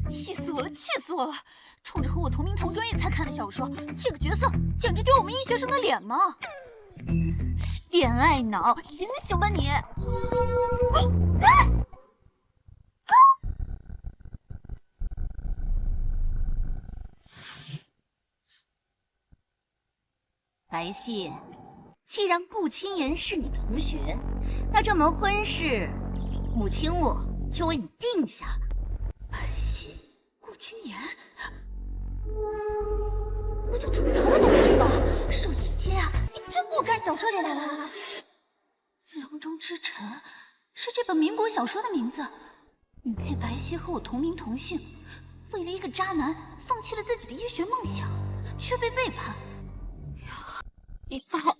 气死我了，气死我了！冲着和我同名同专业才看的小说，这个角色简直丢我们医学生的脸吗？恋爱脑，醒醒吧你！白皙，既然顾青言是你同学，那这门婚事，母亲我就为你定下了。白皙，顾青言，我就吐槽了两句吧。受气爹啊，你真不干小说里来了？囊中之臣是这本民国小说的名字。女配白皙和我同名同姓，为了一个渣男，放弃了自己的医学梦想，却被背叛。一炮。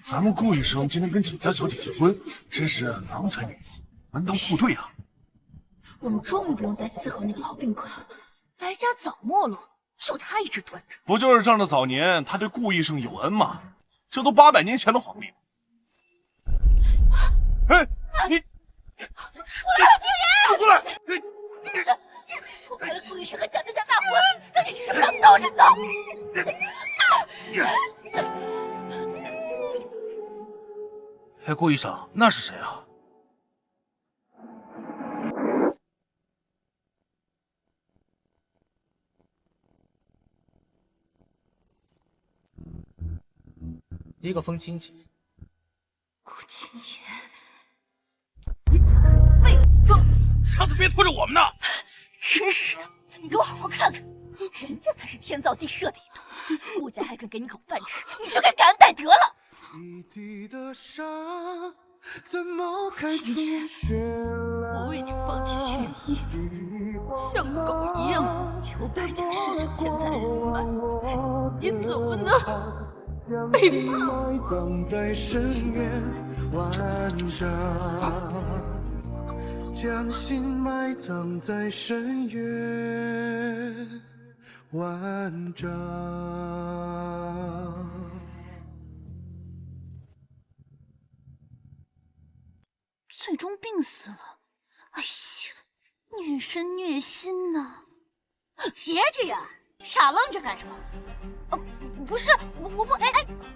咱们顾医生今天跟景家小姐结婚，真是郎才女貌，门当户对啊！我们终于不用再伺候那个老病鬼了。白家早没落，就他一直蹲着。不就是仗着早年他对顾医生有恩吗？这都800年前的皇帝了。哎，你怎么出来了，景言？过来！破坏了顾医生和蒋秀家大婚，让你吃不上兜着走！哎，顾医生，那是谁啊？一个风亲戚。顾青言，你怎么会疯？下次别拖着我们呢！真是的，你给我好好看看，人家才是天造地设的一对，顾家还肯给你口饭吃，你就该感恩戴德了。青言，我为你放弃学艺，像狗一样的求白家施舍钱财人脉，你怎么能背叛我？将心埋葬在深渊万丈。最终病死了。哎呀，虐身虐心呐！你接着呀，傻愣着干什么？不是，我不，哎，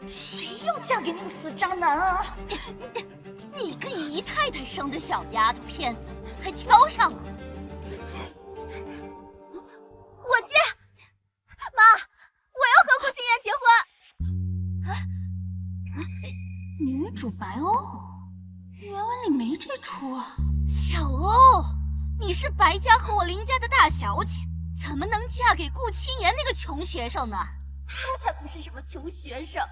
谁要嫁给那个死渣男啊？你个姨太太生的小丫头片子，还挑上了？我接，妈，我要和顾青言结婚。女主白欧，原文里没这出啊。小欧，你是白家和我林家的大小姐，怎么能嫁给顾青言那个穷学生呢？他才不是什么穷学生。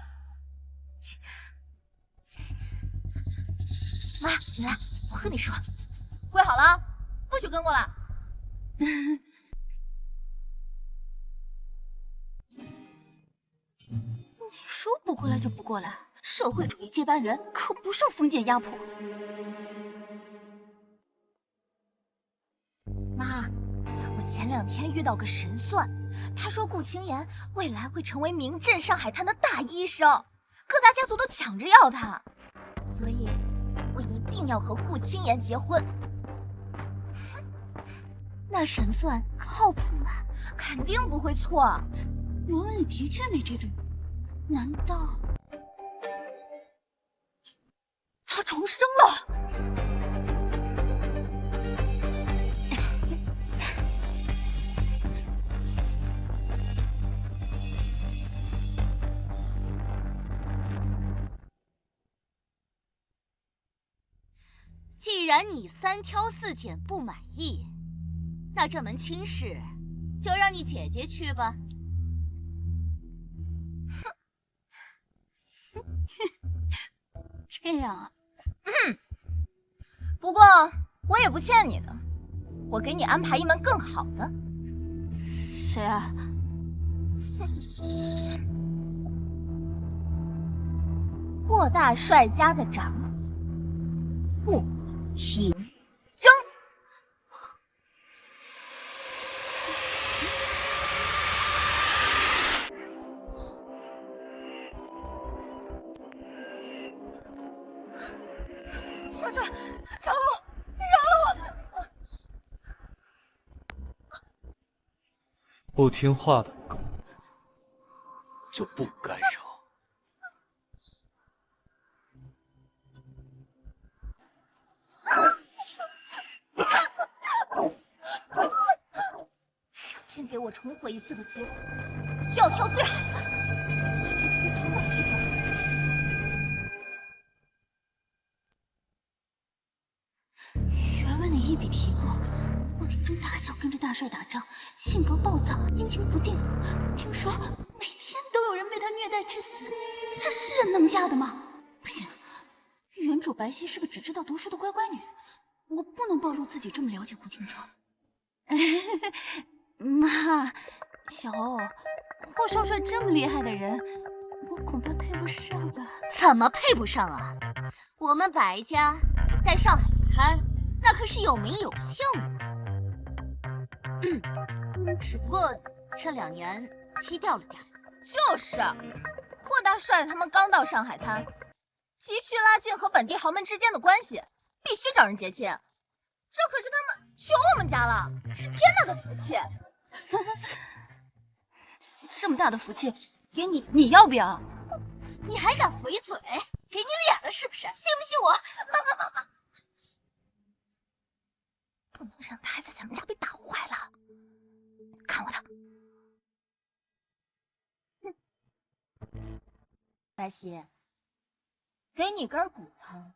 妈，你来，我和你说，跪好了，不许跟过来。你说不过来就不过来，社会主义接班人可不受封建压迫。妈，我前2天遇到个神算，他说顾青言未来会成为名震上海滩的大医生，各大家族都抢着要他，所以我一定要和顾青言结婚。那神算靠谱吗？肯定不会错。原文里的确没这对，难道他重生了？既然你3挑4拣不满意，那这门亲事就让你姐姐去吧。这样啊？不过我也不欠你的，我给你安排一门更好的。谁啊？霍大帅家的长子霍廷铮。少帅，饶了我，饶了我！不听话的狗就不该饶。上天给我重活一次的机会，我就要挑最好的，绝对不会重蹈覆辙。原文里一笔提过，霍廷铮打小跟着大帅打仗，性格暴躁，阴晴不定。听说每天都有人被他虐待致死，这是人能嫁的吗？不行，原主白皙是个只知道读书的乖乖女，我不能暴露自己这么了解霍廷铮。妈，小欧，霍少帅这么厉害的人，我恐怕配不上吧？怎么配不上啊？我们白家在上海滩那可是有名有姓的，只不过这2年低调了点。就是，霍大帅他们刚到上海滩，急需拉近和本地豪门之间的关系，必须找人结亲。这可是他们求我们家了，是天大的福气。这么大的福气给你，你要不要？你还敢回嘴？给你脸了是不是？信不信我？妈！不能让他还在咱们家被打坏了。看我的！白皙，给你根骨头，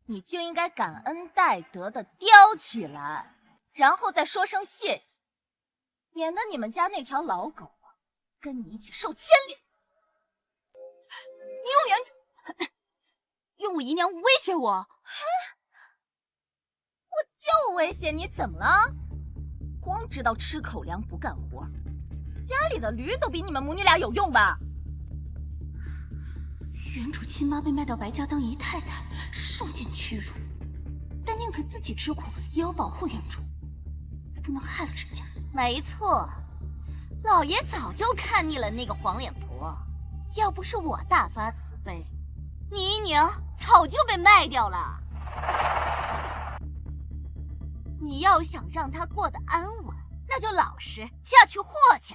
你就应该感恩戴德的叼起来，然后再说声谢谢，免得你们家那条老狗跟你一起受牵连。你用用我姨娘威胁我？我就威胁你，怎么了？光知道吃口粮不干活，家里的驴都比你们母女俩有用吧？原主亲妈被卖到白家当姨太太，受尽屈辱，但宁可自己吃苦，也要保护原主，我不能害了人家。没错，老爷早就看腻了那个黄脸婆，要不是我大发慈悲，你姨娘早就被卖掉了。你要想让她过得安稳，那就老实嫁去霍家。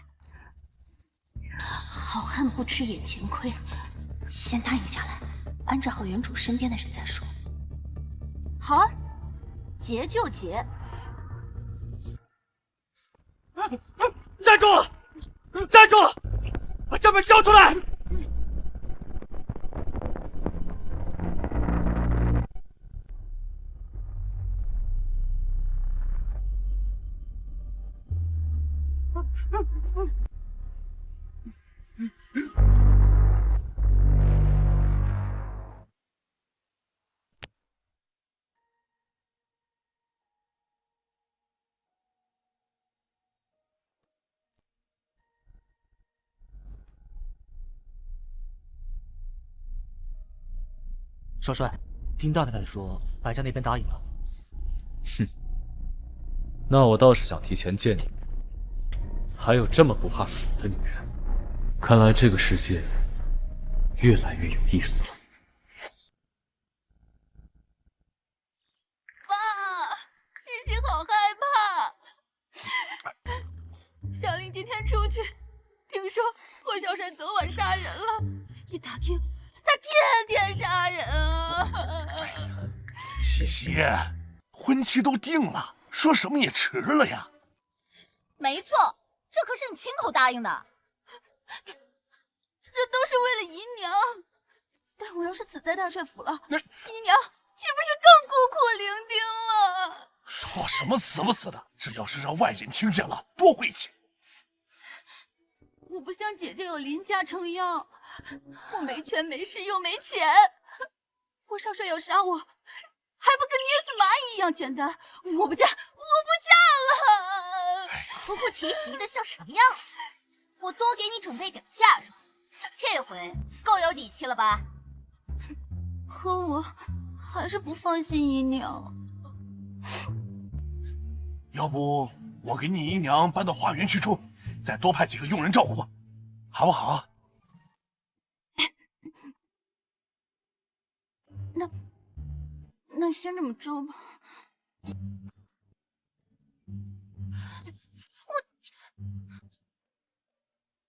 好汉不吃眼前亏，先答应下来，安置好原主身边的人再说。好啊，结就结。站住！站住！把账本交出来！少帅，听大太太说，白家那边答应了。哼，那我倒是想提前见你。还有这么不怕死的女人，看来这个世界越来越有意思了。爸，西西好害怕。小玲今天出去，听说霍少帅昨晚杀人了，一打听，他天天杀人啊！西西，婚期都定了，说什么也迟了呀。没错，这可是你亲口答应的。这都是为了姨娘。但我要是死在大帅府了，姨娘岂不是更孤苦伶仃了？说什么死不死的，这要是让外人听见了，多晦气！我不像姐姐有林家撑腰，我没权没势又没钱。霍少帅要杀我，还不跟捏死蚂蚁一样简单？我不嫁，我不嫁了！哭哭啼啼的像什么样子？我多给你准备点嫁妆，这回够有底气了吧？可我还是不放心姨娘。要不我给你姨娘搬到花园去住，再多派几个佣人照顾，好不好？那那先这么着吧。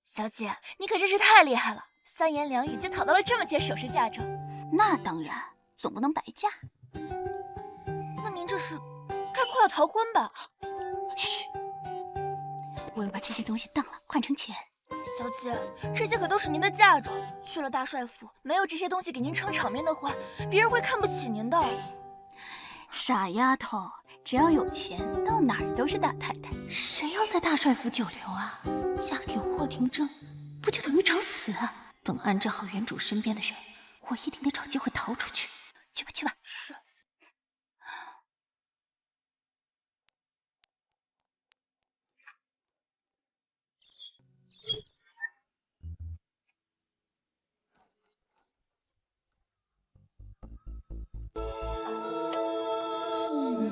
小姐，你可真是太厉害了，三言两语就讨到了这么些首饰嫁妆。那当然，总不能白嫁。那您这是该快要逃婚吧？嘘，我要把这些东西当了，换成钱。小姐，这些可都是您的嫁妆，去了大帅府，没有这些东西给您撑场面的话，别人会看不起您的。傻丫头，只要有钱，到哪儿都是大太太。谁要在大帅府久留啊？嫁给霍廷铮，不就等于找死啊？等安置好原主身边的人，我一定得找机会逃出去。去吧，去吧。是。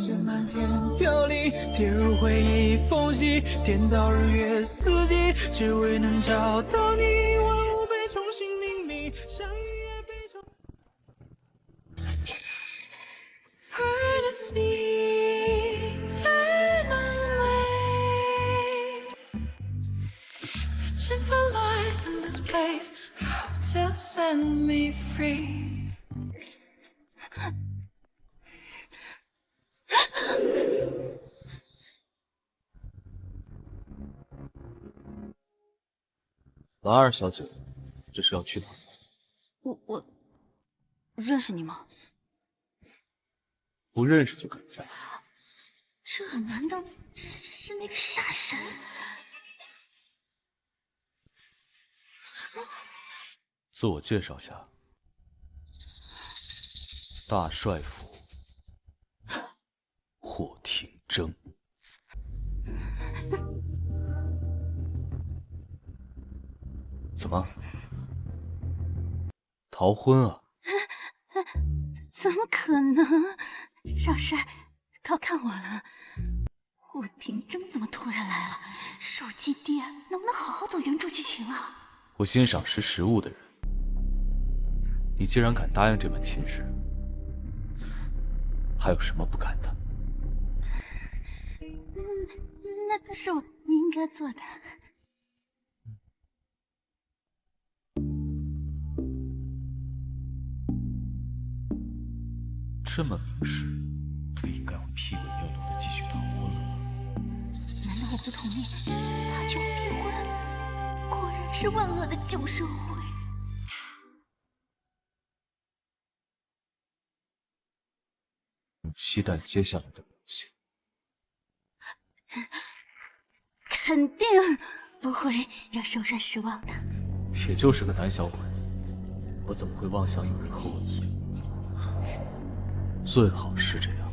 雨漫天飘零，跌入回忆缝隙，颠倒日月四季，只为能找到你。万物被重新命名，相遇也被重。Searching for life in this place, hope to set me free. 兰儿小姐，这是要去哪儿？我认识你吗？不认识就敢嫁？这难道是那个杀神？自我介绍下，大帅府霍廷铮。怎么？逃婚啊？怎么可能？少帅，高看我了。霍廷铮怎么突然来了？手机爹，能不能好好走原著剧情啊？我欣赏识时务的人，你既然敢答应这门亲事，还有什么不敢的？那都是我应该做的。这么明示，他应该会屁滚尿流的继续逃婚了吧？难道我不同意他就逼婚？果然是万恶的旧社会。期待接下来的表现。肯定不会让少帅失望的。也就是个胆小鬼，我怎么会妄想有人和我一样？最好是这样，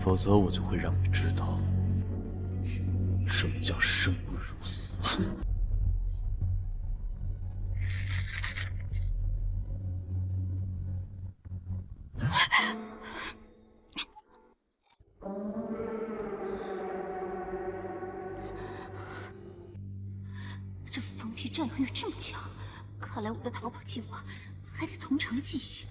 否则我就会让你知道什么叫生不如死。这疯批占有欲这么强，看来我的逃跑计划还得从长计议。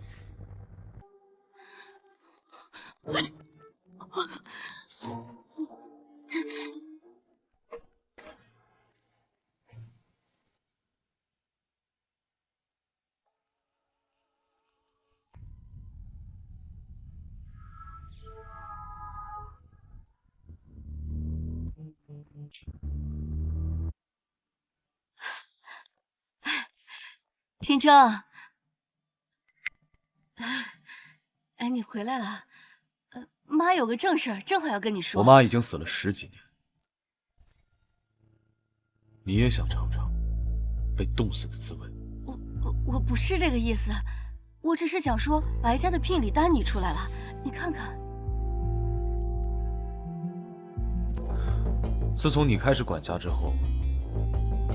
廷铮，哎，你回来了。妈有个正事儿，正好要跟你说。我妈已经死了10几年，你也想尝尝被冻死的滋味？我不是这个意思，我只是想说，白家的聘礼单你出来了，你看看。自从你开始管家之后，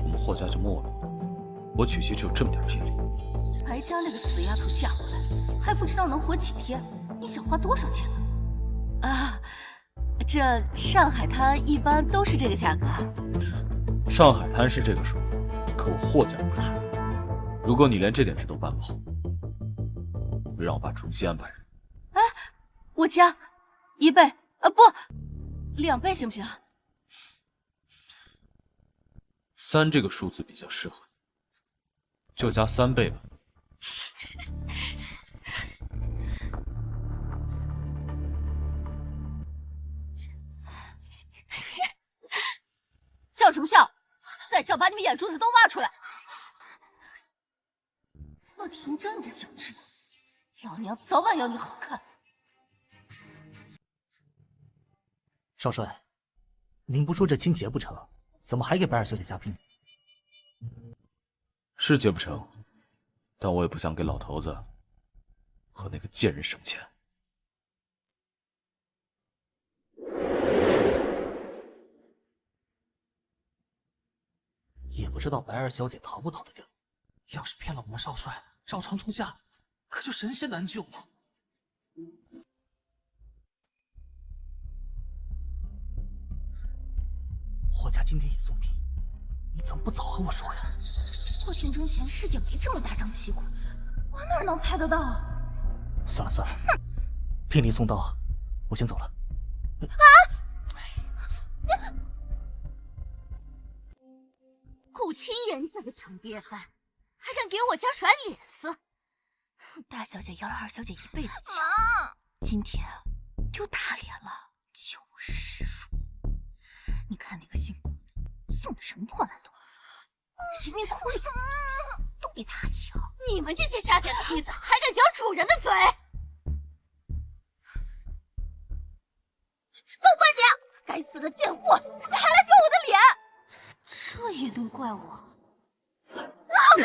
我们霍家就没落了。我娶妻只有这么点聘礼。白家那个死丫头嫁过来，还不知道能活几天，你想花多少钱呢？啊，这上海滩一般都是这个价格。上海滩是这个数，可我霍家不是。如果你连这点事都办不好，就让我把重新安排人。哎，我加1倍，不，2倍行不行？3这个数字比较适合，就加3倍吧。笑什么笑？再笑把你们眼珠子都挖出来！陆廷真这小智，老娘早晚要你好看。少帅，您不说这亲结不成，怎么还给白二小姐加聘？是结不成，但我也不想给老头子和那个贱人省钱。也不知道白二小姐逃不逃得掉。要是骗了我们少帅，照常出嫁，可就神仙难救了。霍家今天也送聘，你怎么不早和我说呀？霍天真前世也没这么大张旗鼓，我哪能猜得到啊？算了算了，聘礼送到，我先走了。顾清人这个穷瘪三，还敢给我家甩脸色！大小姐要了二小姐1辈子情，今天丢大脸了，就是输。你看那个姓顾的送的什么破烂东西，人命哭脸都比他强。你们这些下贱的梯子，还敢嚼主人的嘴！都怪你，该死的贱货，你还来丢我的脸！这也能怪我？老子！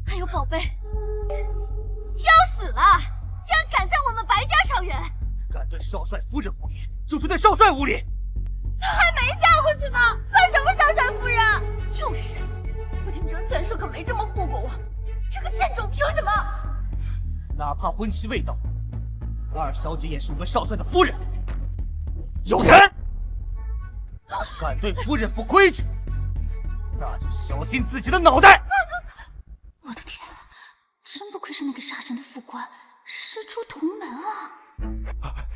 还有宝贝，要死了！竟然敢在我们白家上元！敢对少帅夫人无礼，就是对少帅无礼。他还没嫁过去呢，算什么少帅夫人？就是，傅天征前世可没这么护过我，这个贱种凭什么？哪怕婚期未到，二小姐也是我们少帅的夫人。有人敢对夫人不规矩，那就小心自己的脑袋！我的天，真不愧是那个杀神的副官，师出同门啊！爸，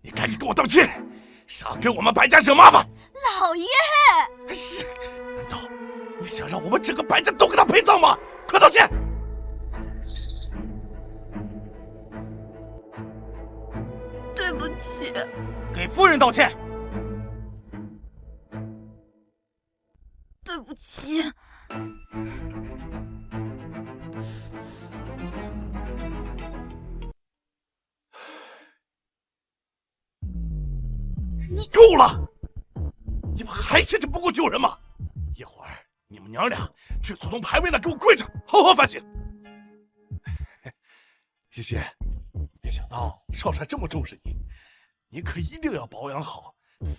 你赶紧给我道歉，少给我们白家惹麻烦！老爷，难道你想让我们整个白家都给他陪葬吗？快道歉！对不起，给夫人道歉。对不起。你够了！你们还嫌这不够丢人吗？一会儿你们娘俩去祖宗牌位那给我跪着，好好反省。西西，没想到少帅这么重视你，你可一定要保养好，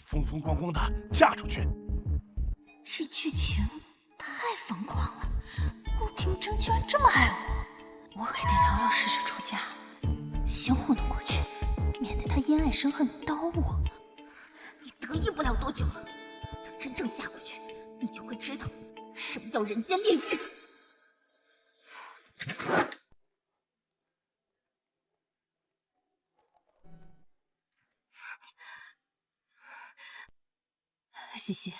风风光光的嫁出去。这剧情太疯狂了，顾廷禛居然这么爱我！我给他老老实实出嫁，先糊弄过去，免得他因爱生恨刀我。你得意不了多久了，等真正嫁过去，你就会知道什么叫人间炼狱。西西，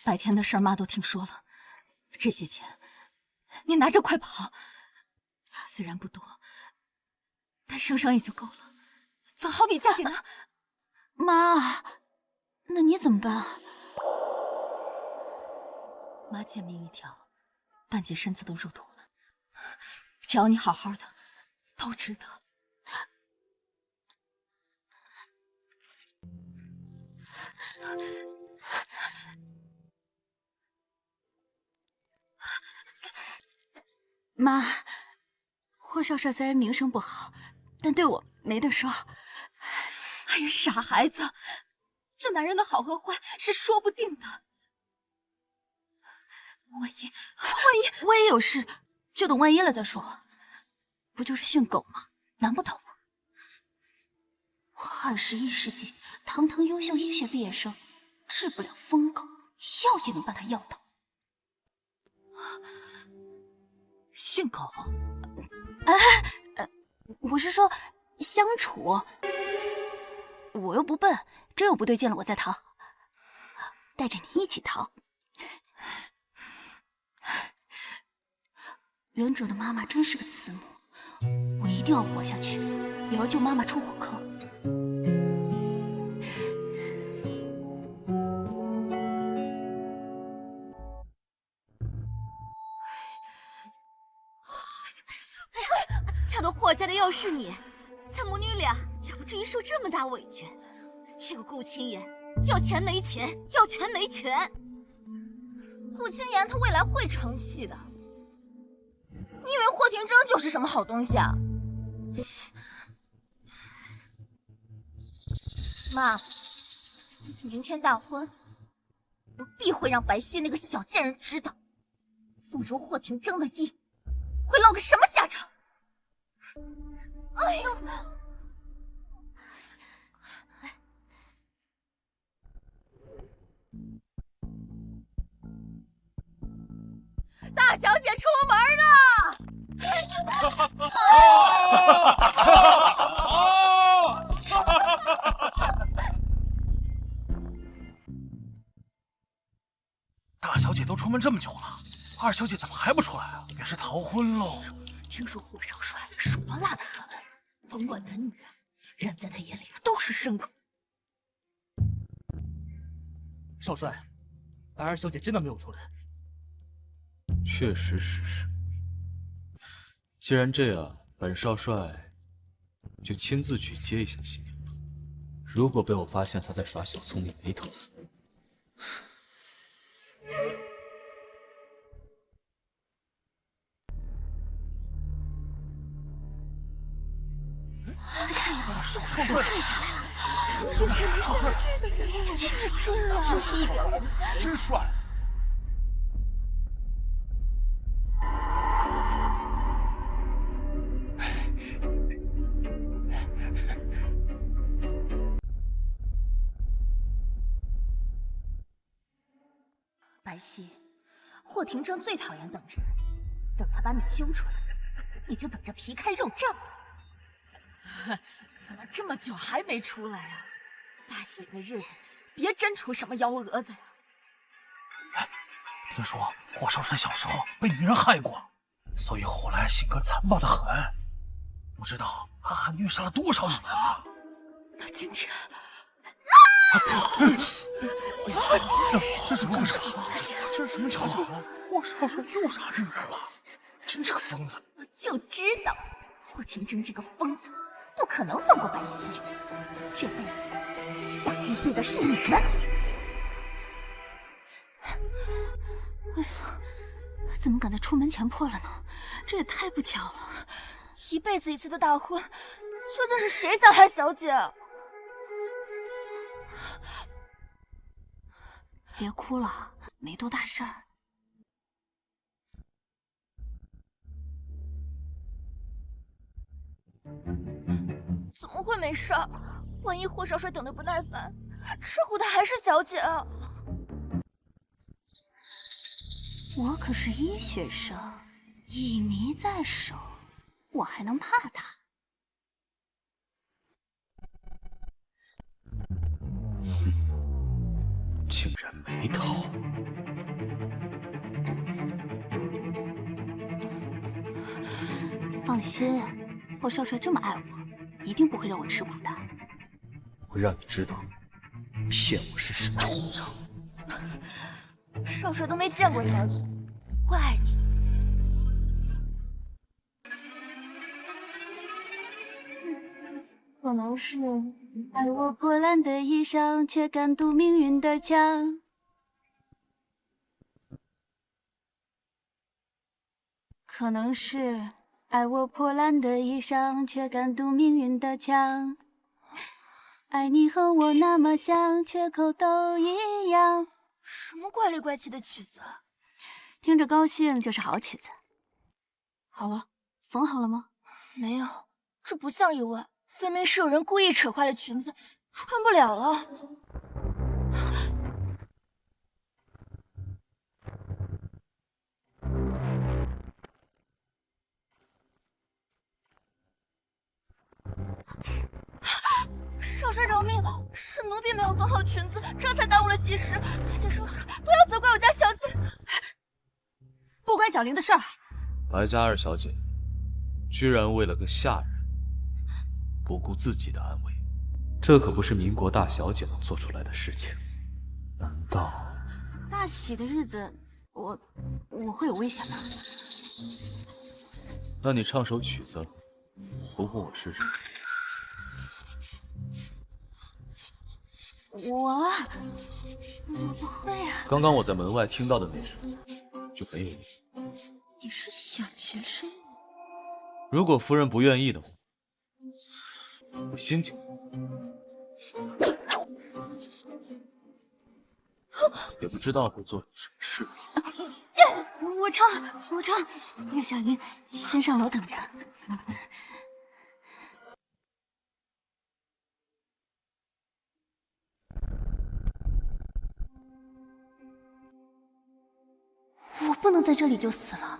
白天的事儿妈都听说了，这些钱你拿着快跑，虽然不多，但生生也就够了，总好比嫁给那……妈，那你怎么办啊？妈贱命一条，半截身子都入土了，只要你好好的，都值得。妈，霍少帅虽然名声不好，但对我没得说。哎呀，傻孩子，这男人的好和坏是说不定的。万一我也有事，就等万一了再说。不就是训狗吗？难不倒我。我21世纪堂堂优秀医学毕业生，治不了疯狗，药也能把它药倒。训狗？我是说相处。我又不笨，真有不对劲了我再逃，带着你一起逃。原主的妈妈真是个慈母，我一定要活下去，也要救妈妈出火坑。这都霍家的要是你，咱母女俩也不至于受这么大委屈。这个顾青言要钱没钱，要权没权。顾青言他未来会成器的。你以为霍廷铮就是什么好东西啊？妈，明天大婚，我必会让白皙那个小贱人知道，不如霍廷铮的意会落个什么下场。哎呦！大小姐出门了！大小姐都出门这么久了，二小姐怎么还不出来啊？也是逃婚喽。听说霍少帅手辣辣的很，甭管男女，人在他眼里都是牲口。少帅，白二小姐真的没有出来。确实是实。既然这样，本少帅就亲自去接一下新娘吧。如果被我发现他在耍小聪明没头，少帅睡下来了，今天没见过这个人，真是尊啊！这是一表人才，真帅。白皙，霍廷铮最讨厌等人，等他把你揪出来，你就等着皮开肉绽吧。怎么这么久还没出来啊？大喜的日子，别真出什么幺蛾子呀！哎，听说霍少帅小时候被女人害过，所以后来性格残暴的很，不知道虐杀了多少女人啊！那今天，这怎么回事？这是什么情况？霍少帅又杀女人了，真是个疯子！我就知道，霍廷铮这个疯子不可能放过白皙，这辈子下地狱的是你们！哎呀，怎么敢在出门前破了呢？这也太不巧了！一辈子一次的大婚，究竟是谁想害小姐？别哭了，没多大事儿。怎么会没事儿？万一霍少帅等得不耐烦，吃苦的还是小姐啊！我可是医学生，以迷在手，我还能怕他？竟然没逃！放心，霍少帅这么爱我，一定不会让我吃苦的。会让你知道，骗我是什么心肠。少帅都没见过小姐，我爱你。可能是爱我破烂的衣裳，却敢堵命运的枪。可能是爱我破烂的衣裳，却敢堵命运的枪。爱你和我那么像，缺口都一样。什么怪里怪气的曲子？听着高兴就是好曲子。好了，缝好了吗？没有，这不像意外，分明是有人故意扯坏了裙子，穿不了了。少帅饶命，是奴婢没有放好裙子，这才耽误了吉时。而且少帅，不要责怪我家小姐，不关小玲的事儿。白家二小姐，居然为了个下人，不顾自己的安危，这可不是民国大小姐能做出来的事情。难道大喜的日子，我会有危险吗？那你唱首曲子，糊糊我试试。我不会啊。刚刚我在门外听到的那首，就很有意思。你是想学声乐？如果夫人不愿意的话，我先请。也不知道会做什么事。我唱，让小玲先上楼等着。我不能在这里就死了，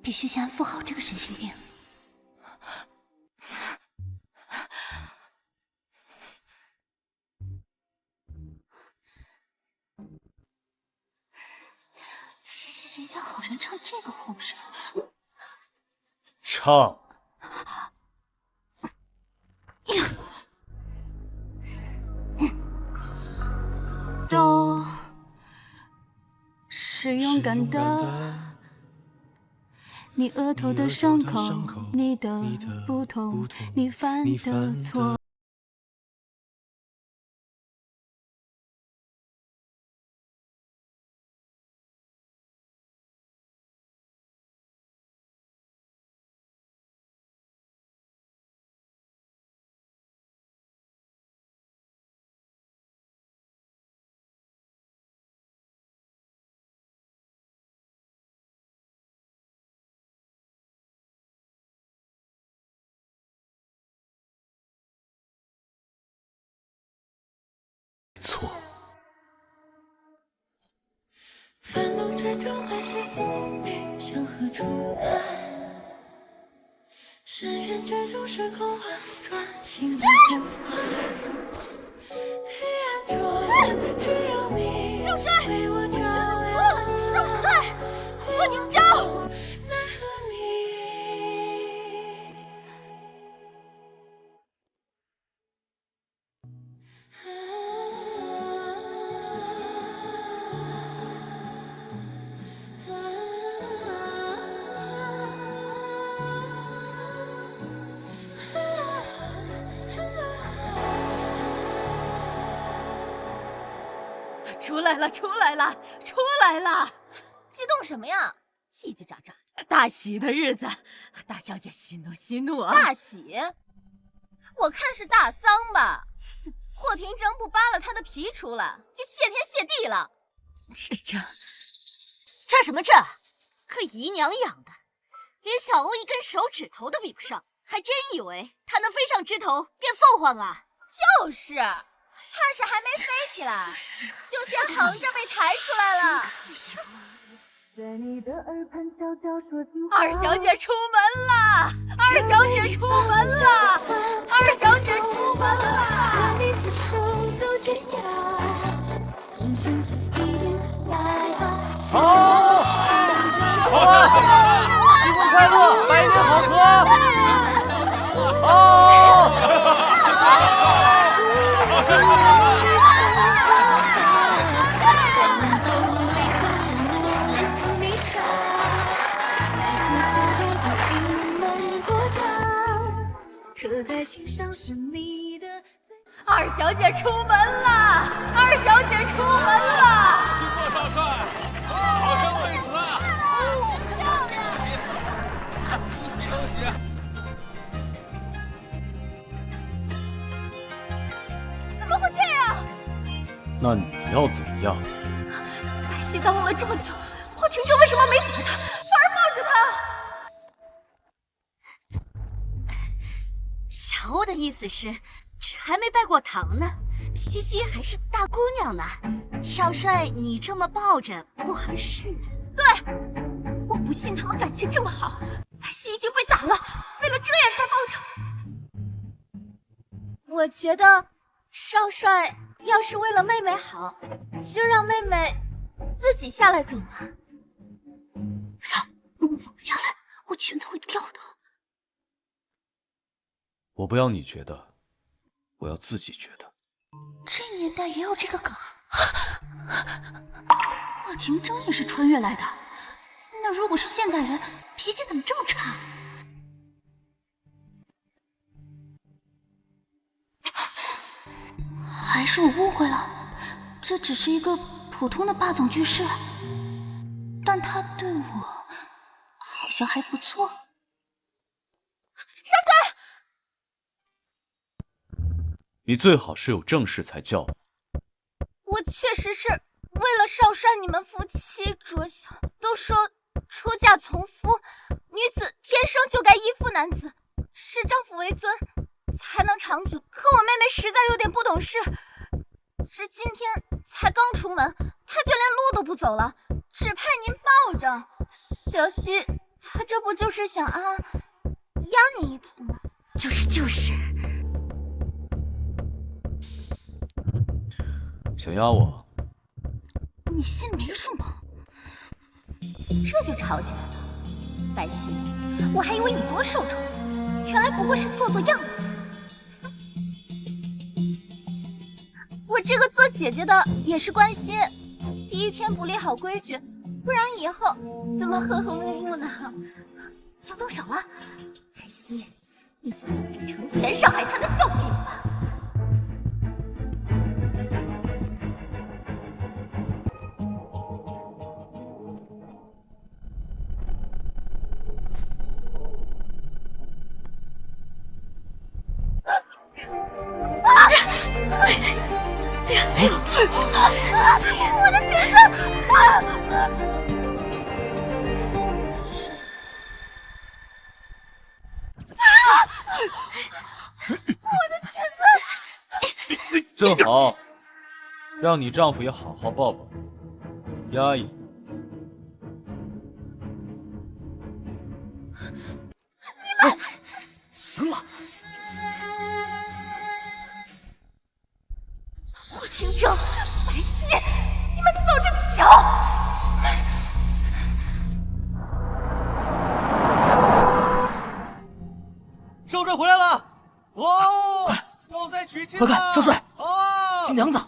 必须先安抚好这个神经病。谁家好人唱这个哄声？唱。都是勇敢的，你额头的伤口，你的不同，你犯的错。错。繁笼之中还是宿命，向何处来？深渊之中时空轮转，心在呼唤。黑暗中只有你为我照亮。少帅，我听招。奈何你。出来了，出来了，出来了！激动什么呀？叽叽喳喳的。大喜的日子，大小姐息怒息怒啊！大喜？我看是大丧吧。霍廷铮不扒了他的皮出来，就谢天谢地了。这什么这？个姨娘养的，连小欧一根手指头都比不上，还真以为他能飞上枝头变凤凰啊？就是，怕是还没飞起来，就先横着被抬出来了。二小姐出门了！二小姐出门了！二小姐出门了！和你携手走天涯，从生死一定来吧。好，新婚快乐，百年好合。好。刻在心上是你的。二小姐出门了！二小姐出门了！辛苦少帅，好生贵子。怎么会这样？那你要怎么样？白皙耽误了这么久，霍廷铮为什么没打他，反而抱着他？小欧的意思是，这还没拜过堂呢，西西还是大姑娘呢。少帅，你这么抱着不合适。对，我不信他们感情这么好，白皙一定被打了，为了遮掩才抱着。我觉得少帅要是为了妹妹好，就让妹妹自己下来走嘛。如果放不下来，我裙子会掉的。我不要你觉得，我要自己觉得。这年代也有这个梗。霍廷铮也是穿越来的，那如果是现代人，脾气怎么这么差？还是我误会了，这只是一个普通的霸总居士，但他对我好像还不错。少帅，你最好是有正事才叫我。我确实是为了少帅你们夫妻着想。都说出嫁从夫，女子天生就该依附男子，视丈夫为尊，才能长久。可我妹妹实在有点不懂事，这今天才刚出门，她就连路都不走了，只派您抱着。小希，她这不就是想压你一头吗？就是。想压我？你心里没数吗？这就吵起来了。白皙，我还以为你多受宠，原来不过是做样子。我这个做姐姐的也是关心，第一天不立好规矩，不然以后怎么和和睦睦呢？要动手了，白皙，你就等着成全上海滩的笑柄吧。我的裙子！我的裙子！正好，让你丈夫也好好抱抱，压抑。你们行了。霍廷铮，白皙，你们走着瞧！少帅回来了！哦，少帅娶亲了！快看，少帅，哦，新娘子。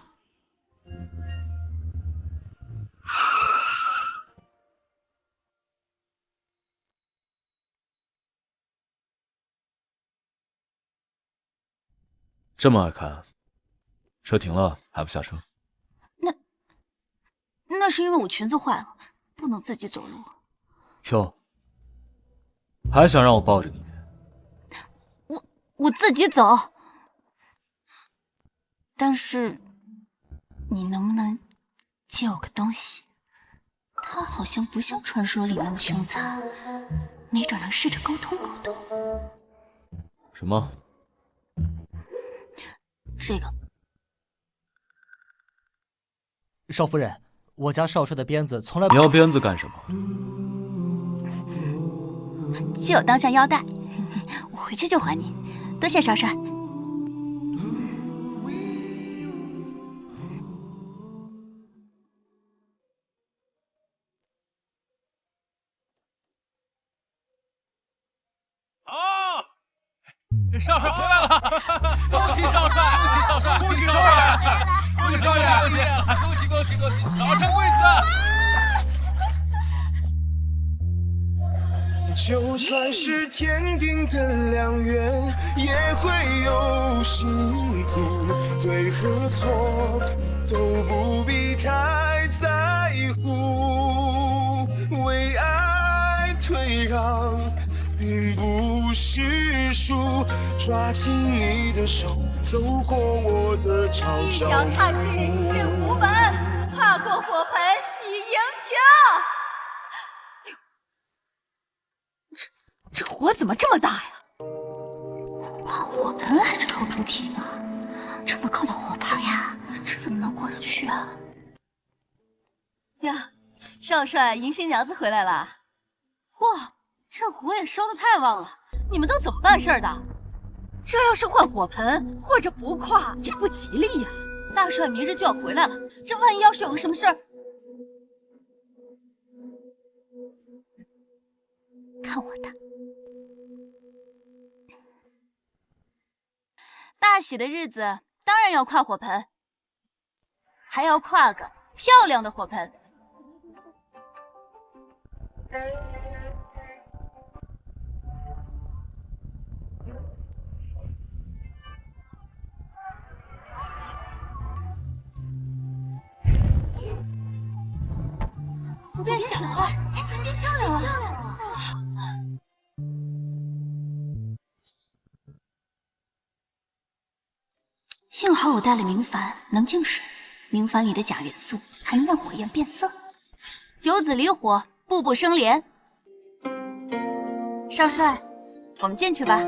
这么爱看，车停了还不下车？那是因为我裙子坏了，不能自己走路。哟，还想让我抱着你？我自己走。但是，你能不能借我个东西？他好像不像传说里那么凶残，没准能试着沟通沟通。什么？这个。少夫人，我家少帅的鞭子从来……你要鞭子干什么？借我当下腰带，我回去就还你。多谢少帅。少帅回来了！恭喜少帅！恭喜少帅！恭喜少帅！恭喜少帅！恭喜恭喜恭喜！早生贵子！就算是天定的良缘，也会有辛苦，对和错都不必太在乎，为爱退让并不是输，抓紧你的手，走过我的朝朝。一脚踏进幸福门，踏过火盆喜迎亭。这火怎么这么大呀？挖火盆还是靠猪蹄呢？这么高的火盆呀，这怎么能过得去啊？呀，少帅迎新娘子回来了！嚯！这火也烧得太旺了，你们都怎么办事的？这要是换火盆或者不跨也不吉利呀。大帅明日就要回来了，这万一要是有个什么事儿，看我的！大喜的日子当然要跨火盆，还要跨个漂亮的火盆。变小了，真漂亮啊！幸好我带了明矾，能净水。明矾里的钾元素还能让火焰变色。九子离火，步步生莲。少帅，我们进去吧。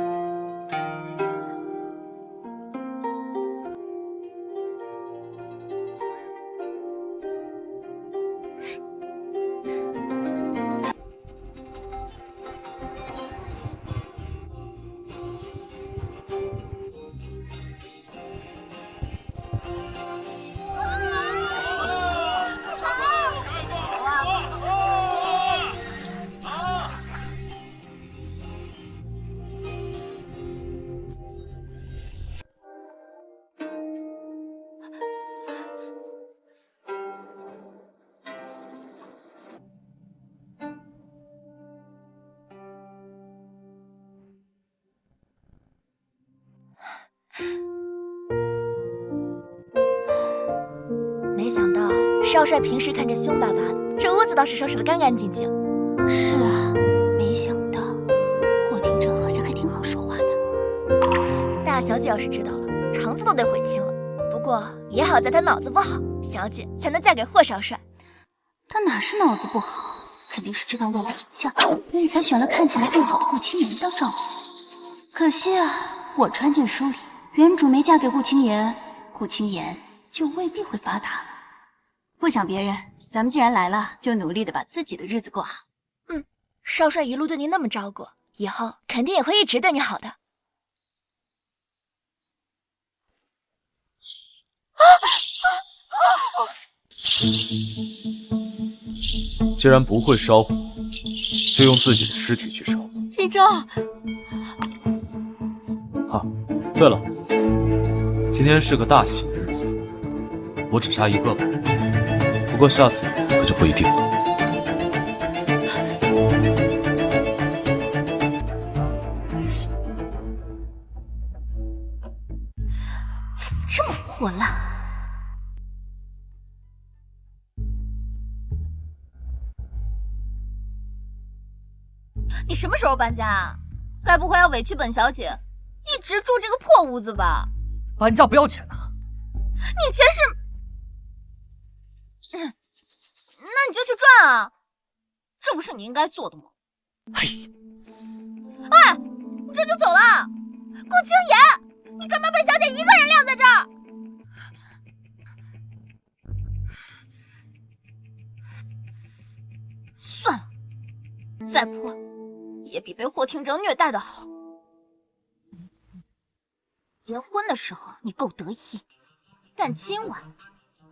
没想到少帅平时看着凶巴巴的，这屋子倒是收拾得干干净净。是啊，没想到霍廷铮好像还挺好说话的。大小姐要是知道了，肠子都得悔青了。不过也好在她脑子不好，小姐才能嫁给霍少帅。他哪是脑子不好，肯定是知道未来走向，所以才选了看起来更好的顾青言当丈夫。可惜啊，我穿进书里，原主没嫁给顾青言，顾青言就未必会发达了。不想别人，咱们既然来了，就努力的把自己的日子过好。少帅一路对您那么照顾，以后肯定也会一直对你好的。既然不会烧火，就用自己的尸体去烧。廷铮，哈，对了，今天是个大喜的日子，我只杀一个吧。不过下次可就不一定了。这么混乱。你什么时候搬家啊？该不会要委屈本小姐，一直住这个破屋子吧？搬家不要钱呐？你钱是……那你就去赚啊！这不是你应该做的吗？嘿，哎，你这就走了？顾青言，你干嘛把小姐一个人晾在这儿？算了，再破也比被霍廷铮虐待的好。结婚的时候你够得意，但今晚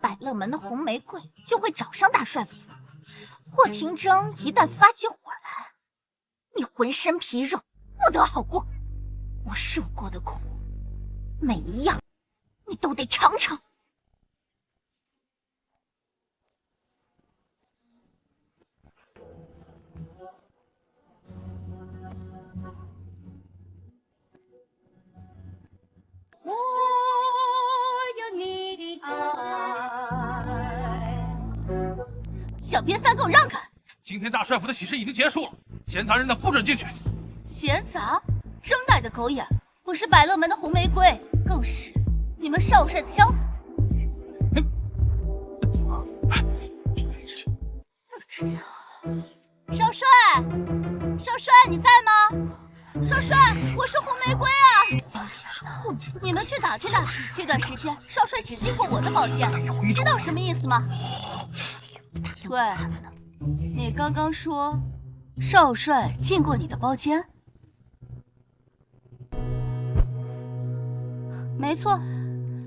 百乐门的红玫瑰就会找上大帅府。霍廷铮一旦发起火来，你浑身皮肉不得好过。我受过的苦，每一样你都得尝尝。我有你的爱。小瘪三，给我让开！今天大帅府的喜事已经结束了，闲杂人等不准进去。闲杂，真带的狗眼！我是百乐门的红玫瑰，更是你们少帅的枪斧。少帅，少帅，你在吗？少帅，我是红玫瑰啊！你们去打听打听，这段时间少帅只进过我的包间，知道什么意思吗？喂，你刚刚说少帅进过你的包间？没错，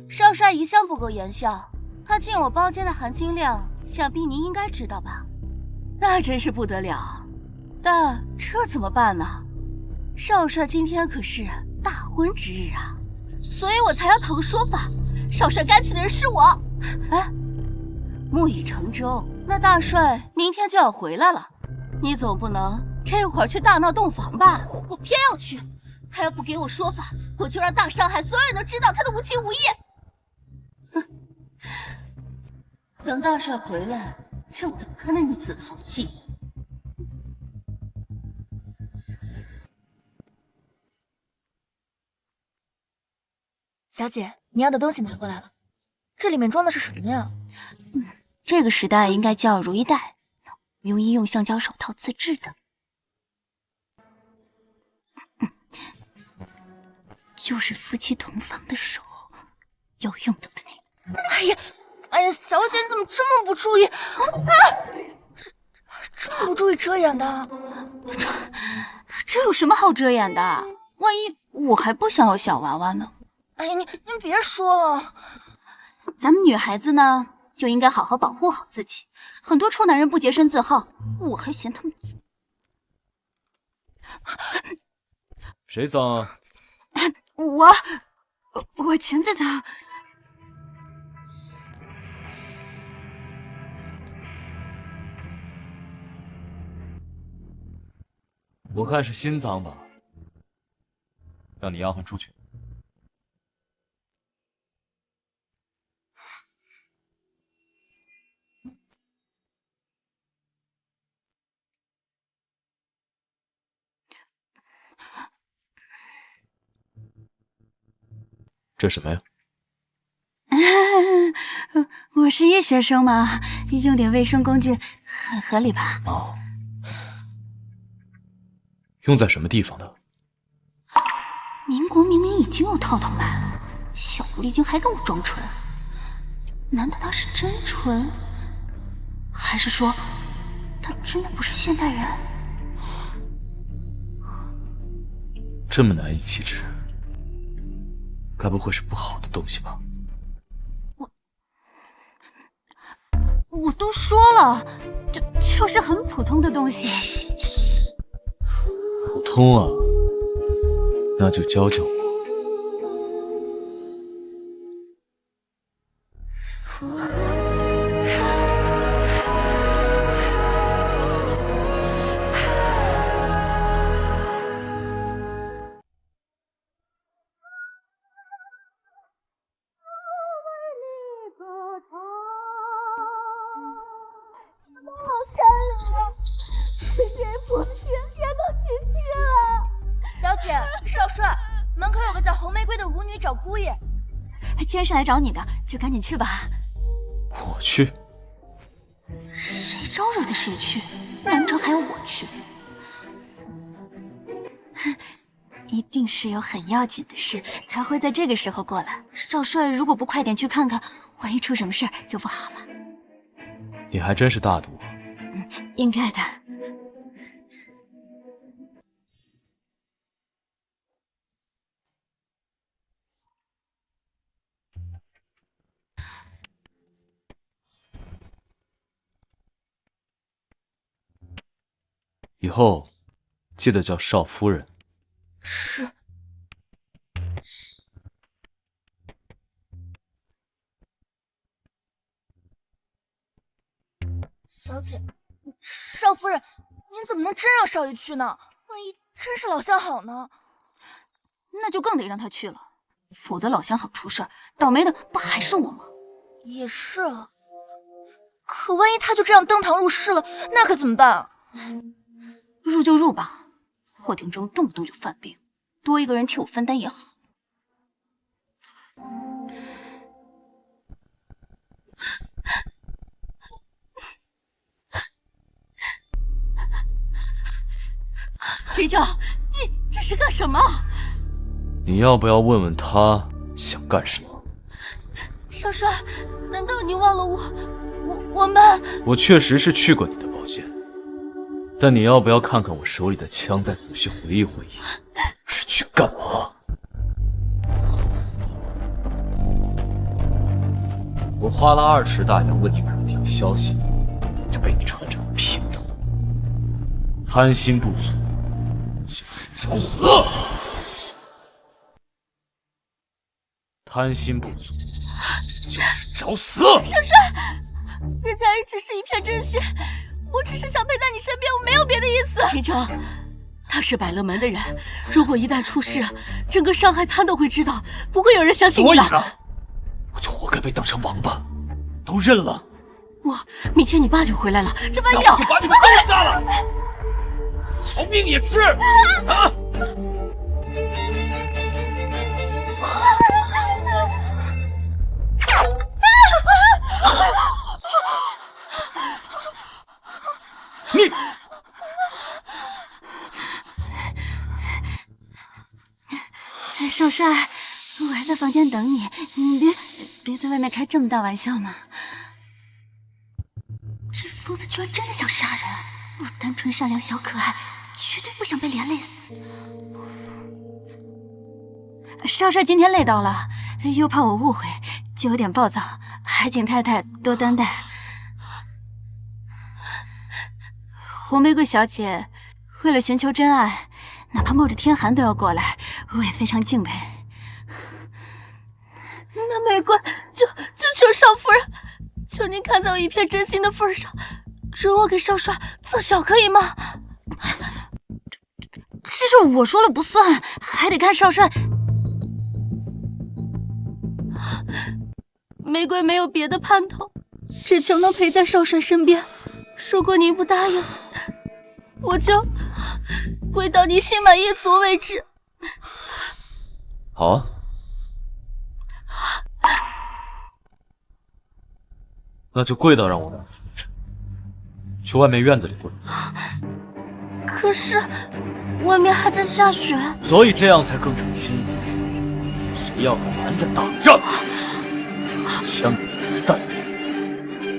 少帅一向不苟言笑，他进我包间的含金量，想必您应该知道吧？那真是不得了。但这怎么办呢？少帅今天可是大婚之日啊，所以我才要讨个说法。少帅该娶的人是我。哎，木已成舟，那大帅明天就要回来了，你总不能这会儿去大闹洞房吧？我偏要去，他要不给我说法，我就让大上海所有人都知道他的无情无义。哼，等大帅回来，就等看那女子的好戏。小姐，你要的东西拿过来了，这里面装的是什么呀？这个时代应该叫如意袋，用医用橡胶手套自制的。就是夫妻同房的时候要用到的那个。哎呀，小姐你怎么这么不注意？这么不注意遮掩的？这有什么好遮掩的？万一我还不想要小娃娃呢？哎呀，您别说了，咱们女孩子呢就应该好好保护好自己。很多臭男人不洁身自好，我还嫌他们脏。谁脏啊？我裙子脏。我看是心脏吧，让你丫鬟出去。这什么呀？我是医学生嘛，用点卫生工具很合理吧？哦，用在什么地方的？民国明明已经有套套卖了，小狐狸精还跟我装纯，难道他是真纯？还是说他真的不是现代人？这么难以启齿，该不会是不好的东西吧？我都说了，就是很普通的东西。普通啊，那就教教我。小姐，少帅，门口有个叫红玫瑰的舞女找姑爷。既然是来找你的，就赶紧去吧。我去？谁招惹的谁去，难不成还要我去？一定是有很要紧的事才会在这个时候过来。少帅如果不快点去看看，万一出什么事儿就不好了。你还真是大度啊。应该的。以后记得叫少夫人。是。小姐，少夫人，您怎么能真让少爷去呢？万一真是老相好呢？那就更得让他去了，否则老相好出事儿，倒霉的不还是我吗？也是啊，可万一他就这样登堂入室了，那可怎么办啊？入就入吧，霍廷中动不动就犯病，多一个人替我分担也好。队长，你这是干什么？你要不要问问他想干什么？少帅，难道你忘了我们？我确实是去过你的包间，但你要不要看看我手里的枪，再仔细回忆回忆，是去干嘛？我花了2尺大洋问你们条消息，就被你传成了屁头。贪心不足，就是找死！贪心不足，就是找死！少帅，人家只是一片真心，我只是想陪在你身边，我没有别的意思。林城，他是百乐门的人，如果一旦出事，整个上海滩都会知道，不会有人相信你的。所以呢，我就活该被当成王八，都认了。明天你爸就回来了，这万一要不就把你们都杀了，条命也吃啊！你少帅，我还在房间等你，你别在外面开这么大玩笑嘛。这疯子居然真的想杀人！我单纯善良小可爱，绝对不想被连累死。少帅今天累到了，又怕我误会，就有点暴躁，还请太太多担待。红玫瑰小姐为了寻求真爱，哪怕冒着天寒都要过来，我也非常敬佩。那玫瑰，就求少夫人，求您看在我一片真心的份上，准我给少帅做小，可以吗？这事我说了不算，还得看少帅。玫瑰没有别的盼头，只求能陪在少帅身边。如果您不答应，我就跪到你心满意足为止。好啊，那就跪到让我们去外面院子里跪。可是外面还在下雪，所以这样才更诚心。谁要拦着挡着，枪子弹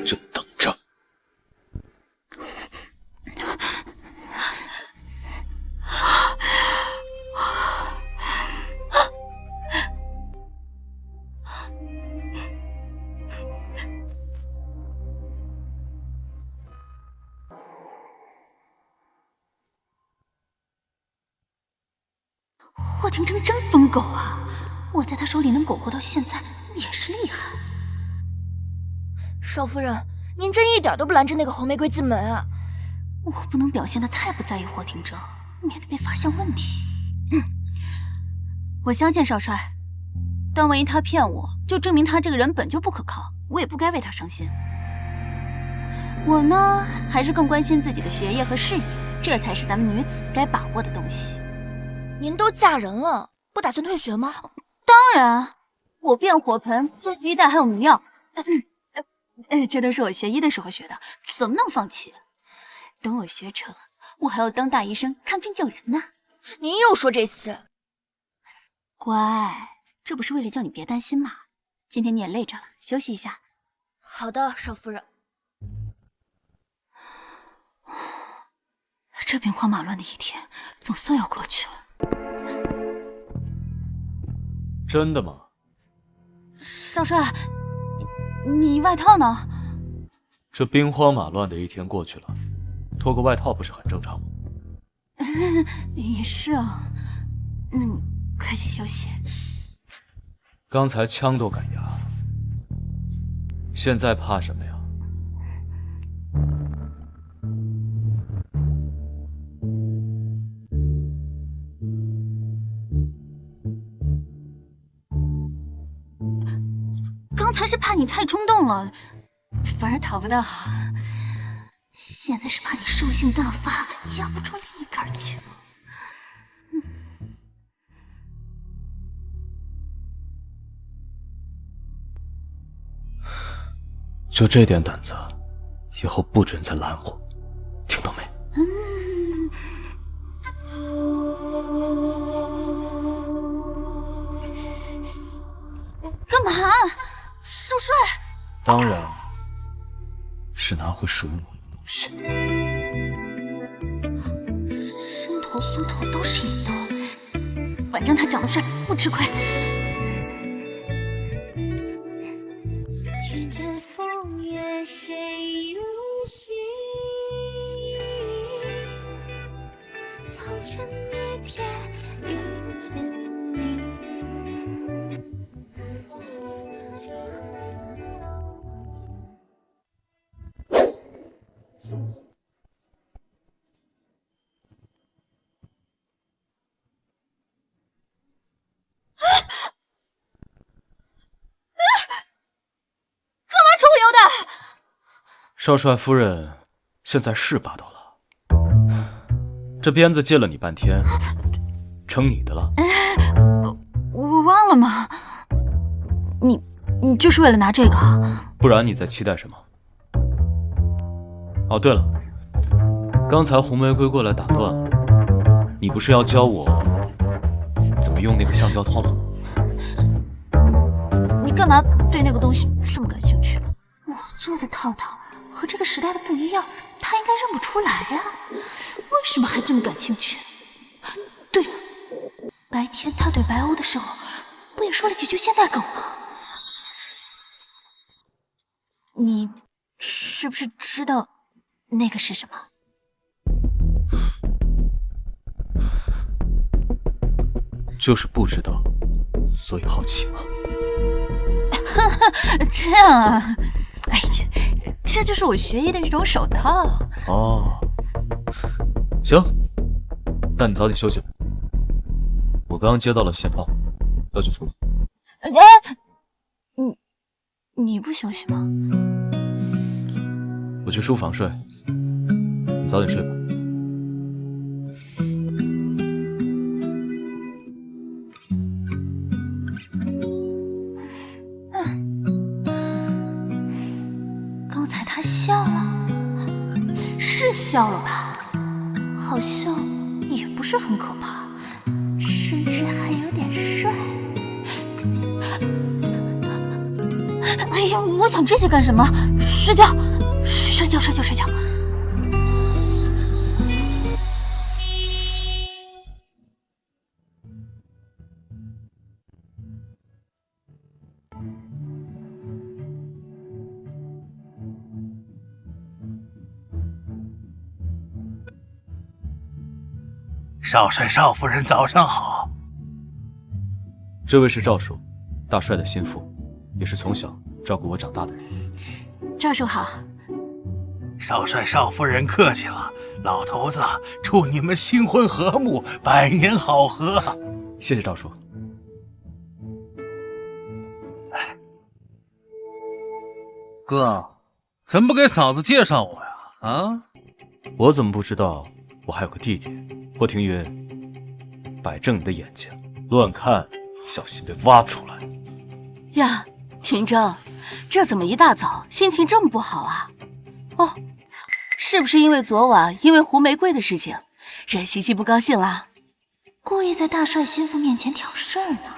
就等着。霍廷铮真疯狗啊！我在他手里能苟活到现在，也是厉害。少夫人，您真一点都不拦着那个红玫瑰进门啊！我不能表现得太不在意霍廷铮，免得被发现问题。我相信少帅，但万一他骗我，就证明他这个人本就不可靠，我也不该为他伤心。我呢，还是更关心自己的学业和事业，这才是咱们女子该把握的东西。您都嫁人了，不打算退学吗？当然，我变火盆、做皮带还有迷药，这都是我学医的时候学的，怎么能放弃？等我学成，我还要当大医生，看病救人呢。您又说这些，乖，这不是为了叫你别担心吗？今天你也累着了，休息一下。好的，少夫人。这兵荒马乱的一天，总算要过去了。真的吗？少帅，你外套呢？这兵荒马乱的一天过去了，脱个外套不是很正常吗？也是啊，那你快去休息。刚才枪都敢压，现在怕什么呀？刚才是怕你太冲动了，反而讨不到好。现在是怕你兽性大发，压不住另一杆枪。就这点胆子，以后不准再拦我，听到没？干嘛？少帅？当然是拿回属于我的东西。伸头松头都是一刀，反正他长得帅，不吃亏。愿这风月谁入心，红尘一瞥遇见你。少帅夫人现在是霸道了，这鞭子借了你半天，成你的了。我忘了吗？你就是为了拿这个？不然你在期待什么？哦，对了，刚才红玫瑰过来打断了，你不是要教我怎么用那个橡胶套子吗？你干嘛对那个东西这么感兴趣？我做的套套和这个时代的不一样，他应该认不出来呀，为什么还这么感兴趣？对了，白天他怼白欧的时候，不也说了几句现代梗吗？你是不是知道那个是什么？就是不知道，所以好奇嘛。这样啊，哎呀，这就是我学艺的一种手套。哦，行，那你早点休息吧。我刚刚接到了线报，要去处理。哎，你不休息吗？我去书房睡，你早点睡吧。刚才他笑了，是笑了吧？好像也不是很可怕，甚至还有点帅。哎呀，我想这些干什么？睡觉，睡觉，睡觉，睡觉。少帅少夫人早上好。这位是赵叔，大帅的心腹，也是从小照顾我长大的人。赵叔好。少帅少夫人客气了，老头子祝你们新婚和睦，百年好合。谢谢赵叔。哥，怎么不给嫂子介绍我呀？啊？我怎么不知道我还有个弟弟？霍庭云，摆正你的眼睛，乱看小心被挖出来。呀，庭正，这怎么一大早心情这么不好啊？哦，是不是因为昨晚因为胡玫瑰的事情，惹西西不高兴啦？故意在大帅心腹面前挑事儿呢。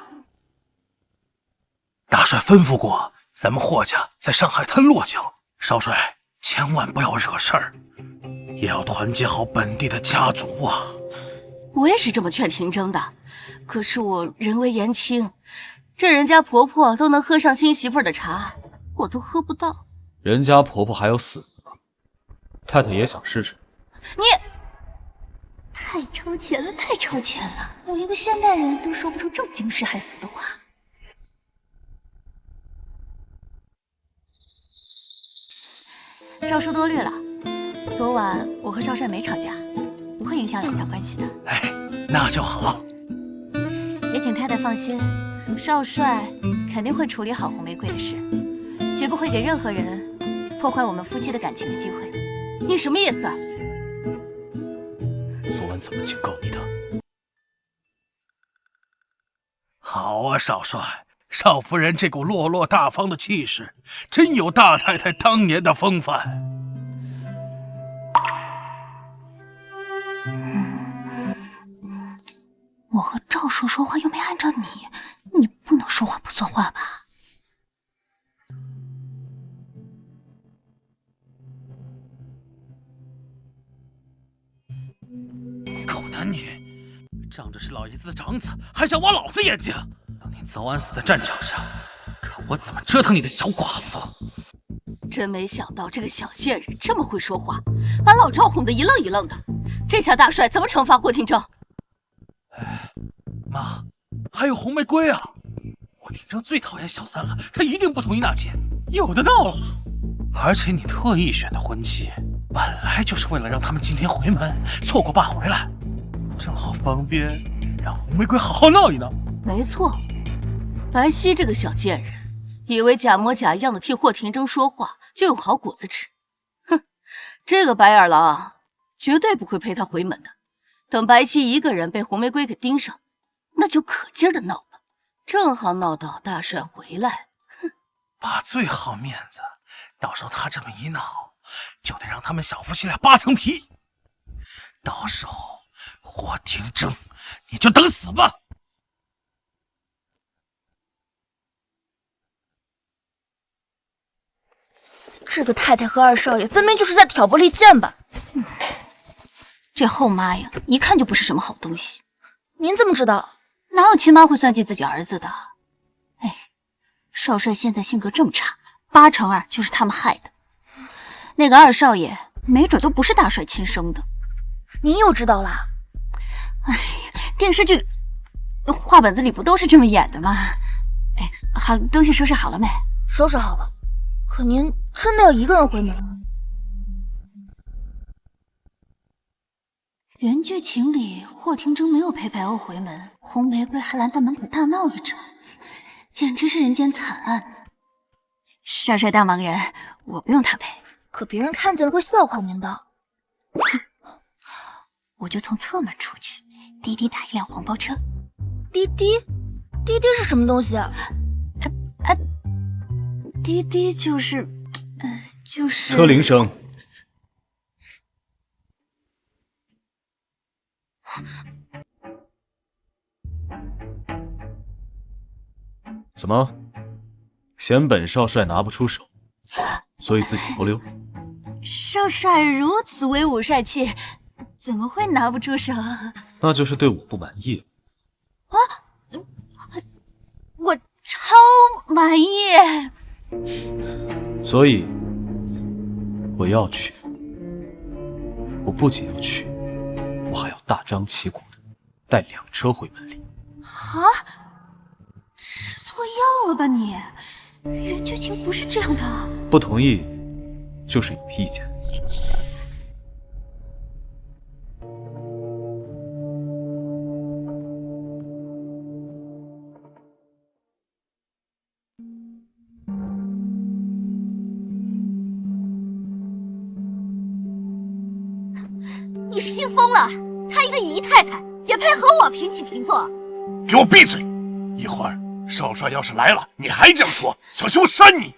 大帅吩咐过，咱们霍家在上海滩落脚，少帅千万不要惹事儿，也要团结好本地的家族啊。我也是这么劝庭正的，可是我人微言轻，这人家婆婆都能喝上新媳妇的茶，我都喝不到。人家婆婆还有死呢，太太也想试试。你太超前了，太超前了！我一个现代人都说不出这么惊世骇俗的话。赵叔多虑了，昨晚我和少帅没吵架，不会影响两家关系的。哎，那就好。也请太太放心，少帅肯定会处理好红玫瑰的事，绝不会给任何人破坏我们夫妻的感情的机会。你什么意思啊？昨晚怎么警告你的？好啊，少帅，少夫人这股落落大方的气势，真有大太太当年的风范。我和赵叔说话又没按照你，你不能说话不算话吧？狗男女，仗着是老爷子的长子，还想挖老子眼睛！等你早晚死在战场上，看我怎么折腾你的小寡妇。真没想到这个小贱人这么会说话，把老赵哄得一愣一愣的。这下大帅怎么惩罚霍廷正？妈，还有红玫瑰啊！霍廷正最讨厌小三了，他一定不同意纳妾，有的闹了。而且你特意选的婚期，本来就是为了让他们今天回门，错过爸回来，正好方便让红玫瑰好好闹一闹。没错，白皙这个小贱人，以为假模假样的替霍廷正说话就有好果子吃。哼，这个白眼狼绝对不会陪他回门的。等白皙一个人被红玫瑰给盯上，那就可劲儿的闹吧，正好闹到大帅回来。哼，爸最好面子，到时候他这么一闹，就得让他们小夫妻俩扒层皮。到时候霍廷正，你就等死吧！这个太太和二少爷分明就是在挑拨离间吧？这后妈呀，一看就不是什么好东西。您怎么知道？哪有亲妈会算计自己儿子的？哎，少帅现在性格这么差，8成2就是他们害的。那个二少爷没准都不是大帅亲生的。您又知道啦？哎呀，电视剧、画本子里不都是这么演的吗？哎，好，东西收拾好了没？收拾好了。可您真的要一个人回门吗？原剧情里，霍廷铮没有陪白鸥回门，红玫瑰还拦在门口大闹一场，简直是人间惨案。少帅大忙人，我不用他陪，可别人看见了会笑话您的。我就从侧门出去，滴滴打一辆黄包车。滴滴？滴滴是什么东西啊？滴滴就是，车铃声。怎么，嫌本少帅拿不出手，所以自己偷溜？少帅如此威武帅气，怎么会拿不出手？那就是对我不满意了。我超满意。所以我要去，我不仅要去，我还要大张旗鼓的带2车回门里。啊？吃错药了吧你？原剧情不是这样的。不同意就是有意见。你是心疯了？她一个姨太太也配和我平起平坐？给我闭嘴！一会儿少帅要是来了，你还这样说，小心我扇你！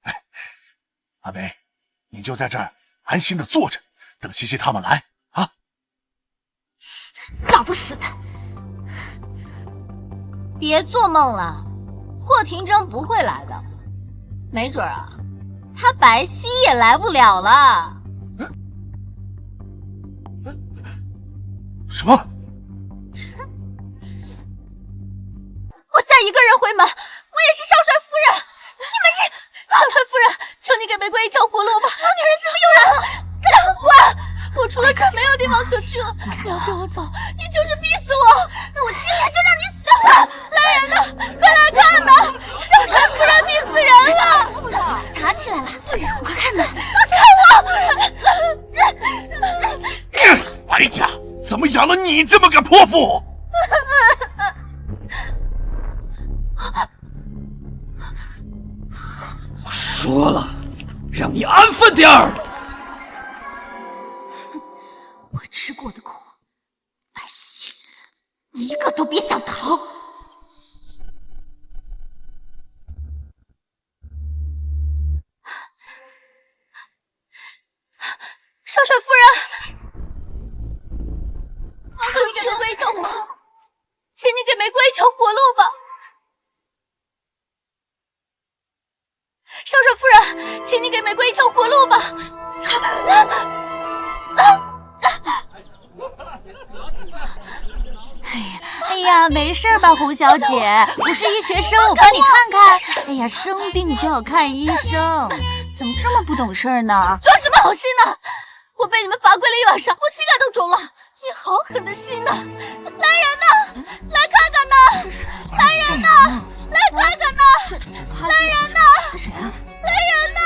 哎，阿梅，你就在这儿安心的坐着，等西西他们来啊！老不死的！别做梦了，霍廷铮不会来的，没准啊，他白皙也来不了了。什么？我再一个人回门，我也是少帅夫人。你们这少帅夫人，求你给玫瑰一条活路吧！老女人怎么又来了？给我滚！我除了这没有地方可去了。不要逼我走，你就是逼死我，那我今天就让你死！来人呐，快来看呐！少帅夫人逼死人了！打起来了，快看呐！看我！白家怎么养了你这么个泼妇？我说了，让你安分点儿。我吃过的苦，白皙，一个都别想逃。少帅夫人，求你给玫瑰一条活路，请你给玫瑰一条活路吧。少帅夫人，请你给玫瑰一条活路吧。哎呀，没事吧，胡小姐？我是医学生，我帮你看看。哎呀，生病就要看医生，怎么这么不懂事儿呢？装什么好心呢？我被你们罚跪了一晚上，我膝盖都肿了。你好狠的心呐！来人呐，来看看呐！来人呐，来看看呐！来人呐！这谁啊？来人呐！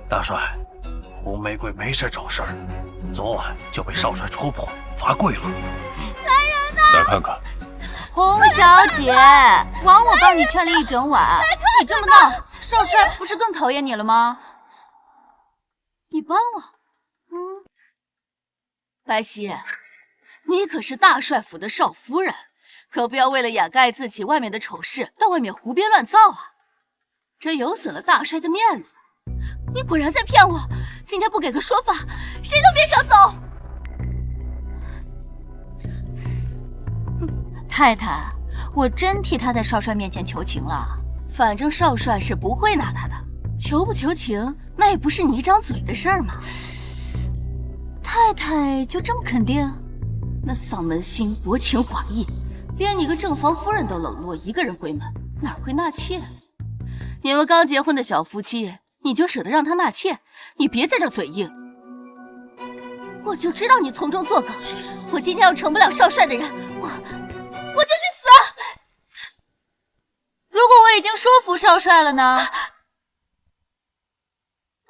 大帅，红玫瑰没事找事儿，昨晚就被少帅戳破，罚跪了。来人呐！再看看。洪小姐，枉我帮你劝了一整晚，你这么闹，少帅不是更讨厌你了吗？你帮我？白皙，你可是大帅府的少夫人，可不要为了掩盖自己外面的丑事，到外面胡编乱造啊！这有损了大帅的面子。你果然在骗我！今天不给个说法，谁都别想走！太太，我真替他在少帅面前求情了。反正少帅是不会拿他的，求不求情，那也不是你一张嘴的事儿嘛。太太就这么肯定？那丧门星薄情寡义，连你个正房夫人都冷落，一个人回门，哪会纳妾？你们刚结婚的小夫妻，你就舍得让他纳妾？你别在这嘴硬！我就知道你从中作梗。我今天要成不了少帅的人，我就去死！如果我已经说服少帅了呢？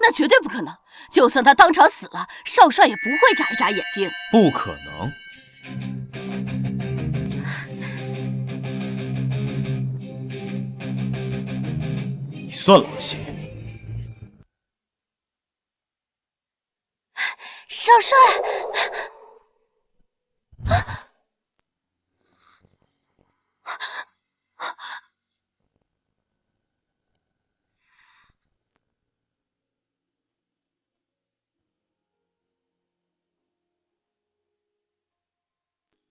那绝对不可能。就算他当场死了，少帅也不会眨一眨眼睛。不可能。你算老些。少帅，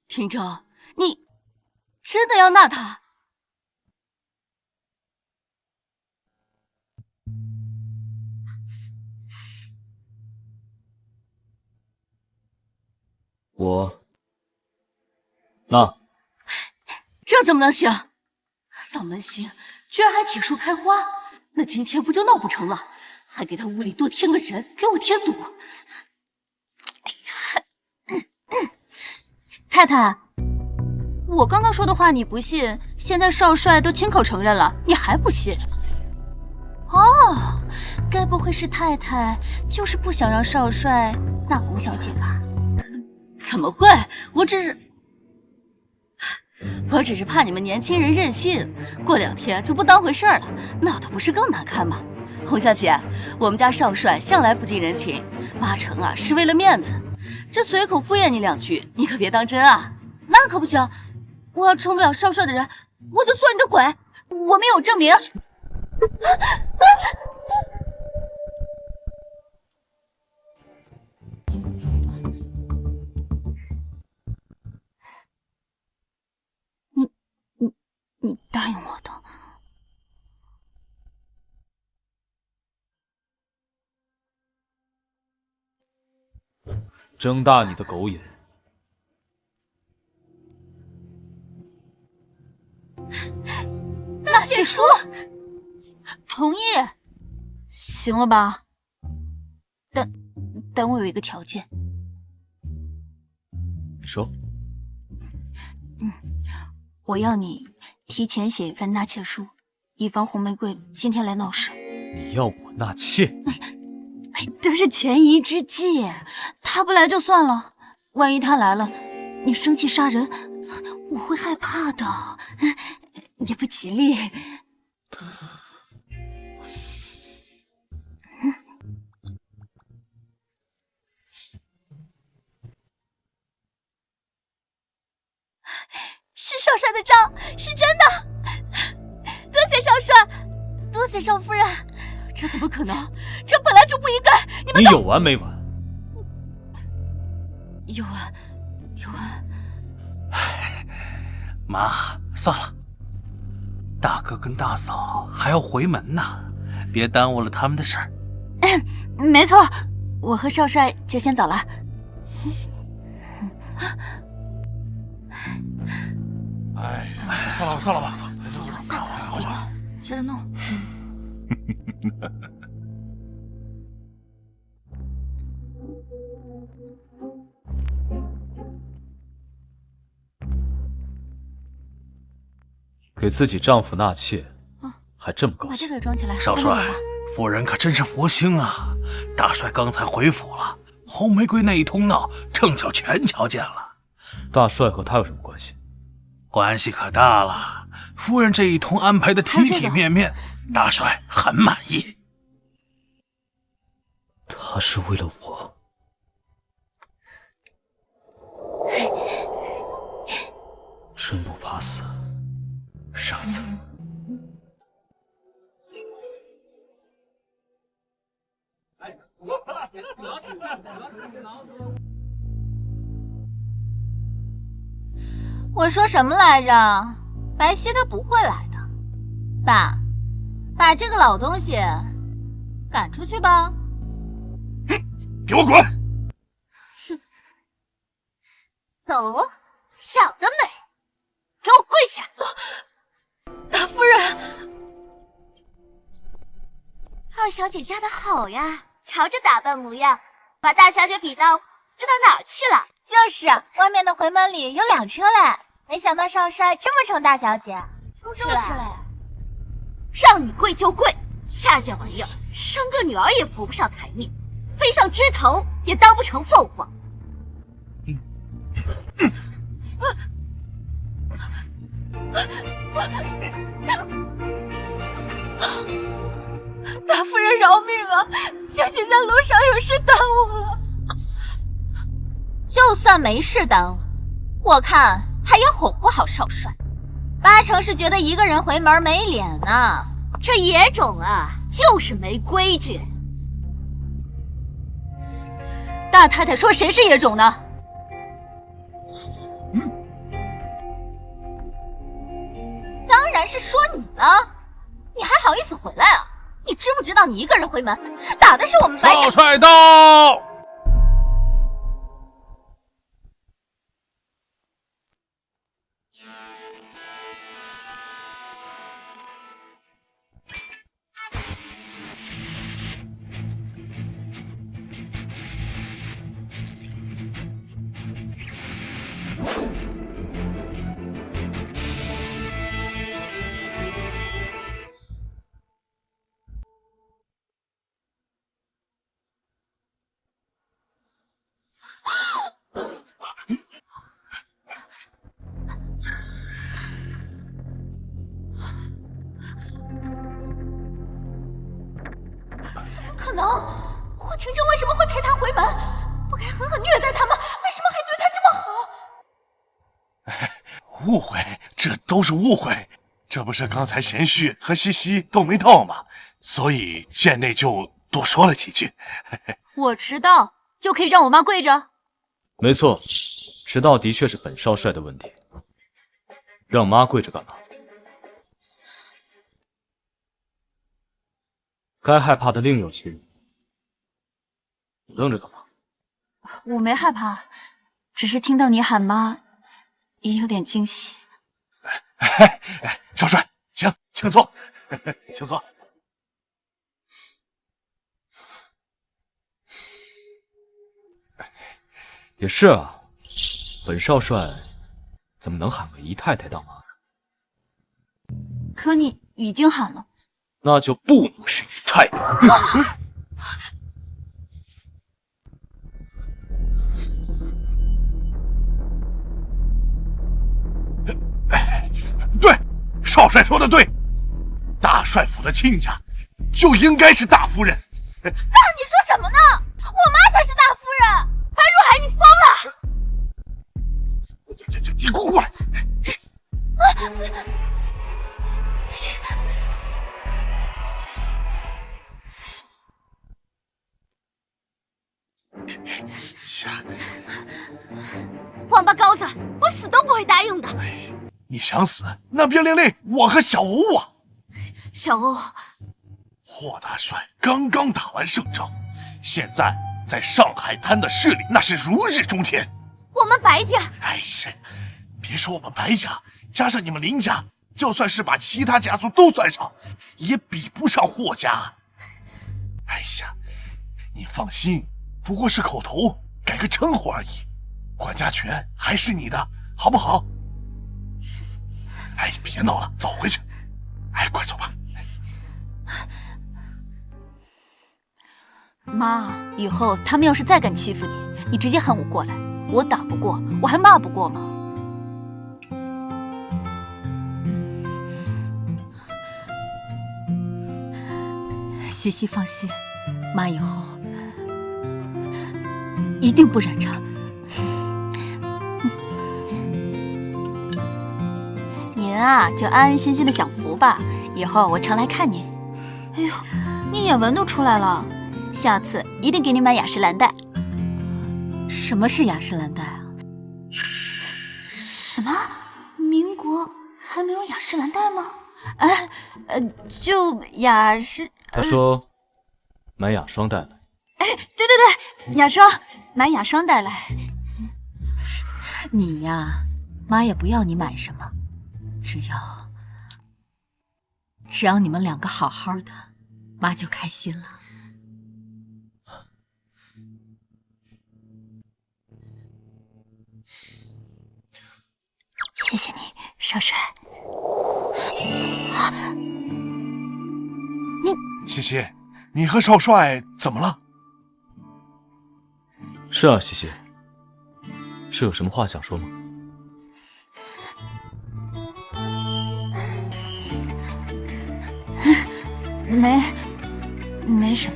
廷正，你真的要纳他？我纳。这怎么能行？丧门星居然还铁树开花，那今天不就闹不成了？还给他屋里多添个人，给我添堵。太太，我刚刚说的话你不信，现在少帅都亲口承认了，你还不信？哦，该不会是太太就是不想让少帅纳洪小姐吧？怎么会？我只是怕你们年轻人任性，过2天就不当回事了，闹得不是更难看吗？洪小姐，我们家少帅向来不近人情，8成啊是为了面子。这随口敷衍你2句，你可别当真啊！那可不行，我要成不了少帅的人，我就做你的鬼！我没有证明。你答应我的。睁大你的狗眼！纳妾书，同意，行了吧？但我有一个条件。你说。我要你提前写一份纳妾书，以防红玫瑰今天来闹事。你要我纳妾？都是权宜之计，他不来就算了，万一他来了，你生气杀人，我会害怕的，也不吉利。是少帅的账，是真的。多谢少帅，多谢少夫人。这怎么可能？这本来就不应该。你有完没完？有完，有完。妈，算了，大哥跟大嫂还要回门呢，别耽误了他们的事儿。没错，我和少帅就先走了。哎，算了吧，接着弄。给自己丈夫纳妾，还这么高兴？把这个也装起来。少帅，夫人可真是佛心啊！大帅刚才回府了，红玫瑰那一通闹，正巧全瞧见了。大帅和他有什么关系？关系可大了。夫人这一通安排的体体面面，大帅很满意。他是为了我。真不怕死，傻子。我说什么来着？白皙他不会来的。爸，把这个老东西赶出去吧。哼，给我滚！走，小的美，给我跪下！大夫人，二小姐嫁得好呀，瞧这打扮模样，把大小姐比到这到哪儿去了？就是外面的回门里有2车嘞，没想到少帅这么宠大小姐。就是嘞，让你跪就跪，下贱玩意儿，生个女儿也扶不上台面，飞上枝头也当不成凤凰。大夫人饶命啊！小姐在路上有事耽误了。就算没事耽误，我看他也哄不好少帅，8成是觉得一个人回门没脸呢。这野种啊，就是没规矩。大太太说谁是野种呢？当然是说你了，你还好意思回来啊？你知不知道你一个人回门，打的是我们白家。少帅到！怎么可能？霍廷正为什么会陪他回门？不该狠狠虐待他吗？为什么还对他这么好？误会，这都是误会。这不是刚才贤婿和西西都没到吗？所以贱内就多说了几句。我迟到就可以让我妈跪着？没错，迟到的确是本少帅的问题。让妈跪着干嘛？该害怕的另有其人。你愣着干嘛？我没害怕，只是听到你喊妈，也有点惊喜。少帅，请坐，请坐。也是啊，本少帅怎么能喊个姨太太当妈呢？可你已经喊了。那就不能是姨太太。对，少帅说的对，大帅府的亲家就应该是大夫人。爸，你说什么呢？我妈才是大夫人！白如海，你疯了！你给我过来！王八羔子，我死都不会答应的。你想死，那便连累我和小欧啊！小欧，霍大帅刚刚打完胜仗，现在在上海滩的势力那是如日中天。我们白家，哎呀，别说我们白家，加上你们林家，就算是把其他家族都算上，也比不上霍家。哎呀，你放心，不过是口头改个称呼而已，管家权还是你的，好不好？哎，别闹了，走回去。哎，快走吧。妈，以后他们要是再敢欺负你，你直接喊我过来，我打不过，我还骂不过吗？西西放心，妈以后一定不忍着。您啊，就安安心心的享福吧，以后我常来看您。哎呦，你眼纹都出来了，下次一定给你买雅诗兰黛。什么是雅诗兰黛啊？什么？民国还没有雅诗兰黛吗？就雅诗。他说买雅霜带来。哎，对，雅霜，买雅霜带来。你呀，妈也不要你买什么，只要你们两个好好的，妈就开心了。谢谢你，少帅。西西，你和少帅怎么了？是啊，西西，是有什么话想说吗？没什么。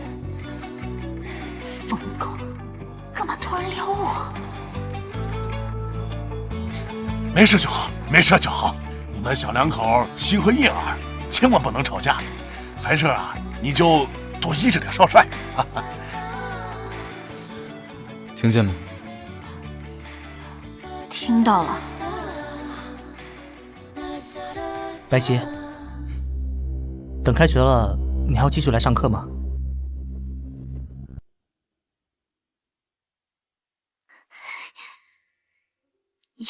疯狗，干嘛突然撩我？没事就好，没事就好。你们小两口心和叶儿，千万不能吵架。凡事啊，你就多依着点少帅。听见没？听到了。白皙，等开学了，你还要继续来上课吗？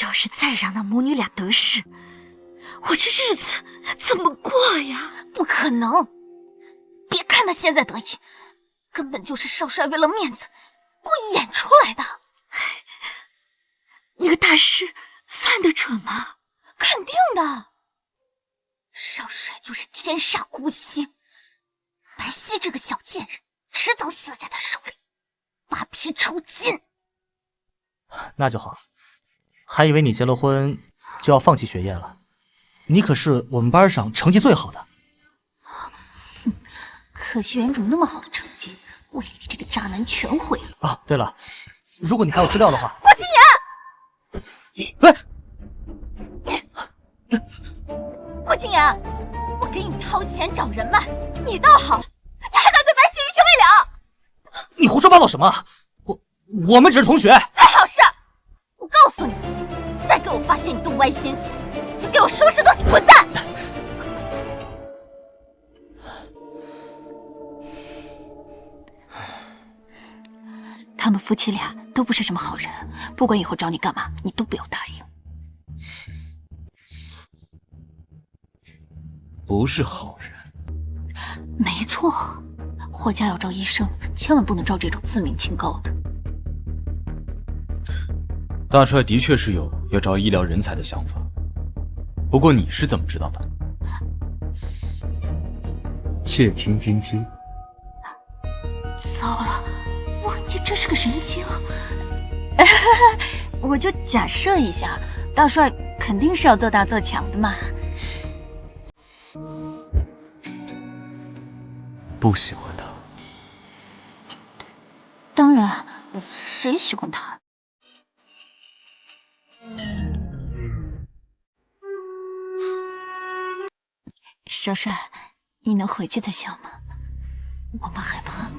要是再让那母女俩得势，我这日子怎么过呀？不可能！别看他现在得意，根本就是少帅为了面子故意演出来的。那个大师算得准吗？肯定的。少帅就是天煞孤星，白皙这个小贱人迟早死在他手里，扒皮抽筋。那就好。还以为你结了婚就要放弃学业了，你可是我们班上成绩最好的。可惜原主那么好的成绩，为了你这个渣男全毁了。哦，对了，如果你还有资料的话，郭清言，郭清言，我给你掏钱找人脉，你倒好，你还敢对白皙余情未了？你胡说八道什么？我们只是同学。最好是，我告诉你，再给我发现你动歪心思，就给我收拾东西滚蛋！他们夫妻俩都不是什么好人，不管以后找你干嘛，你都不要答应。不是好人？没错，霍家要招医生，千万不能招这种自命清高的。大帅的确是有要招医疗人才的想法，不过你是怎么知道的？窃听军机。糟了，忘记这是个人精。我就假设一下，大帅肯定是要做大做强的嘛。不喜欢他？当然，谁喜欢他？少帅，你能回去再想吗？我们害怕。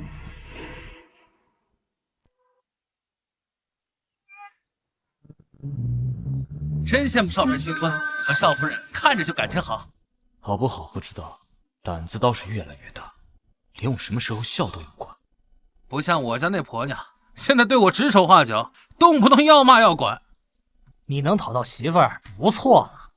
真羡慕少帅新婚，和少夫人看着就感情好。好不好不知道，胆子倒是越来越大，连我什么时候笑都有关。不像我家那婆娘，现在对我指手画脚，动不动要骂要管。你能讨到媳妇儿不错了。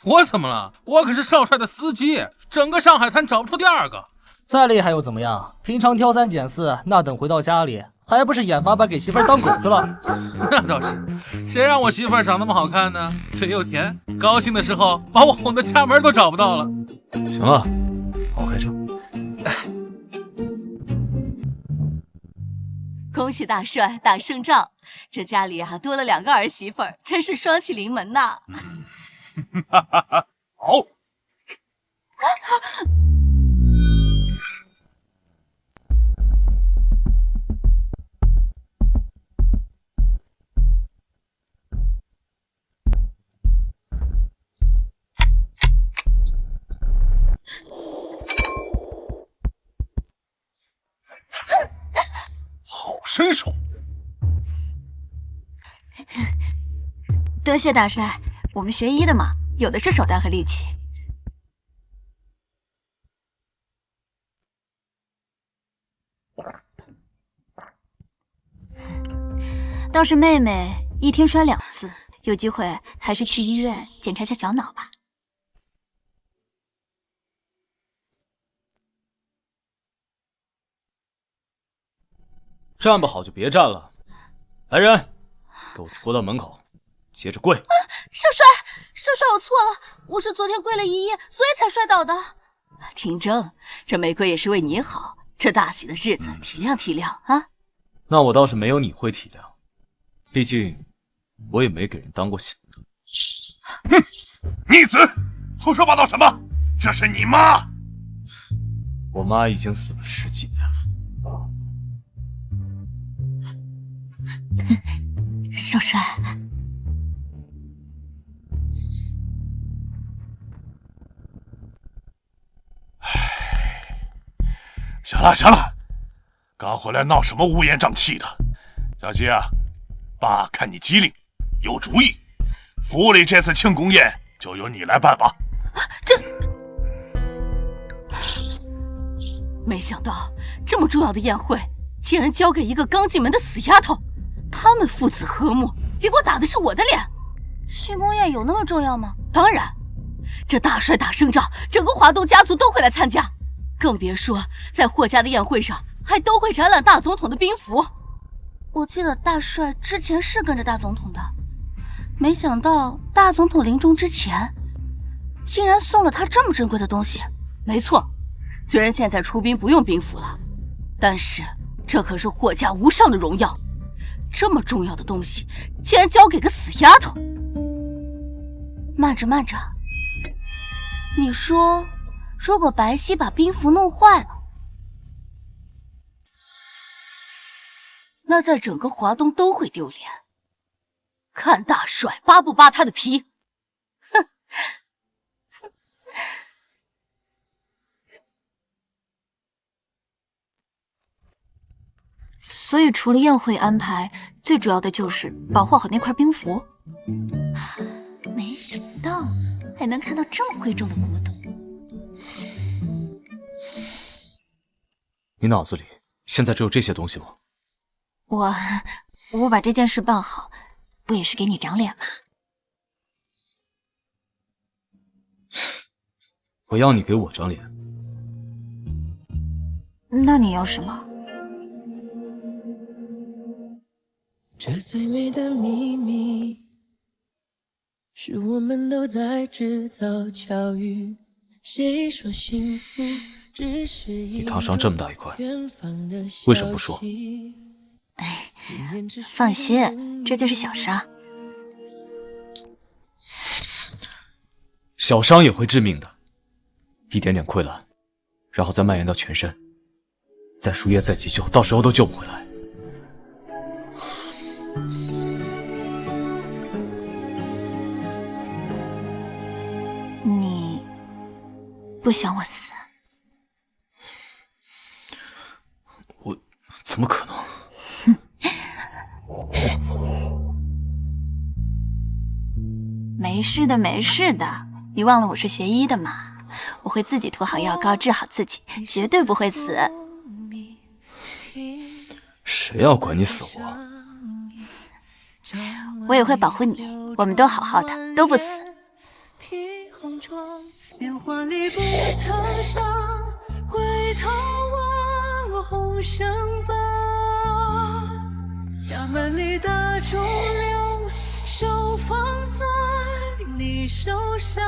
我怎么了？我可是少帅的司机，整个上海滩找不出第二个。再厉害又怎么样？平常挑三拣四，那等回到家里，还不是眼巴巴给媳妇儿当狗去了？那倒是，谁让我媳妇儿长那么好看呢？嘴又甜，高兴的时候把我哄得家门都找不到了。行了，好好开车。恭喜大帅打胜仗，这家里啊多了2个儿媳妇儿，真是双喜临门呐！好。好身手。多谢大帅，我们学医的嘛，有的是手段和力气。倒是妹妹一天摔2次，有机会还是去医院检查下小脑吧。站不好就别站了，来人，给我拖到门口，接着跪。少帅，我错了，我是昨天跪了一夜，所以才摔倒的。听正，这玫瑰也是为你好，这大喜的日子体谅体谅啊。那我倒是没有你会体谅，毕竟我也没给人当过小的。哼，逆子，胡说八道什么？这是你妈！我妈已经死了10几年了。少帅，行了行了，刚回来闹什么乌烟瘴气的？小希啊，爸看你机灵，有主意，府里这次庆功宴就由你来办吧。没想到这么重要的宴会，竟然交给一个刚进门的死丫头。他们父子和睦，结果打的是我的脸。庆功宴有那么重要吗？当然，这大帅打胜仗，整个华东家族都会来参加，更别说在霍家的宴会上还都会展览大总统的兵符。我记得大帅之前是跟着大总统的，没想到大总统临终之前，竟然送了他这么珍贵的东西。没错，虽然现在出兵不用兵符了，但是这可是霍家无上的荣耀。这么重要的东西，竟然交给个死丫头！慢着，你说，如果白皙把兵符弄坏了，那在整个华东都会丢脸。看大帅扒不扒他的皮！哼！所以除了宴会安排，最主要的就是保护好那块兵符。没想到还能看到这么贵重的古董。你脑子里现在只有这些东西吗？我把这件事办好，不也是给你长脸吗？我要你给我长脸。那你要什么？这最美的秘密，是我们都在制造巧遇。谁说幸福只是你烫伤这么大一块，为什么不说？哎，放心，这就是小伤。小伤也会致命的，一点点溃烂，然后再蔓延到全身，再输液再急救，到时候都救不回来。你不想我死？我怎么可能？没事的，没事的。你忘了我是学医的吗？我会自己涂好药膏，治好自己，绝对不会死。谁要管你死活？我也会保护你，我们都好好的，都不死。变幻里不曾想，回头问我红绳吧。家门里的钟铃，手放在你手上，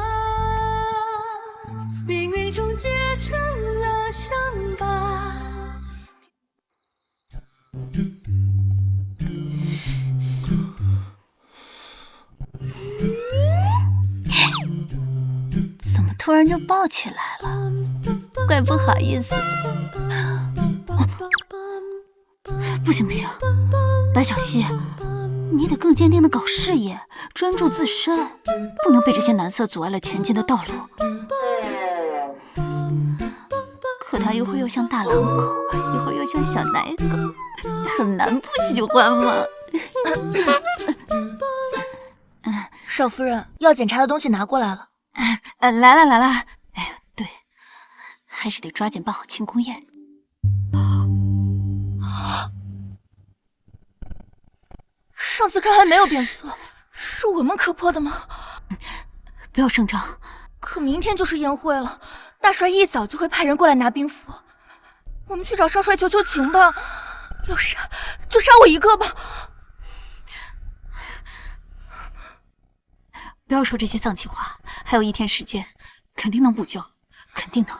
命运终结成了伤疤。怎么突然就抱起来了？怪不好意思。不行不行，白小溪，你得更坚定的搞事业，专注自身，不能被这些男色阻碍了前进的道路。可他一会儿又像大狼狗，一会儿又像小奶狗，很难不喜欢嘛。少夫人，要检查的东西拿过来了。来了来了。哎呀，对，还是得抓紧办好庆功宴。上次看还没有变色，是我们磕破的吗？不要声张。可明天就是宴会了，大帅一早就会派人过来拿兵符。我们去找少帅求求情吧，要杀就杀我一个吧。不要说这些丧气话，还有1天时间，肯定能补救，肯定能。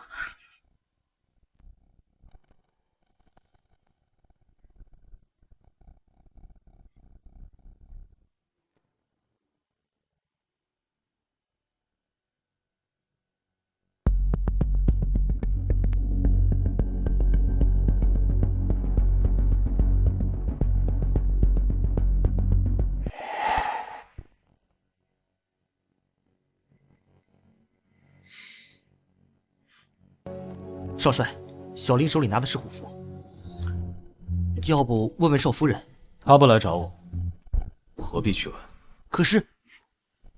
少帅，小林手里拿的是虎符，要不问问少夫人？他不来找我，我何必去问？可是，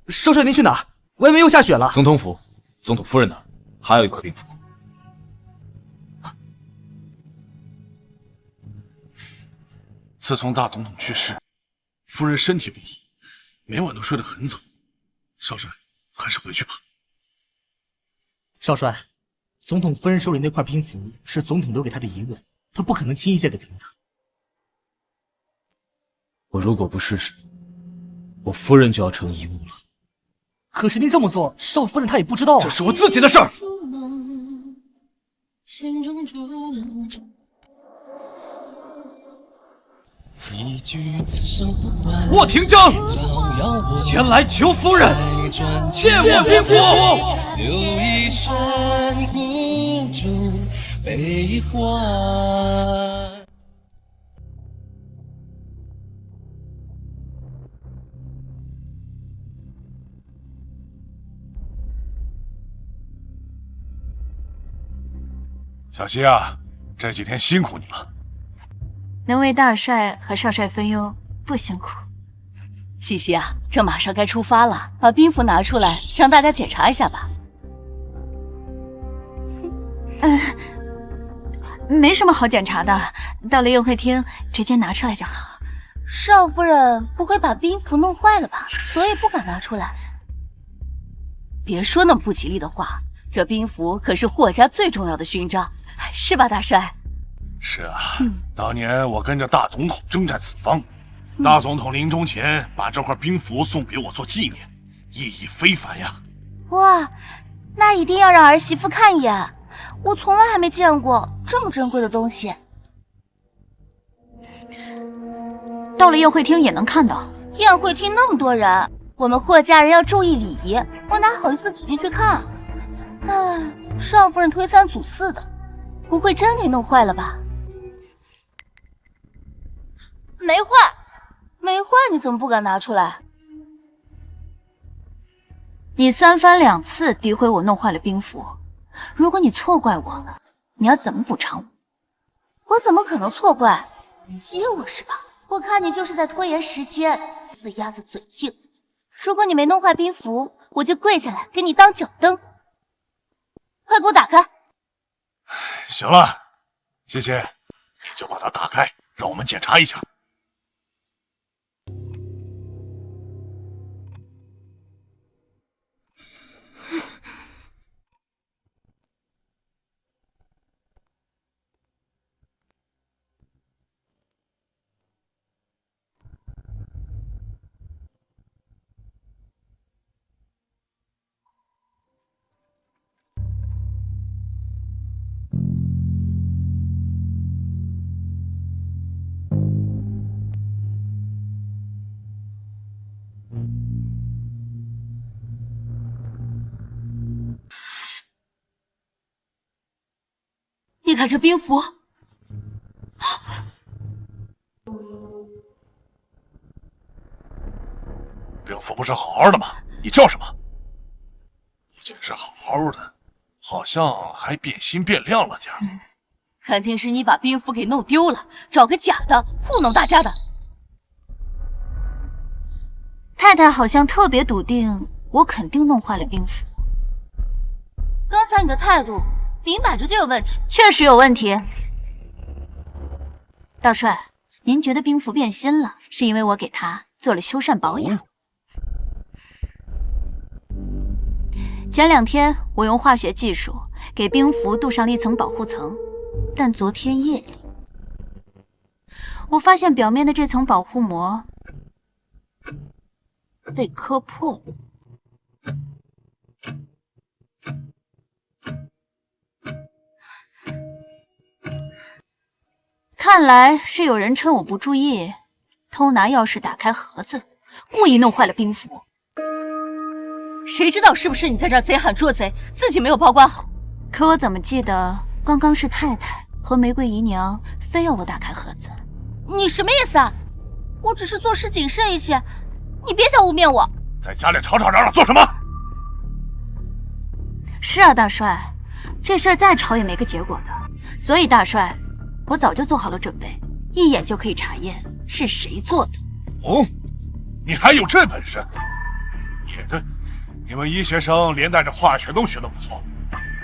少帅您去哪儿？外面又下雪了。总统府，总统夫人那儿还有一块兵符。自从大总统去世，夫人身体不好，每晚都睡得很早。少帅，还是回去吧。少帅。总统夫人手里那块兵符是总统留给他的遗物，他不可能轻易借给咱们的。我如果不试试，我夫人就要成遗物了。可是您这么做，少夫人她也不知道啊。这是我自己的事儿。霍廷章，前来求夫人，借我兵符。留一身孤注悲欢。小溪啊，这几天辛苦你了。能为大帅和少帅分忧，不辛苦。西西啊，这马上该出发了，把兵符拿出来，让大家检查一下吧。没什么好检查的，到了宴会厅直接拿出来就好。少夫人不会把兵符弄坏了吧？所以不敢拿出来。别说那么不吉利的话，这兵符可是霍家最重要的勋章，是吧，大帅？是啊，当年我跟着大总统征战四方，大总统临终前把这块兵符送给我做纪念，意义非凡呀。哇，那一定要让儿媳妇看一眼，我从来还没见过这么珍贵的东西。到了宴会厅也能看到。宴会厅那么多人，我们霍家人要注意礼仪，我哪好意思挤进去看啊？唉，少夫人推三阻四的，不会真给弄坏了吧？没坏，没坏，你怎么不敢拿出来？你3番2次诋毁我弄坏了兵符，如果你错怪我了，你要怎么补偿我？我怎么可能错怪？激我是吧？我看你就是在拖延时间，死鸭子嘴硬。如果你没弄坏兵符，我就跪下来给你当脚蹬。快给我打开！行了，谢谢，你就把它打开，让我们检查一下。你看这兵符，兵符不是好好的吗？你叫什么？不仅是好好的，好像还变新变亮了点儿。肯定是你把兵符给弄丢了，找个假的糊弄大家的。太太好像特别笃定，我肯定弄坏了兵符。刚才你的态度明摆着就有问题。确实有问题。大帅，您觉得兵符变新了，是因为我给它做了修缮保养。前2天我用化学技术给兵符镀上了一层保护层，但昨天夜里，我发现表面的这层保护膜被磕破了。看来是有人趁我不注意，偷拿钥匙打开盒子，故意弄坏了兵符。谁知道是不是你在这儿贼喊捉贼，自己没有保管好？可我怎么记得刚刚是太太和玫瑰姨娘非要我打开盒子？你什么意思啊？我只是做事谨慎一些，你别想污蔑我。在家里吵吵嚷嚷做什么？是啊，大帅，这事儿再吵也没个结果的。所以大帅，我早就做好了准备，一眼就可以查验是谁做的。哦，你还有这本事？也对，你们医学生连带着化学都学得不错，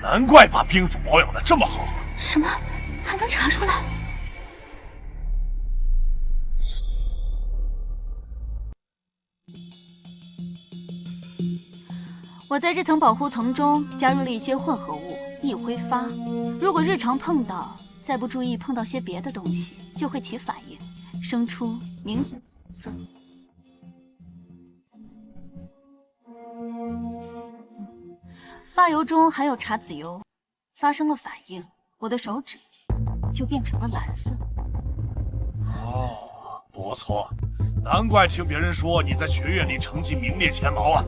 难怪把兵符保养得这么好。什么？还能查出来？我在这层保护层中加入了一些混合物，易挥发。如果日常碰到，再不注意碰到些别的东西，就会起反应，生出明显的红色。发油中含有茶籽油，发生了反应，我的手指就变成了蓝色。哦，不错，难怪听别人说你在学院里成绩名列前茅啊。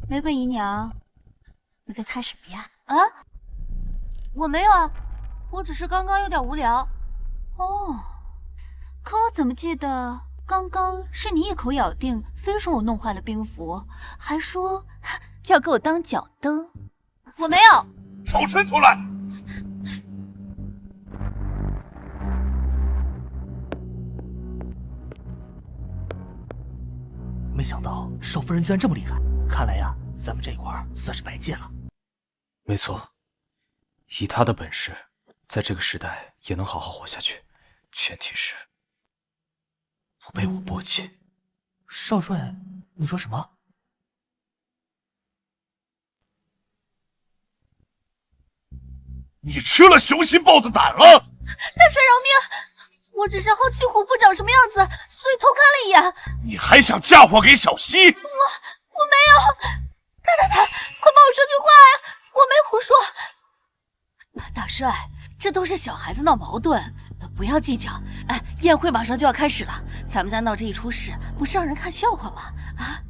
玫瑰姨娘，你在猜什么呀？啊？我没有啊，我只是刚刚有点无聊。哦，可我怎么记得刚刚是你一口咬定，非说我弄坏了兵符，还说要给我当脚蹬。我没有。手伸出来！没想到少夫人居然这么厉害，看来呀，咱们这一块算是白借了。没错，以他的本事，在这个时代也能好好活下去，前提是不被我唾弃。少帅，你说什么？你吃了雄心豹子胆了？大帅饶命！我只是好奇虎父长什么样子，所以偷看了一眼。你还想嫁祸给小溪？我没有。太，快帮我说句话呀！我没胡说。大帅，这都是小孩子闹矛盾，不要计较。哎，宴会马上就要开始了，咱们家闹这一出事，不是让人看笑话吗？啊！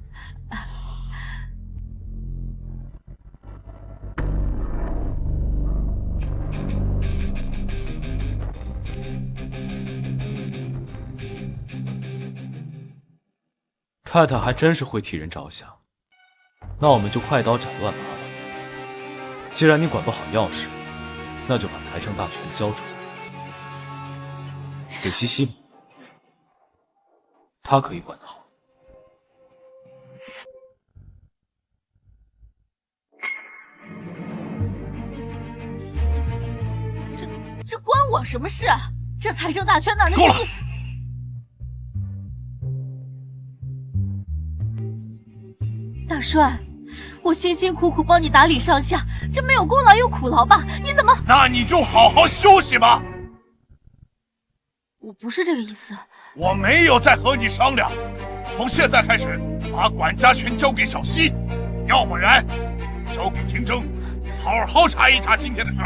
太太还真是会替人着想，那我们就快刀斩乱麻吧。既然你管不好钥匙，那就把财政大权交出来。给西西，他可以管得好。这关我什么事啊？这财政大权哪能够了！大帅，我辛辛苦苦帮你打理上下，这没有功劳有苦劳吧？你怎么……那你就好好休息吧。我不是这个意思。我没有在和你商量，从现在开始把管家权交给小溪，要不然交给廷征，好好查一查今天的事。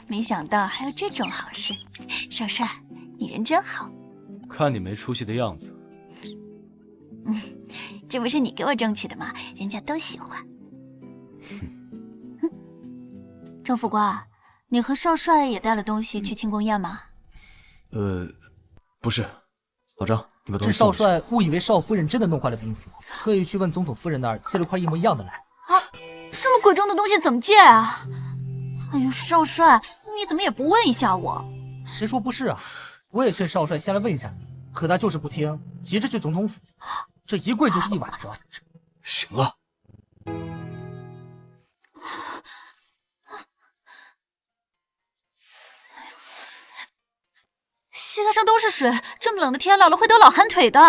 没想到还有这种好事。少帅，你人真好。看你没出息的样子，这不是你给我争取的吗？人家都喜欢。郑副官，你和少帅也带了东西去庆功宴吗？不是。老张，你把东这西送少帅误以为少夫人真的弄坏了兵符，特意去问总统夫人那儿借了块一模一样的来。啊，这么贵重的东西怎么借啊？哎呦，少帅，你怎么也不问一下我？谁说不是啊？我也劝少帅先来问一下你，可他就是不听，急着去总统府，这一跪就是一晚上。行了。膝盖上都是水，这么冷的天，老了会得老寒腿的。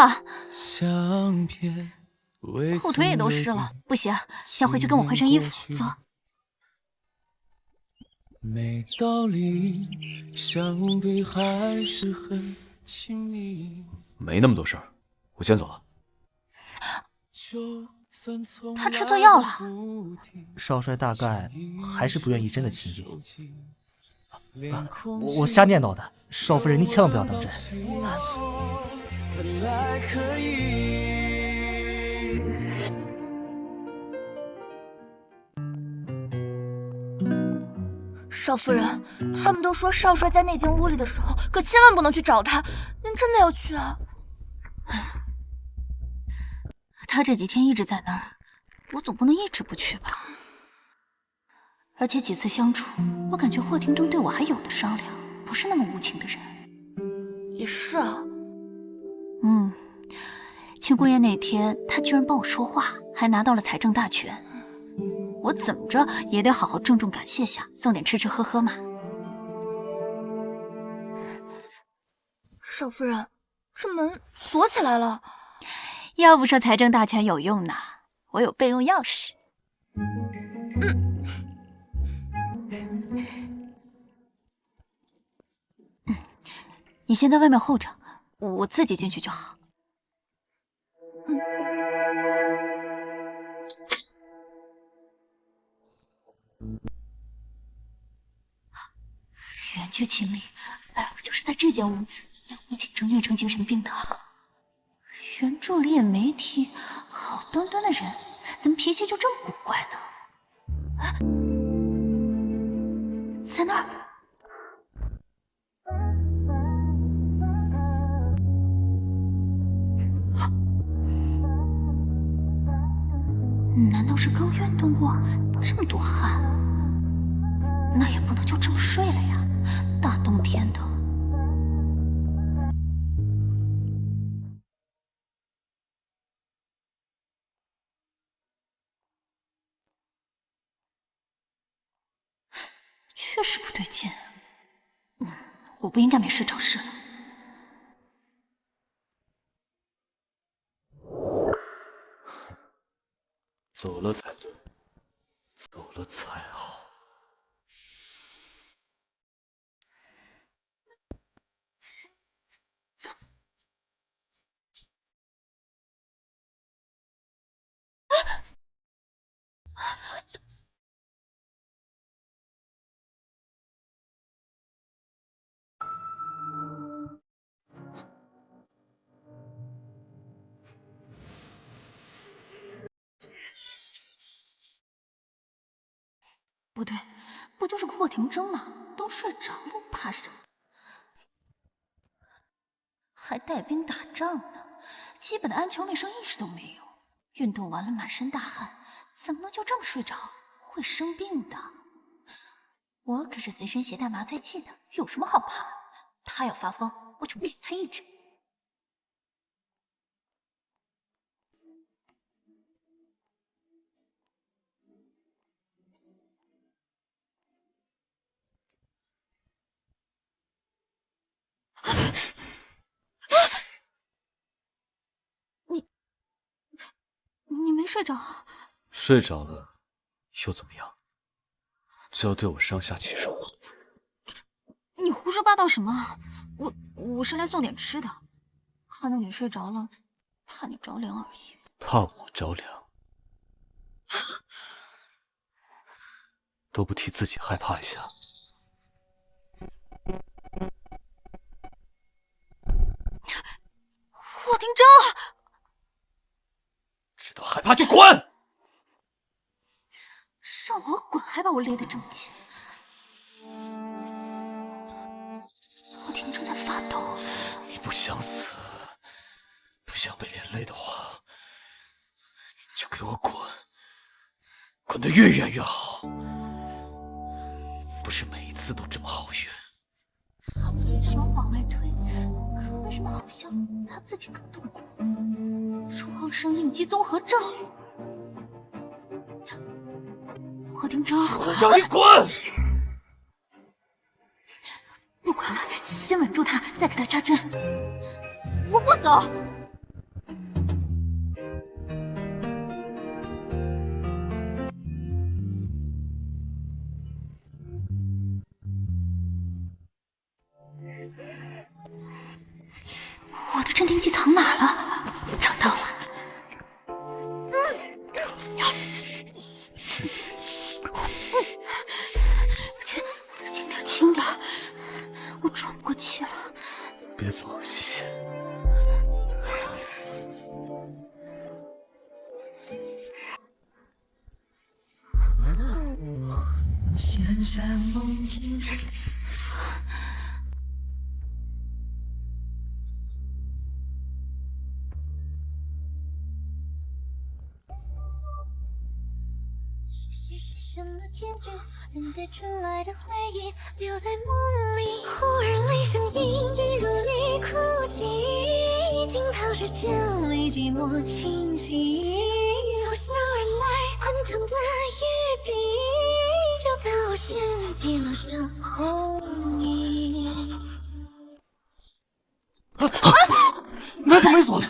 后腿也都湿了，不行，先回去跟我换身衣服。走。没道理，相对还是很亲密。没那么多事儿，我先走了。他吃错药了。少帅大概还是不愿意真的亲近。我瞎念叨的，少夫人您千万不要当真。本来可以。少夫人，他们都说少帅在那间屋里的时候，可千万不能去找他。您真的要去啊？他这几天一直在那儿，我总不能一直不去吧？而且几次相处，我感觉霍廷铮对我还有的商量，不是那么无情的人。也是啊。庆功宴那天，他居然帮我说话，还拿到了财政大权。我怎么着也得好好郑重感谢下，送点吃吃喝喝嘛。少夫人，这门锁起来了。要不说财政大权有用呢，我有备用钥匙。你先在外面候着，我自己进去就好。远距情理，哎，不就是在这间屋子，连胡廷铮虐成精神病的。原著里也没提，好端端的人，怎么脾气就这么古怪呢？啊，在那儿。难道是刚运动过，这么多汗？那也不能就这么睡了呀，大冬天的。确实不对劲。我不应该没事找事了。走了才对，走了才好。不对，不就是霍廷铮吗？都睡着了，怕什么？还带兵打仗呢，基本的安全卫生意识都没有。运动完了满身大汗，怎么能就这么睡着？会生病的。我可是随身携带麻醉剂的，有什么好怕？他要发疯，我就给他一针。你没睡着？睡着了又怎么样？就要对我上下其手吗？你胡说八道什么？我是来送点吃的，看着你睡着了，怕你着凉而已。怕我着凉？都不替自己害怕一下。霍廷铮，知道害怕就滚！让我滚，还把我勒得这么紧。霍廷铮在发抖。你不想死，不想被连累的话，就给我滚，滚得越远越好。不是每一次都这么好运。好不容易才能往外推，可为什么好像他自己更痛苦？创伤应激综合症。霍廷铮，我要你滚！不管了，先稳住他，再给他扎针。我不走。我的镇定剂藏哪儿了？找到了。轻点，轻点，我喘不过气了。别走，谢谢。闪闪梦影。什么结局？等待传来的回忆，留在梦里。忽而铃声隐隐如你哭泣，惊涛时间里寂寞清晰。呼啸而来滚烫的雨滴，就当我身体烙上红印。门怎么没锁？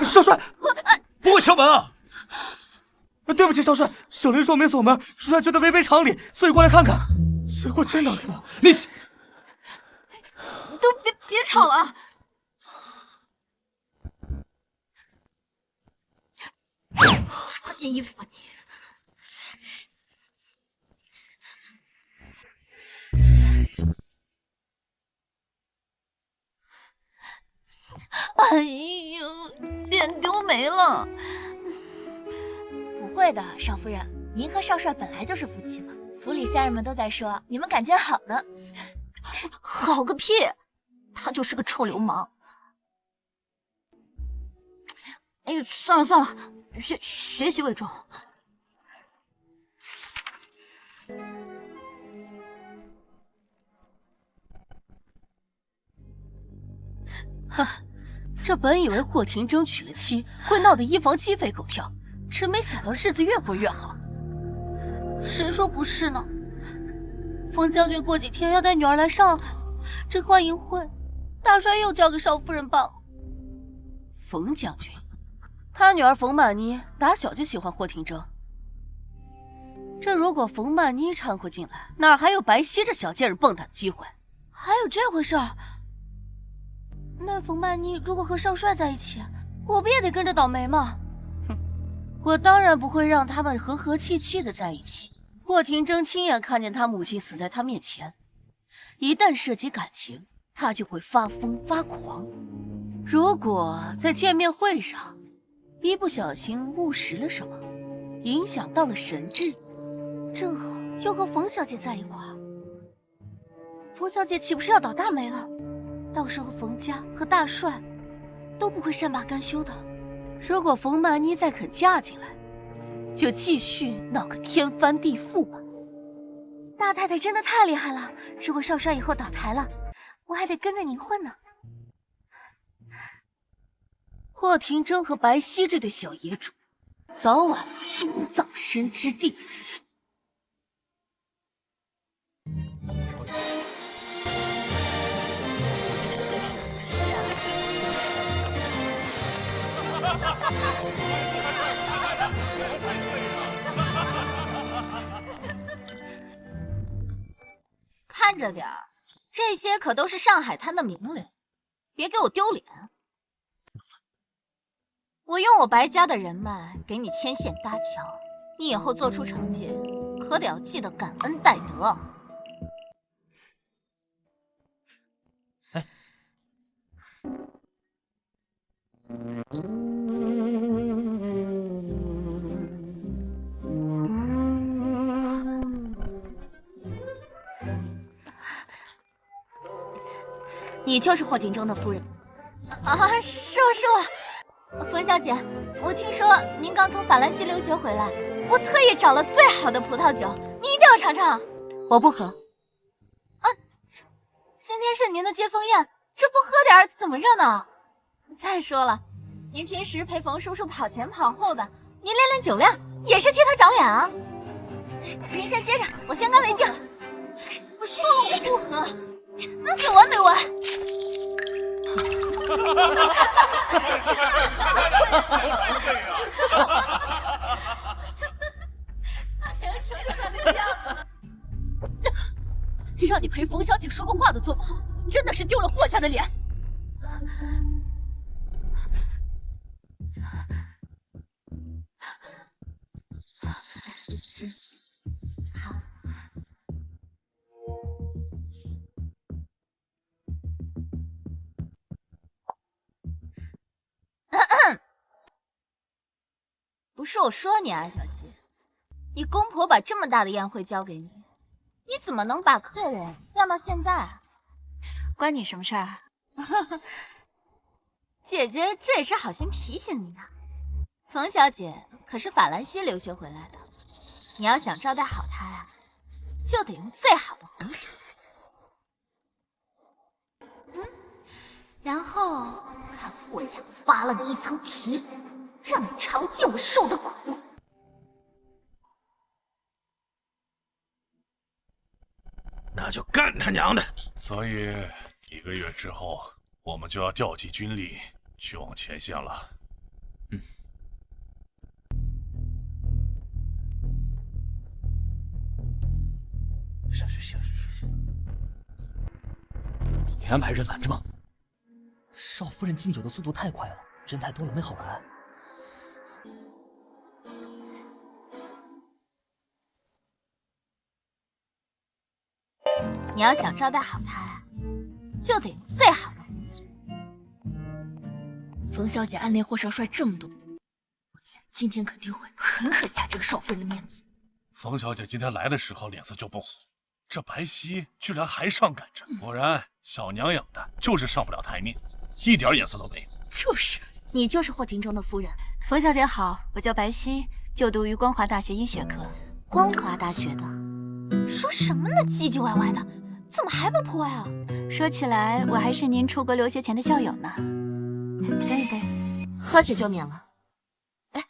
少帅，不会敲门啊！对不起，少帅，小林说没锁门，少帅觉得违背常理，所以过来看看。结果真的了，你都别吵了。穿件衣服吧你。哎呦，脸丢没了。不会的，少夫人，您和少帅本来就是夫妻嘛。府里下人们都在说你们感情好呢。好个屁！他就是个臭流氓。哎，算了算了，学习为重。哈，这本以为霍廷铮娶了妻会闹得衣房鸡飞狗跳，真没想到日子越过越好。谁说不是呢？冯将军过几天要带女儿来上海了，这欢迎会，大帅又交给少夫人办了。冯将军，他女儿冯曼妮打小就喜欢霍廷铮。这如果冯曼妮掺和进来，哪还有白皙这小贱人蹦跶的机会？还有这回事儿？那冯曼妮如果和少帅在一起，我不也得跟着倒霉吗？哼，我当然不会让他们和和气气的在一起。霍廷铮亲眼看见他母亲死在他面前，一旦涉及感情，他就会发疯发狂。如果在见面会上一不小心误食了什么，影响到了神智，正好又和冯小姐在一块儿，冯小姐岂不是要倒大霉了？到时候冯家和大帅都不会善罢甘休的。如果冯曼妮再肯嫁进来，就继续闹个天翻地覆吧。大太太真的太厉害了，如果少帅以后倒台了，我还得跟着您混呢。霍廷铮和白皙这对小野种，早晚进入葬身之地。看着点儿，这些可都是上海滩的名流，别给我丢脸。我用我白家的人脉给你牵线搭桥，你以后做出成绩，可得要记得感恩戴德。你就是霍廷中的夫人啊？是我。冯小姐，我听说您刚从法兰西留学回来，我特意找了最好的葡萄酒，你一定要尝尝。我不喝。啊，今天是您的接风宴，这不喝点儿怎么热闹？再说了，您平时陪冯叔叔跑前跑后的，您练练酒量也是替他长脸啊。您先接着，我先干为敬。我说了我不喝，没完没完。让你陪冯小姐说个话都做不好，真的是丢了霍家的脸。不是我说你啊，小希，你公婆把这么大的宴会交给你，你怎么能把客人晾到现在啊？关你什么事儿？姐姐这也是好心提醒你的。冯小姐可是法兰西留学回来的，你要想招待好她呀，就得用最好的红茶。然后看我家扒了你一层皮，让你尝尽我受的苦。那就干他娘的！所以1个月之后，我们就要调集军力去往前线了。你安排人拦着吗？少夫人敬酒的速度太快了，人太多了没好拦。你要想招待好她呀，就得用最好的红酒。冯小姐暗恋霍少帅这么多，今天肯定会狠狠下这个少夫人的面子。冯小姐今天来的时候脸色就不好，这白皙居然还上赶着，果然小娘养的就是上不了台面，一点眼色都没有。就是，你就是霍廷中的夫人。冯小姐好，我叫白皙，就读于光华大学医学科。光华大学的？说什么呢？唧唧歪歪的，怎么还不破呀？说起来，我还是您出国留学前的校友呢。干一杯，喝酒就免了。哎，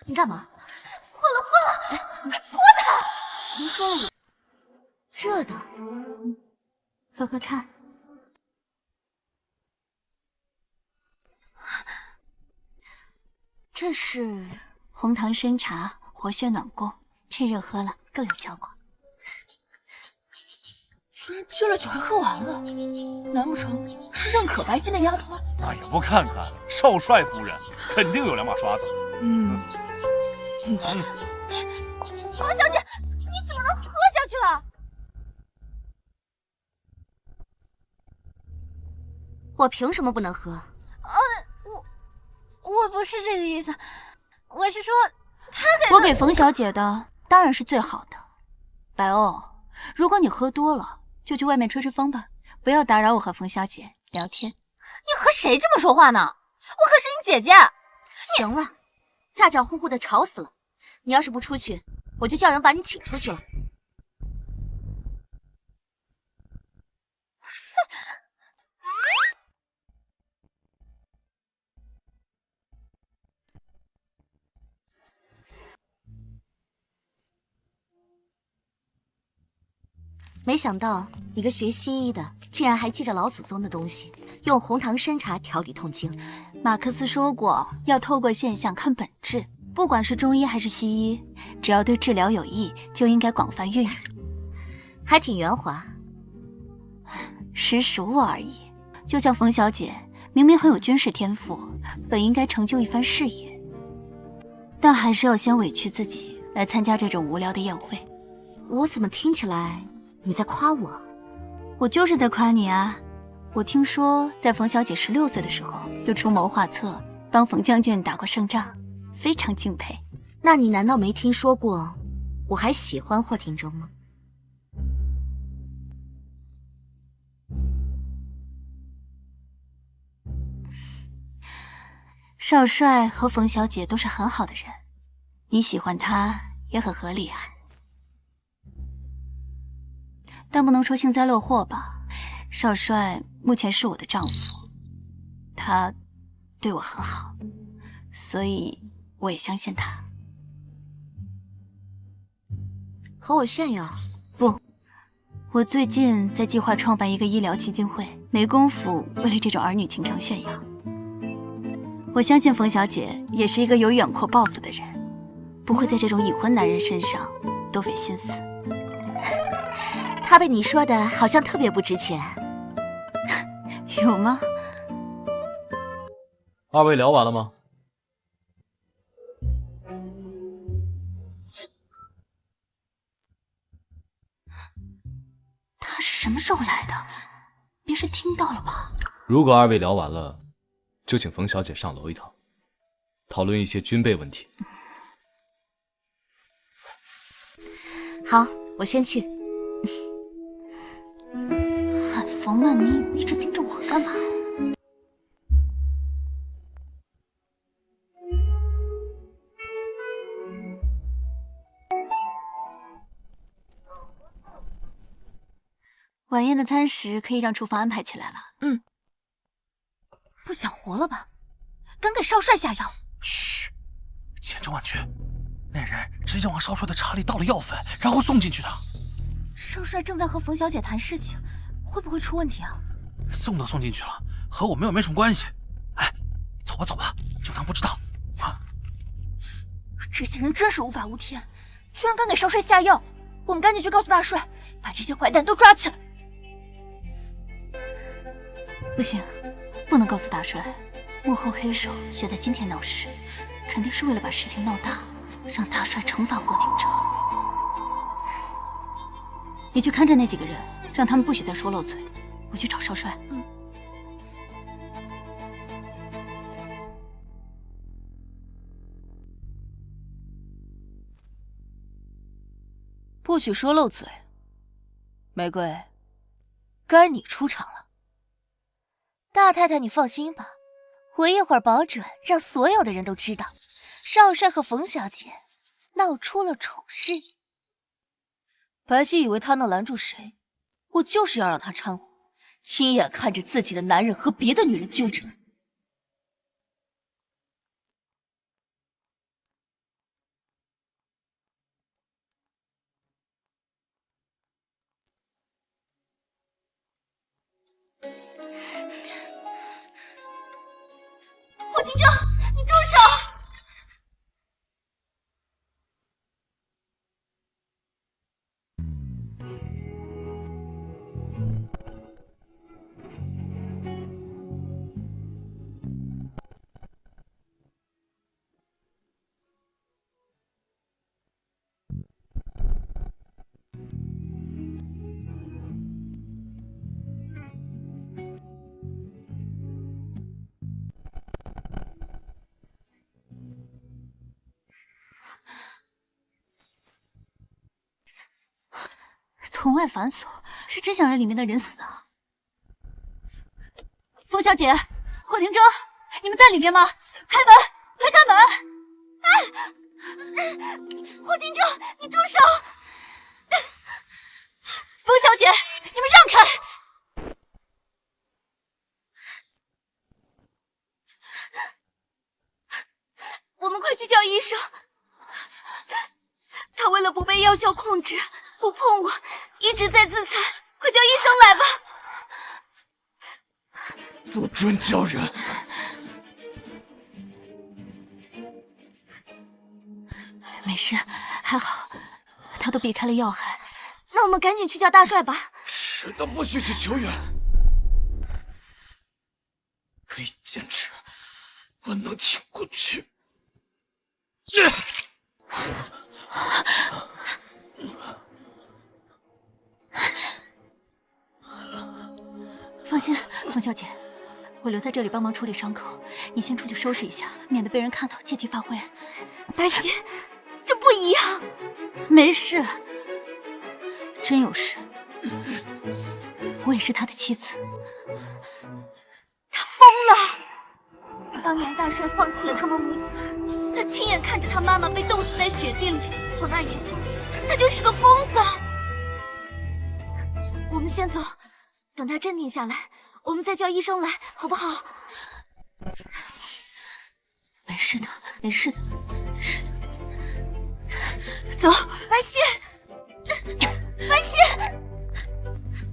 你干嘛？破了！哎，泼他！您说了我热的，喝喝看。这是红糖参茶，活血暖宫，趁热喝了更有效果。居然接了酒还喝完了，难不成是认可白皙那丫头？那也不看看少帅夫人，肯定有两把刷子。冯小姐，你怎么能喝下去啊？我凭什么不能喝？我不是这个意思，我是说他给我给冯小姐的当然是最好的。白欧，如果你喝多了，就去外面吹吹风吧，不要打扰我和冯小姐聊天。你和谁这么说话呢？我可是你姐姐。行了，咋咋呼呼的吵死了。你要是不出去，我就叫人把你请出去了。没想到你个学西医的，竟然还记着老祖宗的东西，用红糖参茶调理痛经。马克思说过，要透过现象看本质，不管是中医还是西医，只要对治疗有益，就应该广泛运用。还挺圆滑。识时务而已。就像冯小姐，明明很有军事天赋，本应该成就一番事业，但还是要先委屈自己来参加这种无聊的宴会。我怎么听起来你在夸我？我就是在夸你啊！我听说在冯小姐16岁的时候就出谋划策，帮冯将军打过胜仗，非常敬佩。那你难道没听说过我还喜欢霍廷铮吗？少帅和冯小姐都是很好的人，你喜欢他也很合理啊。但不能说幸灾乐祸吧。少帅目前是我的丈夫，他对我很好，所以我也相信他。和我炫耀？不，我最近在计划创办一个医疗基金会，没工夫为了这种儿女情长炫耀。我相信冯小姐也是一个有远阔抱负的人，不会在这种已婚男人身上多费心思。他被你说的好像特别不值钱。有吗？二位聊完了吗？他是什么时候来的？别是听到了吧？如果二位聊完了，就请冯小姐上楼一趟，讨论一些军备问题。好，我先去。喊冯曼妮一直盯着我干嘛？晚宴的餐食可以让厨房安排起来了。不想活了吧？敢给少帅下药？嘘，千真万确，那人直接往少帅的茶里倒了药粉，然后送进去的。少帅正在和冯小姐谈事情，会不会出问题啊？送都送进去了，和我们又没什么关系。哎，走吧走吧，就当不知道。啊！这些人真是无法无天，居然敢给少帅下药！我们赶紧去告诉大帅，把这些坏蛋都抓起来。不行，不能告诉大帅，幕后黑手选在今天闹事，肯定是为了把事情闹大，让大帅惩罚霍廷铮。你去看着那几个人，让他们不许再说漏嘴。我去找少帅。不许说漏嘴。玫瑰，该你出场了。大太太，你放心吧，我一会儿保准让所有的人都知道，少帅和冯小姐闹出了丑事。白皙以为他能拦住谁，我就是要让他掺和，亲眼看着自己的男人和别的女人纠缠。霍廷铮，你住手！从外反锁，是真想让里面的人死啊！冯小姐，霍廷铮，你们在里面吗？开门，快开门！霍廷铮，你住手！冯小姐，你们让开！我们快去叫医生。他为了不被药效控制，不碰我，一直在自残。快叫医生来吧！不准叫人！没事，还好，他都避开了要害。那我们赶紧去叫大帅吧。谁都不许去求援。可以坚持，我能挺过去。放心，冯小姐，我留在这里帮忙处理伤口，你先出去收拾一下，免得被人看到借题发挥。白皙，这不一样。没事，真有事。我也是他的妻子。他疯了！当年大帅放弃了他们母子，他亲眼看着他妈妈被冻死在雪地里，从那以后，他就是个疯子。我们先走，等他镇定下来，我们再叫医生来，好不好？没事的，没事的，没事的。走，白皙，白皙，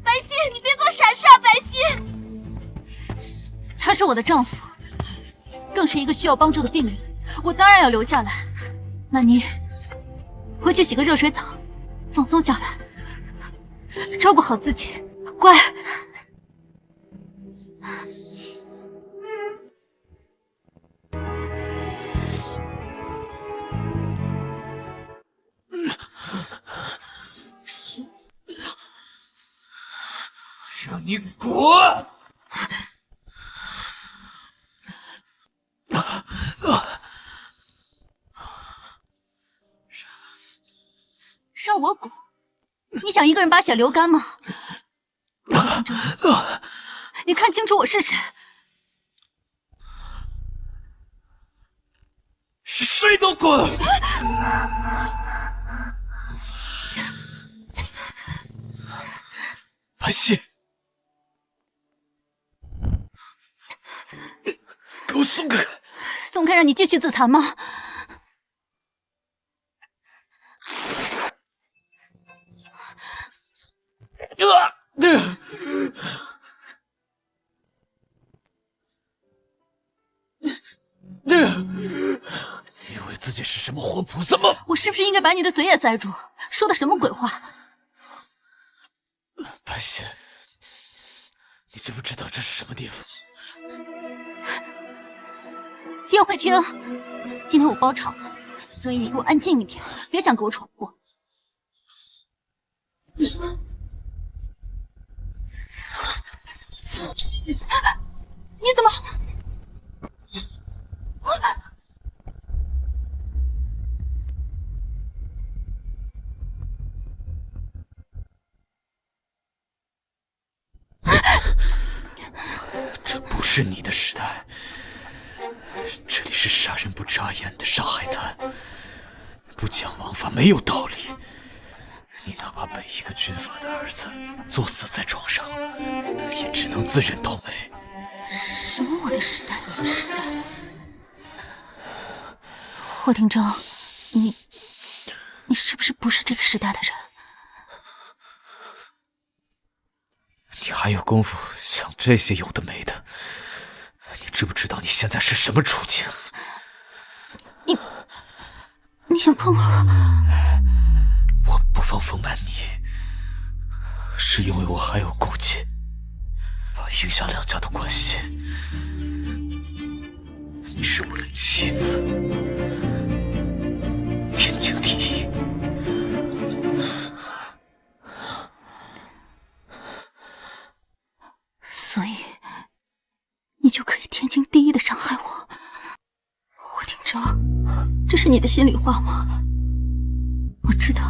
白皙，你别做傻事啊，白皙！他是我的丈夫，更是一个需要帮助的病人，我当然要留下来。那你回去洗个热水澡，放松下来，照顾好自己，乖。让你滚！让我滚？你想一个人把血流干吗？你看清楚我是谁？是谁都滚！白皙，给我松开！松开，让你继续自残吗？以为自己是什么活菩萨吗？我是不是应该把你的嘴也塞住？说的什么鬼话？白皙，你知不知道这是什么地方？宴会厅，今天我包场了，所以你给我安静一点，别想给我闯祸。你怎么？这不是你的时代，这里是杀人不眨眼的上海滩，不讲王法，没有道理。你哪怕被一个军阀的儿子作死在床上，也只能自认倒霉。什么我的时代，你的时代？霍廷铮，你是不是不是这个时代的人？你还有功夫想这些有的没的？你知不知道你现在是什么处境？你想碰我？我不方丰满你，是因为我还有顾忌，怕影响两家的关系。你是我的妻子，天经地义。所以你就可以天经地义的伤害我？霍廷铮，这是你的心里话吗？我知道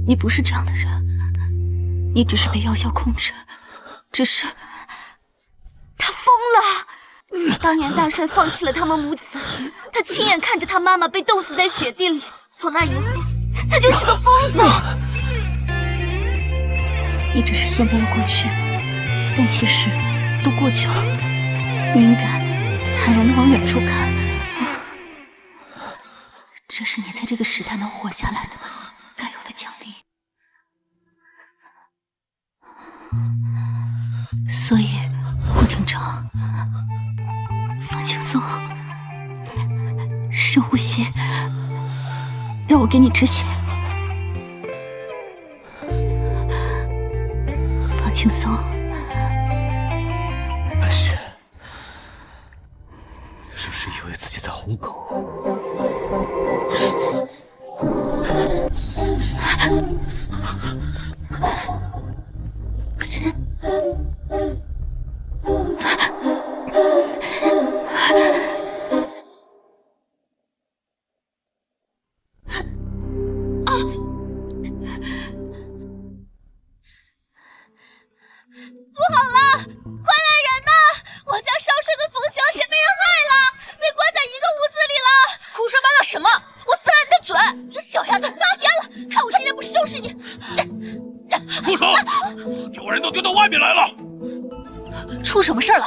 你不是这样的人，你只是被药效控制，只是他疯了！当年大帅放弃了他们母子，他亲眼看着他妈妈被冻死在雪地里，从那以后，他就是个疯子。你只是陷在了过去，但其实都过去了。你应该坦然的往远处看，这是你在这个时代能活下来的该有的奖励。所以，霍廷铮，放轻松，深呼吸，让我给你止血。放轻松。白皙，是不是以为自己在哄狗？什么？我撕了你的嘴！你个小丫头发癫了！看我今天不收拾你！住手！丢人都丢到外面来了！出什么事了？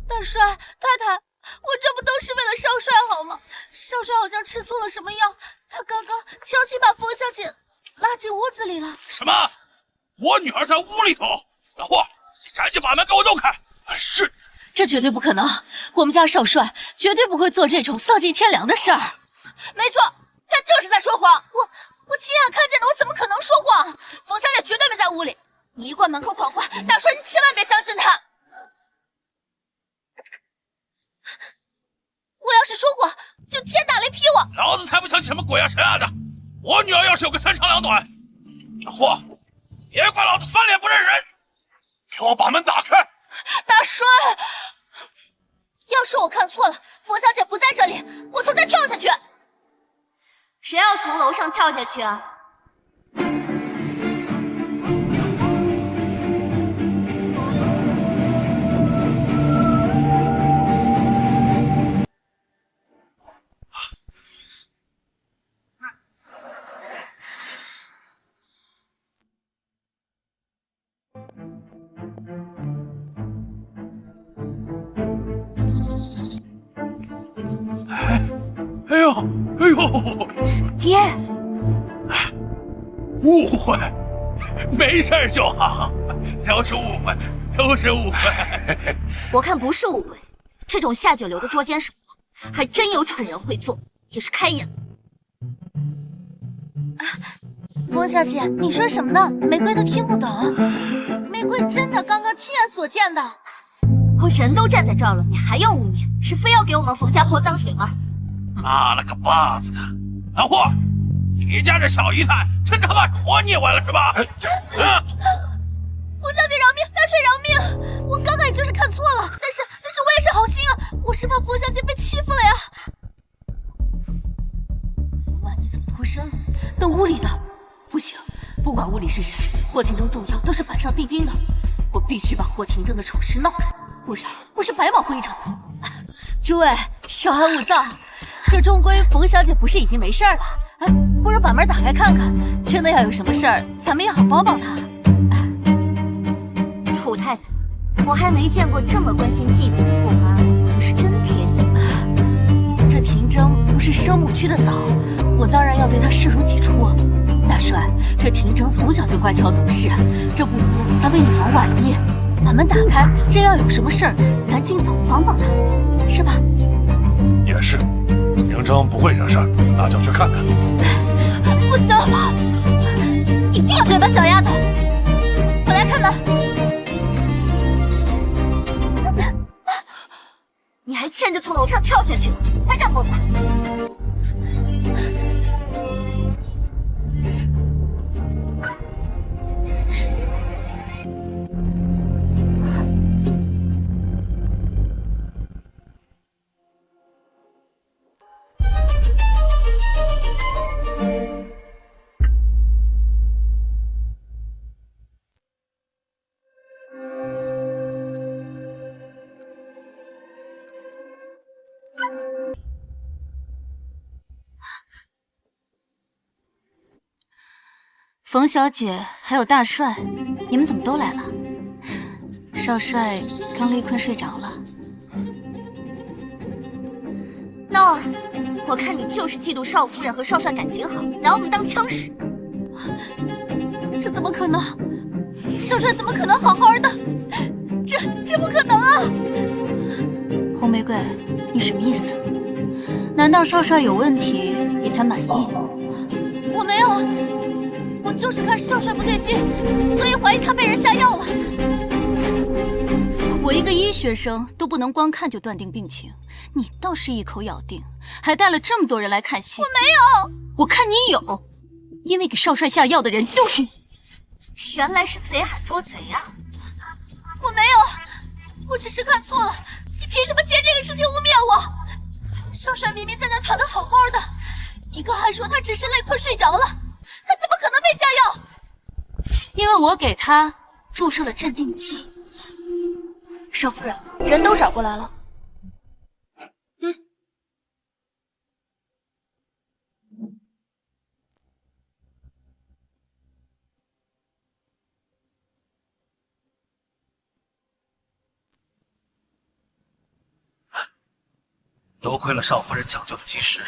大帅，太太，我这不都是为了少帅好吗？少帅好像吃错了什么药，他刚刚悄悄把冯小姐拉进屋子里了。什么？我女儿在屋里头！老霍，你赶紧把门给我弄开！是。这绝对不可能！我们家少帅绝对不会做这种丧尽天良的事儿。没错，他就是在说谎。我亲眼看见的，我怎么可能说谎？冯小姐绝对没在屋里。你一关门口狂欢，大帅你千万别相信他。我要是说谎，就天打雷劈我！老子才不相信什么鬼啊神啊的！我女儿要是有个三长两短，老霍，别怪老子翻脸不认人！给我把门打开！大帅，要是我看错了，冯小姐不在这里，我从这跳下去。谁要从楼上跳下去啊？哎呦！爹，误会，没事就好，都是误会，都是误会。我看不是误会，这种下九流的捉奸手还真有蠢人会做，也是开眼了。冯小姐，你说什么呢？玫瑰都听不懂。玫瑰真的刚刚亲眼所见的。我人都站在这儿了，你还要污蔑？是非要给我们冯家泼脏水吗？妈了个巴子的！老霍，你家这小姨太真他妈活腻歪了是吧？冯小姐饶命，大帅饶命！我刚刚也就是看错了，但是我也是好心啊，我是怕冯小姐被欺负了呀。冯婉，你怎么脱身了？那屋里的不行，不管屋里是谁，霍廷铮重要都是板上钉钉的，我必须把霍廷铮的丑事闹开，不然我是白忙活一场。诸位稍安勿躁，这终归冯小姐不是已经没事了？哎，不如把门打开看看，真的要有什么事儿，咱们也好帮帮她。楚太太，我还没见过这么关心继子的驸马，你是真贴心。这廷铮不是生母去的早，我当然要对他视如己出。大帅，这廷铮从小就乖巧懂事，这不如咱们以防万一，把门打开，真要有什么事儿，咱尽早帮帮他，是吧？也是，廷铮不会惹事儿，那就去看看。不行，你闭嘴吧，小丫头！我来开门。你还欠着从楼上跳下去，还敢蹦跶？冯小姐还有大帅，你们怎么都来了？少帅刚累困睡着了。那我看你就是嫉妒少夫人和少帅感情好，拿我们当枪使。这怎么可能？少帅怎么可能好好的？这不可能啊！红玫瑰，你什么意思？难道少帅有问题你才满意？我没有，我就是看少帅不对劲，所以怀疑他被人下药了。我一个医学生都不能光看就断定病情，你倒是一口咬定，还带了这么多人来看戏。我没有，我看你有，因为给少帅下药的人就是你。原来是贼喊捉贼呀！我没有，我只是看错了。你凭什么借这个事情污蔑我？少帅明明在那躺得好好的，你刚还说他只是累困睡着了，他怎么可能被下药？因为我给他注射了镇定剂。少夫人，人都找过来了。多亏了少夫人抢救的及时，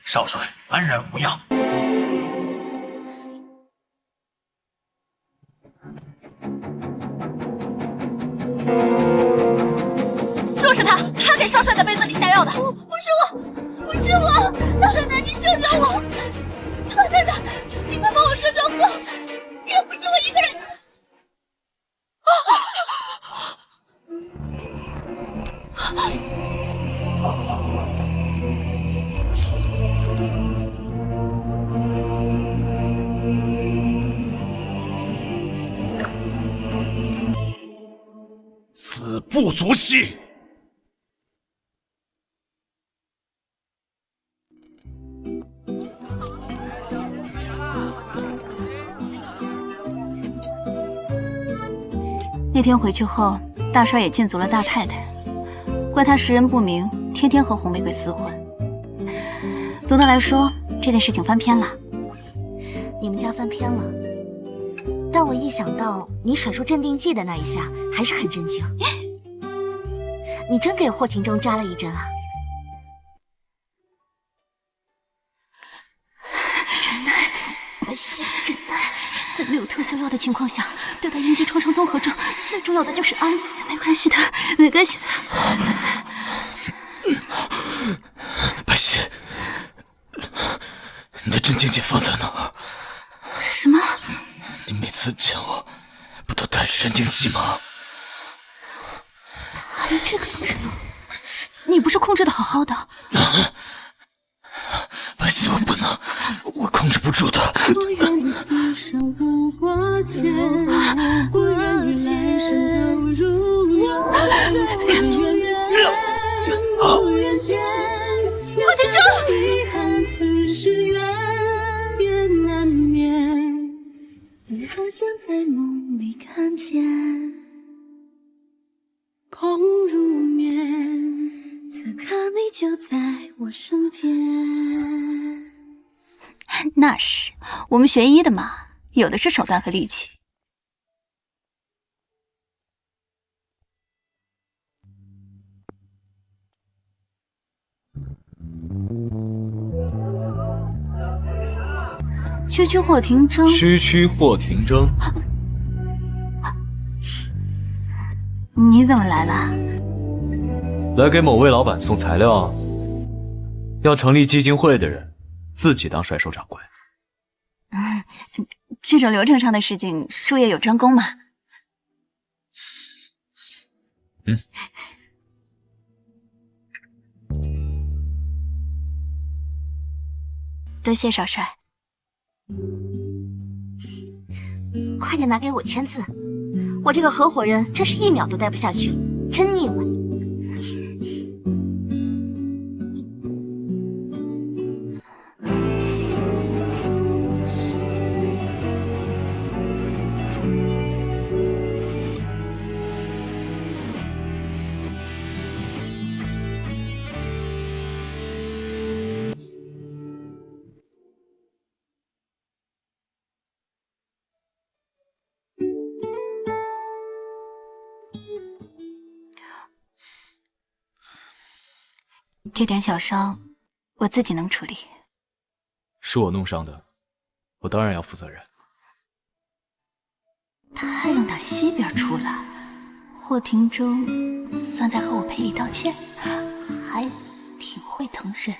少帅安然无恙。就是他给少帅的杯子里下药的。不是我，不是我，奶奶，你救救我！奶奶，你快帮我说说话，也不是我一个人。死不足惜。那天回去后，大帅也禁足了大太太，怪他识人不明，天天和红玫瑰厮混。总的来说，这件事情翻篇了。你们家翻篇了，但我一想到你甩出镇定剂的那一下，还是很震惊。你真给霍廷铮扎了一针啊？忍耐，白皙忍耐。在没有特效药的情况下，对待应激创伤综合症，最重要的就是安抚。没关系的，没关系的。白皙，你的镇静剂放在哪儿？什么？你每次见我，不都带着镇定剂吗？他连这个都知道，你不是控制的好好的？白皙，我不能，我控制不住的。我愿你此生无挂牵，我愿你每生都如愿，我愿仙，不愿见。我的这遗憾，此事缘便难免。你好像在梦里看见，空如眠，此刻你就在我身边。那是，我们学医的嘛，有的是手段和力气。区区霍廷铮，区区霍廷铮，你怎么来了？来给某位老板送材料。要成立基金会的人，自己当甩手掌柜。这种流程上的事情，术业有专攻嘛。多谢少帅。快点拿给我签字，我这个合伙人真是1秒都待不下去了，真腻歪。这点小伤，我自己能处理。是我弄伤的，我当然要负责任。他还让打西边出来，霍廷铮算在和我赔礼道歉，还挺会疼人。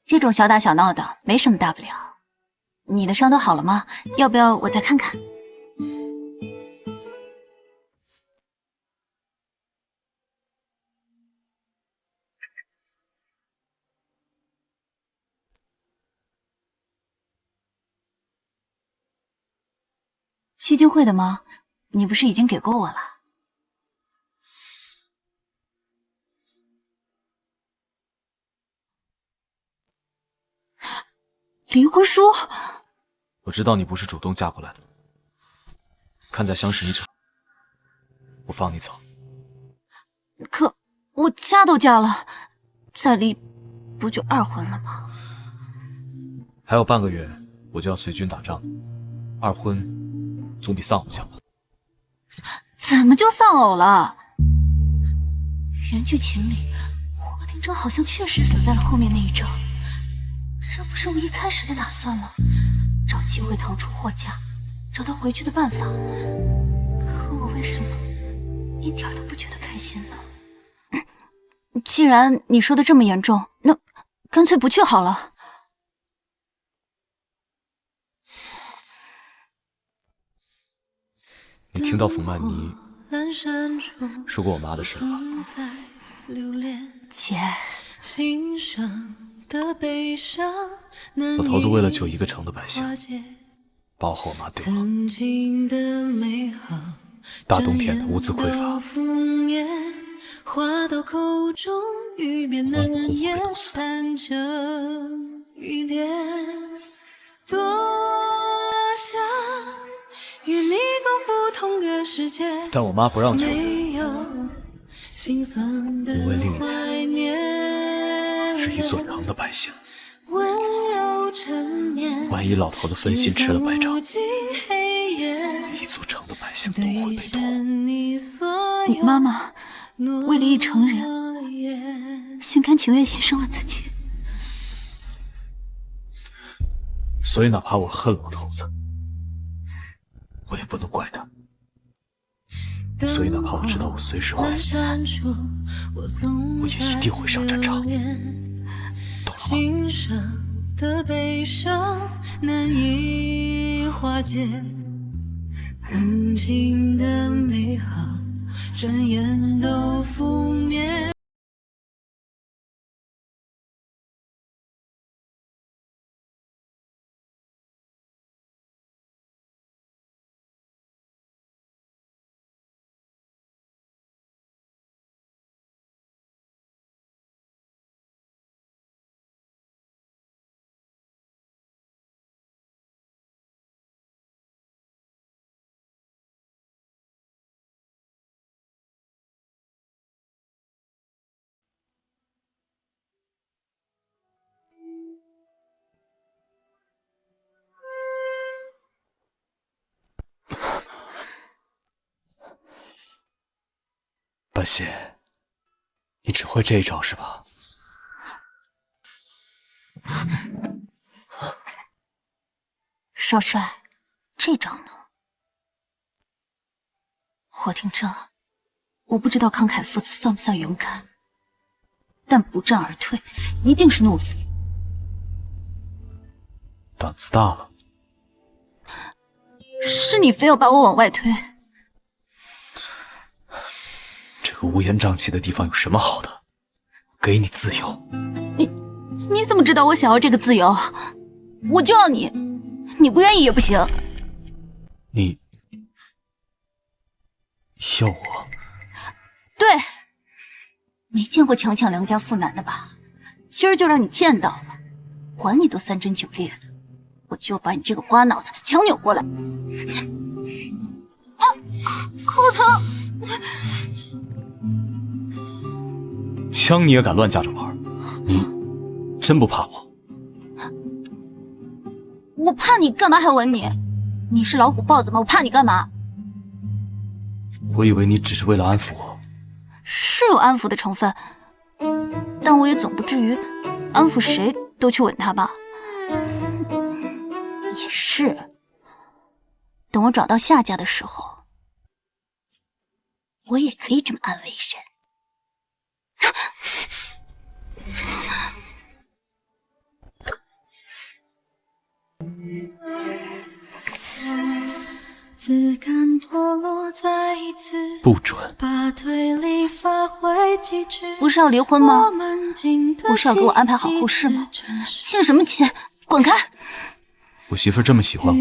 这种小打小闹的没什么大不了。你的伤都好了吗？要不要我再看看？基金会的吗？你不是已经给过我了？离婚书？我知道你不是主动嫁过来的，看在相识一场，我放你走。可我嫁都嫁了，再离不就2婚了吗？还有半个月我就要随军打仗，2婚总比丧偶强吧。怎么就丧偶了？原剧情里，霍廷铮好像确实死在了后面那一招，这不是我一开始的打算吗？找机会逃出霍家，找到回去的办法。可我为什么一点都不觉得开心呢？既然你说的这么严重，那干脆不去好了。你听到冯曼妮说过我妈的事吗？姐，老头子为了救一个城的百姓，把我和我妈丢了。大冬天的，物资匮乏，我妈活活被毒死的。但我妈不让救人，因为另一边是一座城的百姓。万一老头子分心吃了白掌，一座城的百姓都会被拖。你妈妈为了一城人，心甘情愿牺牲了自己。所以哪怕我恨老头子，我也不能怪他。所以哪怕我知道我随时会死，我也一定会上战场，懂了吗？半仙，你只会这一招是吧？少帅，这招呢？霍廷铮，我不知道慷慨赴死算不算勇敢，但不战而退一定是懦夫。胆子大了。是你非要把我往外推。这个乌烟瘴气的地方有什么好的？给你自由。你怎么知道我想要这个自由？我就要你，你不愿意也不行。你要我？对，没见过强抢良家妇男的吧？今儿就让你见到了，管你都3针9裂的，我就把你这个瓜脑子强扭过来。啊，好疼！枪你也敢乱架着玩？你真不怕我？我怕你干嘛还吻你？你是老虎豹子吗？我怕你干嘛？我以为你只是为了安抚我。是有安抚的成分，但我也总不至于安抚谁都去吻他吧？也是，等我找到夏家的时候，我也可以这么安慰人。自甘堕落再一次不准！把推理发挥极致。不是要离婚吗？不是要给我安排好后事吗？亲什么亲？滚开！我媳妇儿这么喜欢我，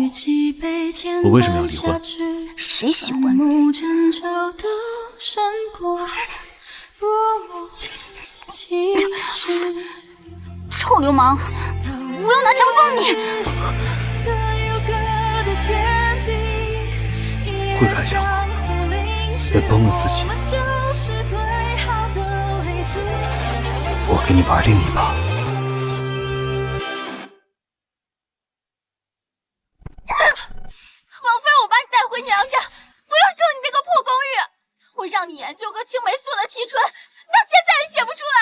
我为什么要离婚？谁喜欢你？臭流氓！我要拿枪崩你！会开枪吗？别崩了自己。我给你玩另一把。王妃，我把你带回娘家，不要住你那个破公寓。琐的提纯，到现在也写不出来。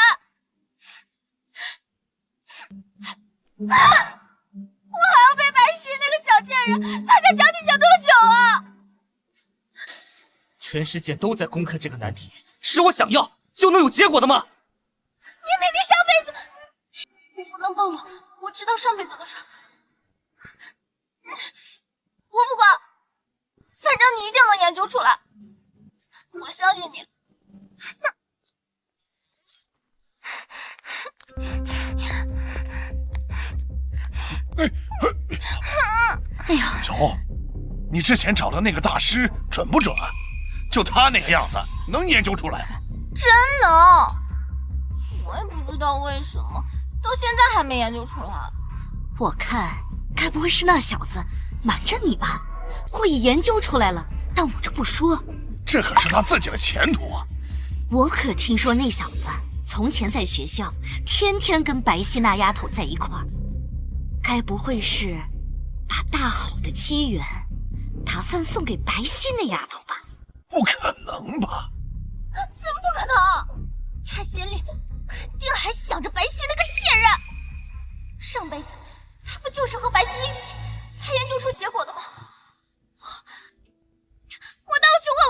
我还要被白皙那个小贱人擦下脚底下多久啊？全世界都在攻克这个难题，是我想要就能有结果的吗？你明明上辈子……我不能暴露，我知道上辈子的事。我不管，反正你一定能研究出来，我相信你。哎呀，柔，你之前找的那个大师准不准？就他那个样子，能研究出来吗？真能，我也不知道为什么，到现在还没研究出来。我看，该不会是那小子瞒着你吧？故意研究出来了，但捂着不说。这可是他自己的前途啊！我可听说那小子从前在学校天天跟白皙那丫头在一块儿，该不会是把大好的机缘打算送给白皙那丫头吧？不可能吧？怎么不可能？他心里肯定还想着白皙那个贱人。上辈子他不就是和白皙一起才研究出结果的吗？我倒要去问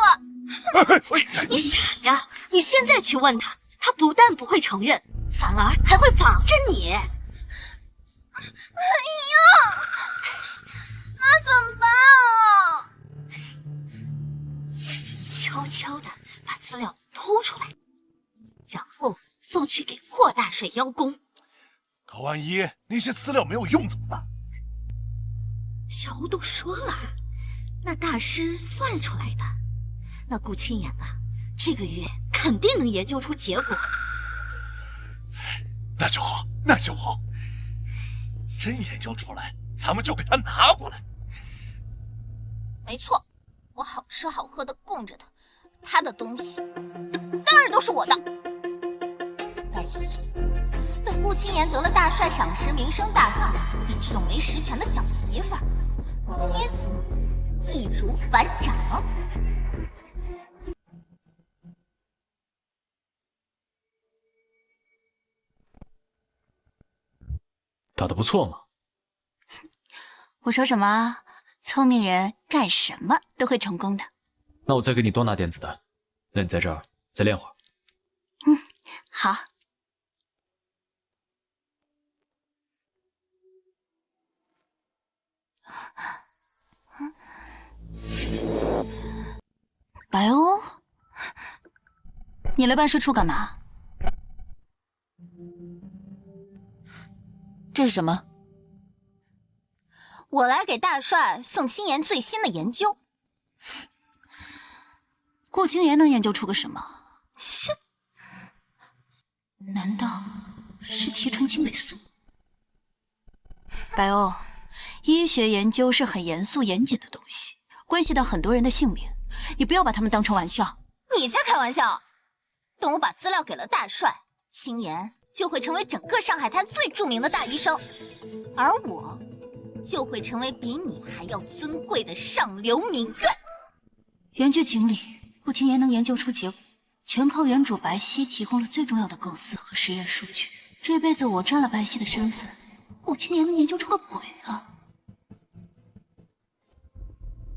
问。你傻呀！你现在去问他，他不但不会承认，反而还会防着你。哎呀，那怎么办啊？悄悄地把资料偷出来，然后送去给霍大帅邀功。可万一那些资料没有用怎么办？小吴都说了，那大师算出来的。那顾青言啊，这个月肯定能研究出结果。那就好，那就好。真研究出来，咱们就给他拿过来。没错，我好吃好喝的供着他，他的东西当然都是我的。白皙，等顾青言得了大帅赏识，名声大噪，你这种没实权的小媳妇儿，捏死易如反掌。打得不错嘛。我说什么？聪明人干什么都会成功的。那我再给你多拿点子弹，那你在这儿再练会儿。好。白欧，你来办事处干嘛？这是什么？我来给大帅送青言最新的研究。顾青言能研究出个什么？切！难道是提纯青霉素？白欧，医学研究是很严肃严谨的东西，关系到很多人的性命，你不要把他们当成玩笑。你才开玩笑！等我把资料给了大帅，青言就会成为整个上海滩最著名的大医生，而我就会成为比你还要尊贵的上流名媛。原剧情里，顾青言能研究出结果，全靠原主白皙提供了最重要的构思和实验数据。这辈子我占了白皙的身份，顾青言能研究出个鬼啊！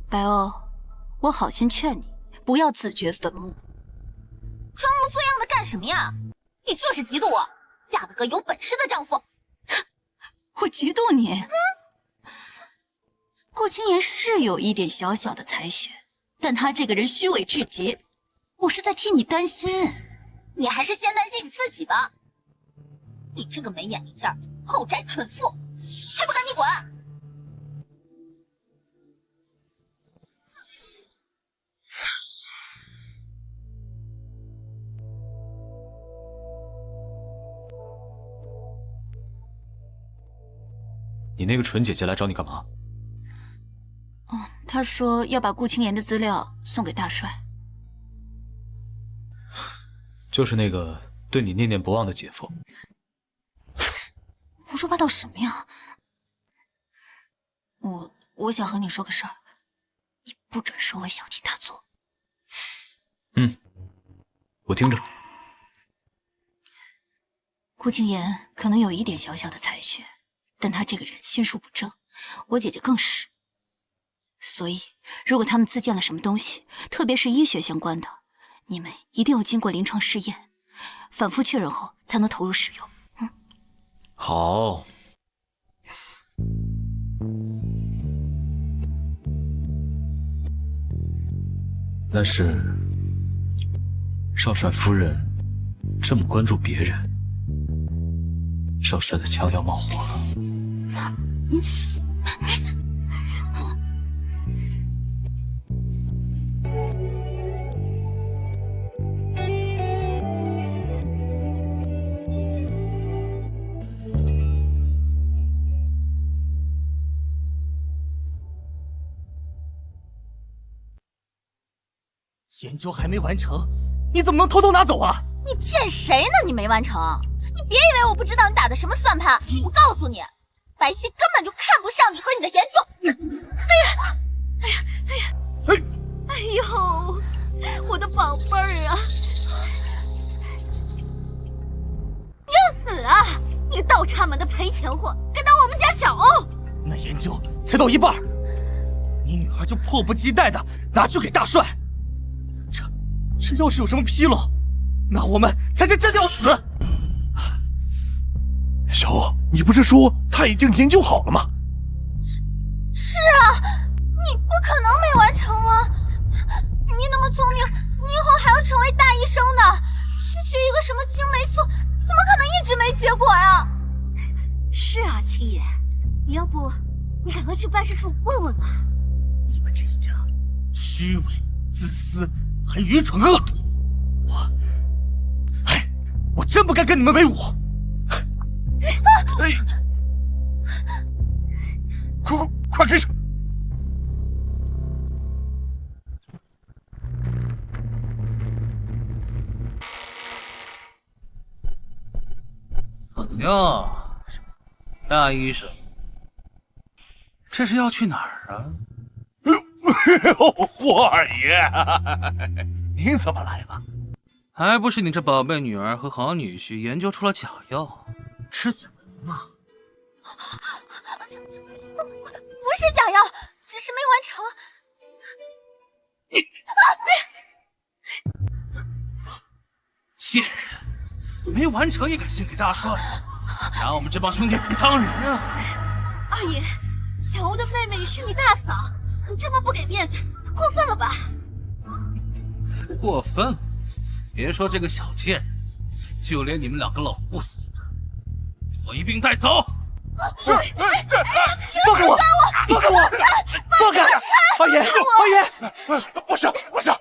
白欧，我好心劝你，不要自掘坟墓。装模作样的干什么呀？你就是嫉妒我嫁了个有本事的丈夫。我嫉妒你。顾青言是有一点小小的才学，但他这个人虚伪至极，我是在替你担心。你还是先担心你自己吧。你这个没眼力劲儿的后宅蠢妇，还不赶紧滚！你那个纯姐姐来找你干嘛？她说要把顾青言的资料送给大帅。就是那个对你念念不忘的姐夫。胡说八道什么呀？我想和你说个事儿，你不准收为小题大做。我听着。顾清言可能有一点小小的才学，但他这个人心术不正，我姐姐更是。所以，如果他们自建了什么东西，特别是医学相关的，你们一定要经过临床试验，反复确认后才能投入使用。好。但是，少帅夫人这么关注别人，少帅的枪要冒火了。研究还没完成，你怎么能偷偷拿走啊？你骗谁呢？你没完成？你别以为我不知道你打的什么算盘！我告诉你，白皙根本就看不上你和你的研究。哎呦，我的宝贝儿啊！你要死啊！你个倒插门的赔钱货，敢当我们家小欧！那研究才到一半，你女儿就迫不及待的拿去给大帅。这要是有什么纰漏，那我们才是真的要死。小欧，你不是说他已经研究好了吗？是啊，你不可能没完成啊！你那么聪明，你以后还要成为大医生呢，区区一个什么青霉素，怎么可能一直没结果呀？是啊，青爷，你要不你赶快去办事处问问啊！你们这一家虚伪、自私，还愚蠢恶毒，我真不该跟你们为伍。快开车！哟，大医生，这是要去哪儿啊？霍二爷，您怎么来了？还不是你这宝贝女儿和好女婿研究出了假药，吃怎么了？不是假药，只是没完成。贱人，没完成也敢献给大帅，拿我们这帮兄弟不当人啊！二爷，小欧的妹妹是你大嫂，你这么不给面子，过分了吧？过分了！别说这个小贱人，就连你们两个老不死的，我一并带走！放开我！放开我！放开！二爷，二爷，不是，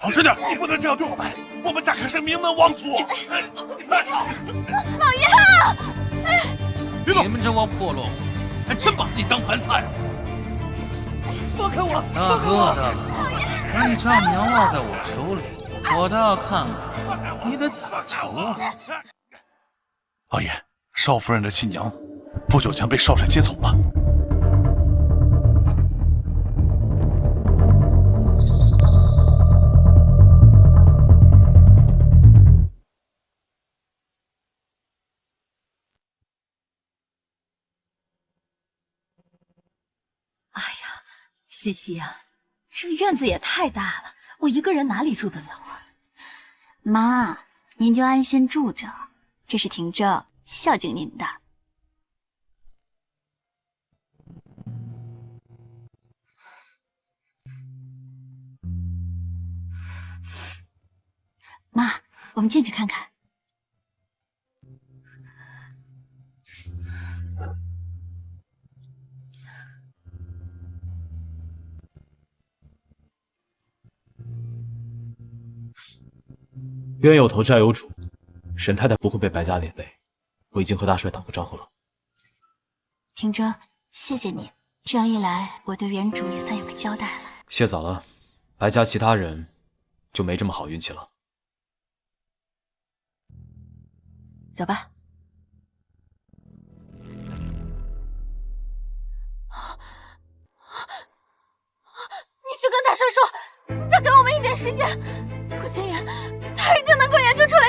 老实点！你不能这样对我们家可是名门望族。老爷，你们这窝破落户，还真把自己当盘菜！放开我！大哥，把你丈母娘落在我手里，我倒要看看你得怎么求啊！二爷，少夫人的亲娘不久将被少帅接走了。西西啊，这个院子也太大了，我一个人哪里住得了啊？妈，您就安心住着，这是婷正孝敬您的。妈，我们进去看看。冤有头债有主，沈太太不会被白家连累。我已经和大帅打过招呼了。婷正，谢谢你，这样一来，我对原主也算有个交代了。谢早了，白家其他人就没这么好运气了。走吧。你去跟大帅说，再给我们一点时间，顾清言他一定能够研究出来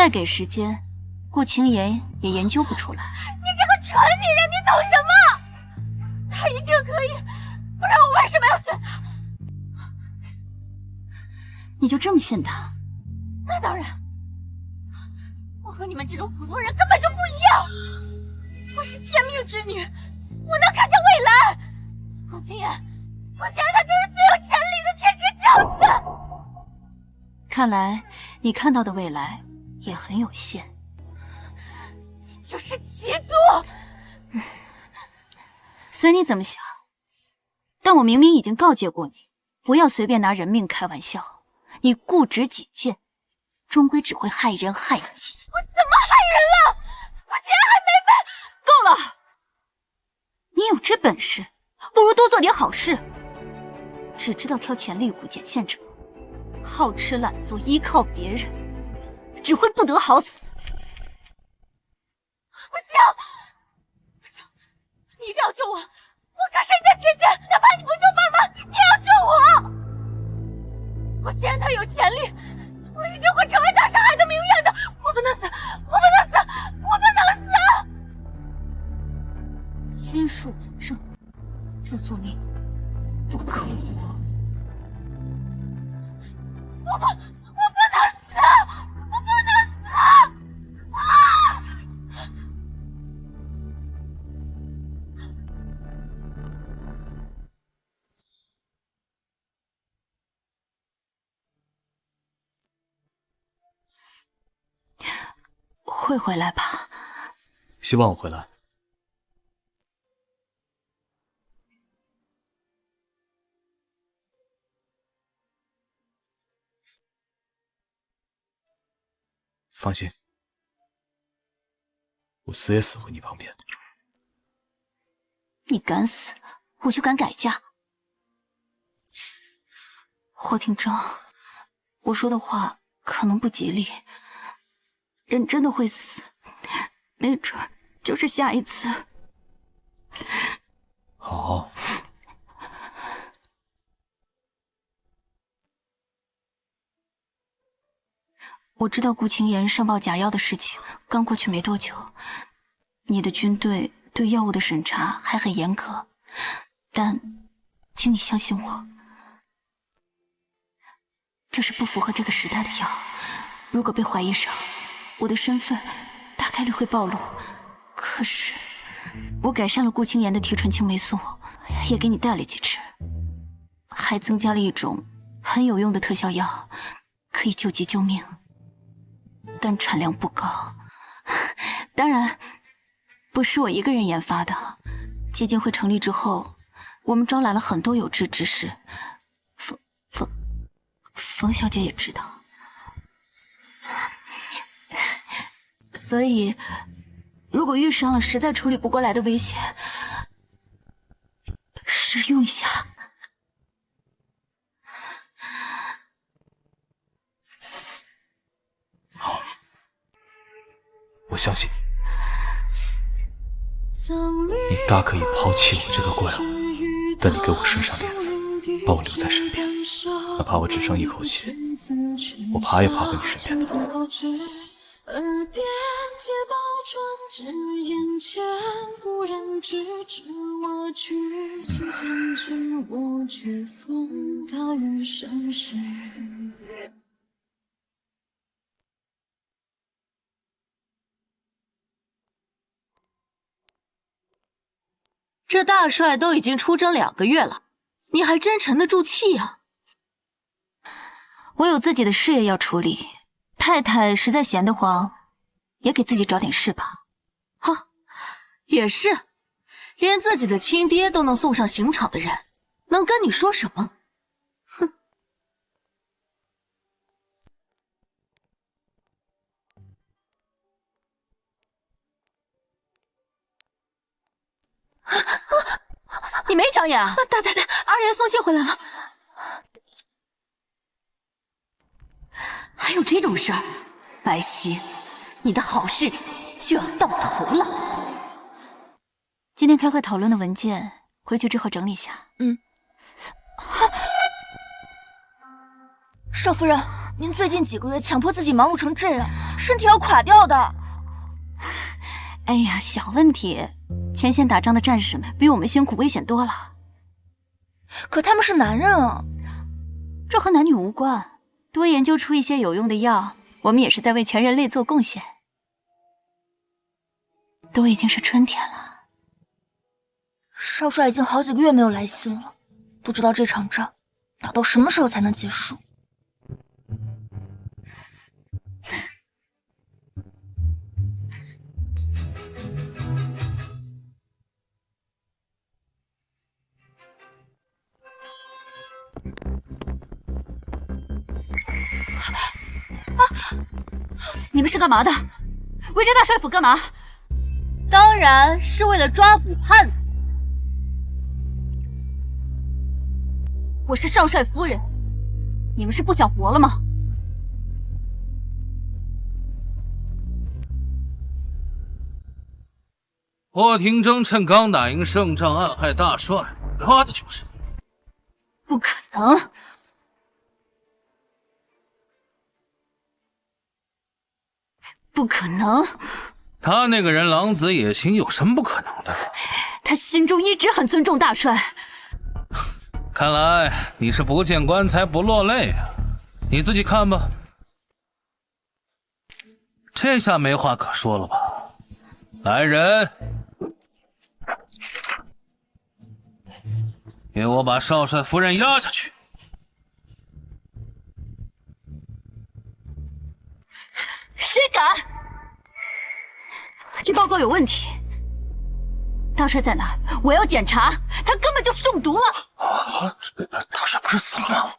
再给时间，顾清言也研究不出来。你这个蠢女人，你懂什么？他一定可以，不然我为什么要选他？你就这么信他？那当然，我和你们这种普通人根本就不一样。我是天命之女，我能看见未来。顾清言，他就是最有潜力的天之骄子。看来你看到的未来也很有限。你就是嫉妒。随你怎么想，但我明明已经告诫过你，不要随便拿人命开玩笑。你固执己见，终归只会害人害己。我怎么害人了？顾清言还没被……够了！你有这本事，不如多做点好事。只知道挑潜力股捡现成，好吃懒做，依靠别人，只会不得好死。不行，不行，你一定要救我！我可是你的姐姐，哪怕你不救爸爸，你也要救我！我既然他有潜力，我一定会成为大上海的明远的！我不能死，我不能死，我不能死！心术不正，自作孽不可无。我不能死！我不能死！啊！会回来吧？希望我回来。放心，我死也死回你旁边。你敢死，我就敢改嫁。霍廷铮，我说的话可能不吉利，人真的会死，没准就是下一次。好。我知道顾清言上报假药的事情刚过去没多久，你的军队对药物的审查还很严格，但请你相信我，这是不符合这个时代的药。如果被怀疑上，我的身份大概率会暴露。可是我改善了顾清言的提纯青霉素，也给你带了几支，还增加了一种很有用的特效药，可以救急救命，但产量不高。当然不是我一个人研发的，基金会成立之后，我们招揽了很多有志之士，冯小姐也知道。所以如果遇上了实在处理不过来的危险，试用一下。好，我相信你大可以抛弃我这个怪物，但你给我顺上帘子，把我留在身边，哪怕我只剩一口气，我爬也爬回你身边的。耳边皆报传至眼前，故人知我去，其将知我却风他于盛世。这大帅都已经出征2个月了，你还真沉得住气呀？我有自己的事业要处理，太太实在闲得慌，也给自己找点事吧。哈，也是，连自己的亲爹都能送上刑场的人，能跟你说什么？哼！你没长眼啊？大太太，二爷送信回来了。还有这种事儿？白皙，你的好日子就要到头了。今天开会讨论的文件，回去之后整理一下。少夫人，您最近几个月强迫自己忙碌成这样，身体要垮掉的。哎呀，小问题。前线打仗的战士们比我们辛苦危险多了。可他们是男人啊，这和男女无关。多研究出一些有用的药，我们也是在为全人类做贡献。都已经是春天了，少帅已经好几个月没有来信了，不知道这场仗打到什么时候才能结束。你们是干嘛的？围着大帅府干嘛？当然是为了抓捕叛徒。我是少帅夫人，你们是不想活了吗？霍廷铮趁刚打赢胜仗暗害大帅，抓的就是你。不可能！不可能！他那个人狼子野心，有什么不可能的？他心中一直很尊重大帅。看来你是不见棺材不落泪啊！你自己看吧。这下没话可说了吧？来人，给我把少帅夫人押下去！谁敢？这报告有问题。大帅在哪儿？我要检查。他根本就是中毒了。大帅不是死了吗？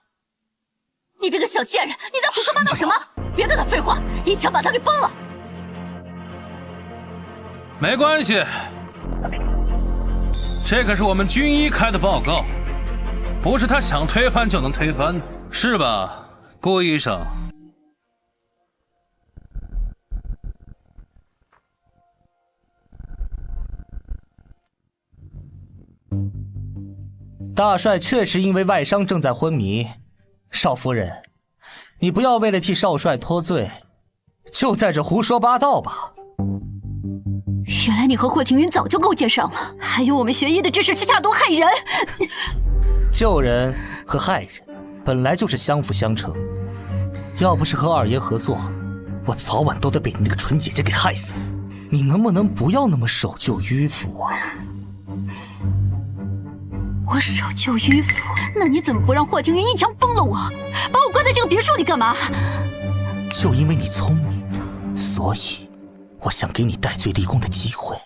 你这个小贱人，你在胡说八道什么？别跟他废话，一枪把他给崩了。没关系，这可是我们军医开的报告，不是他想推翻就能推翻，是吧，顾医生？大帅确实因为外伤正在昏迷，少夫人，你不要为了替少帅脱罪，就在这胡说八道吧。原来你和霍廷云早就勾结上了，还有我们学医的知识去下毒害人。救人和害人本来就是相辅相成，要不是和二爷合作，我早晚都得被你那个纯姐姐给害死。你能不能不要那么守旧迂腐啊？我守旧迂腐？那你怎么不让霍廷云一枪崩了我，把我关在这个别墅里干嘛？就因为你聪明，所以我想给你戴罪立功的机会。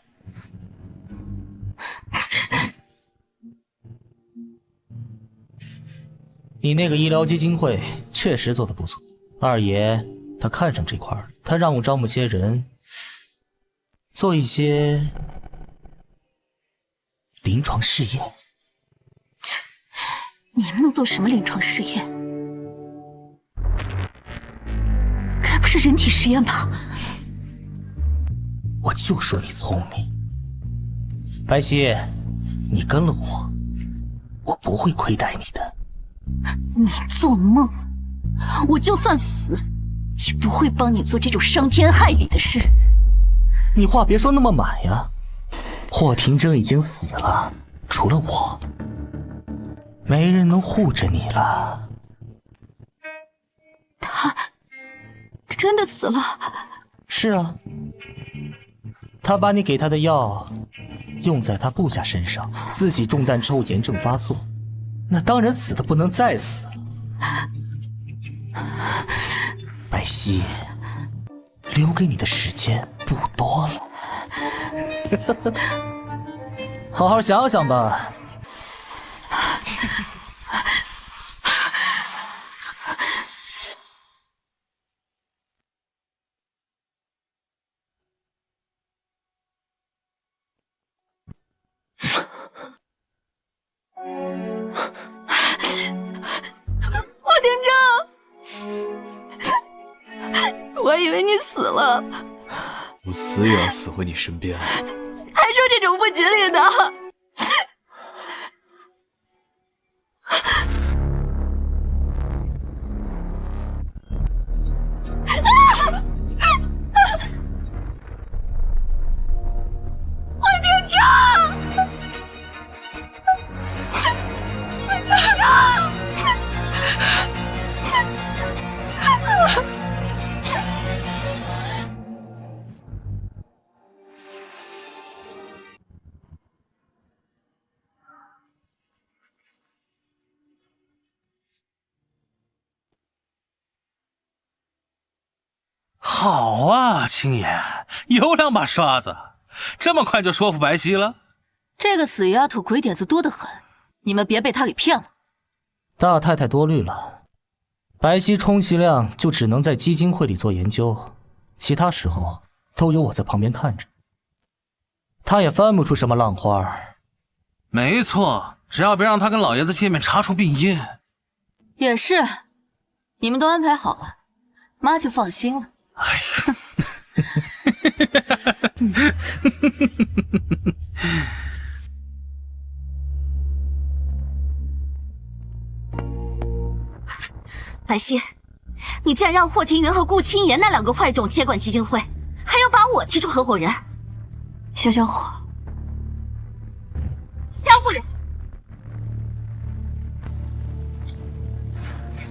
你那个医疗基金会确实做得不错，二爷他看上这块了，他让我招募些人，做一些临床试验。你们能做什么临床试验？该不是人体实验吧？我就说你聪明，白皙，你跟了我，我不会亏待你的。你做梦！我就算死，也不会帮你做这种伤天害理的事。你话别说那么满呀！霍廷铮已经死了，除了我，没人能护着你了。他真的死了？是啊，他把你给他的药用在他部下身上，自己中弹之后炎症发作，那当然死的不能再死了。白皙，留给你的时间不多了，好好想想吧。霍廷铮，我以为你死了，我死也要死回你身边。还说这种不吉利的。好啊，青言，有2把刷子，这么快就说服白皙了？这个死丫头鬼点子多得很，你们别被她给骗了。大太太多虑了，白皙充其量就只能在基金会里做研究，其他时候都有我在旁边看着。她也翻不出什么浪花。没错，只要别让她跟老爷子见面查出病因。也是，你们都安排好了，妈就放心了。哎呀！白皙，你竟然让霍庭云和顾青言那2个坏种接管基金会，还要把我踢出合伙人！小火，萧夫人，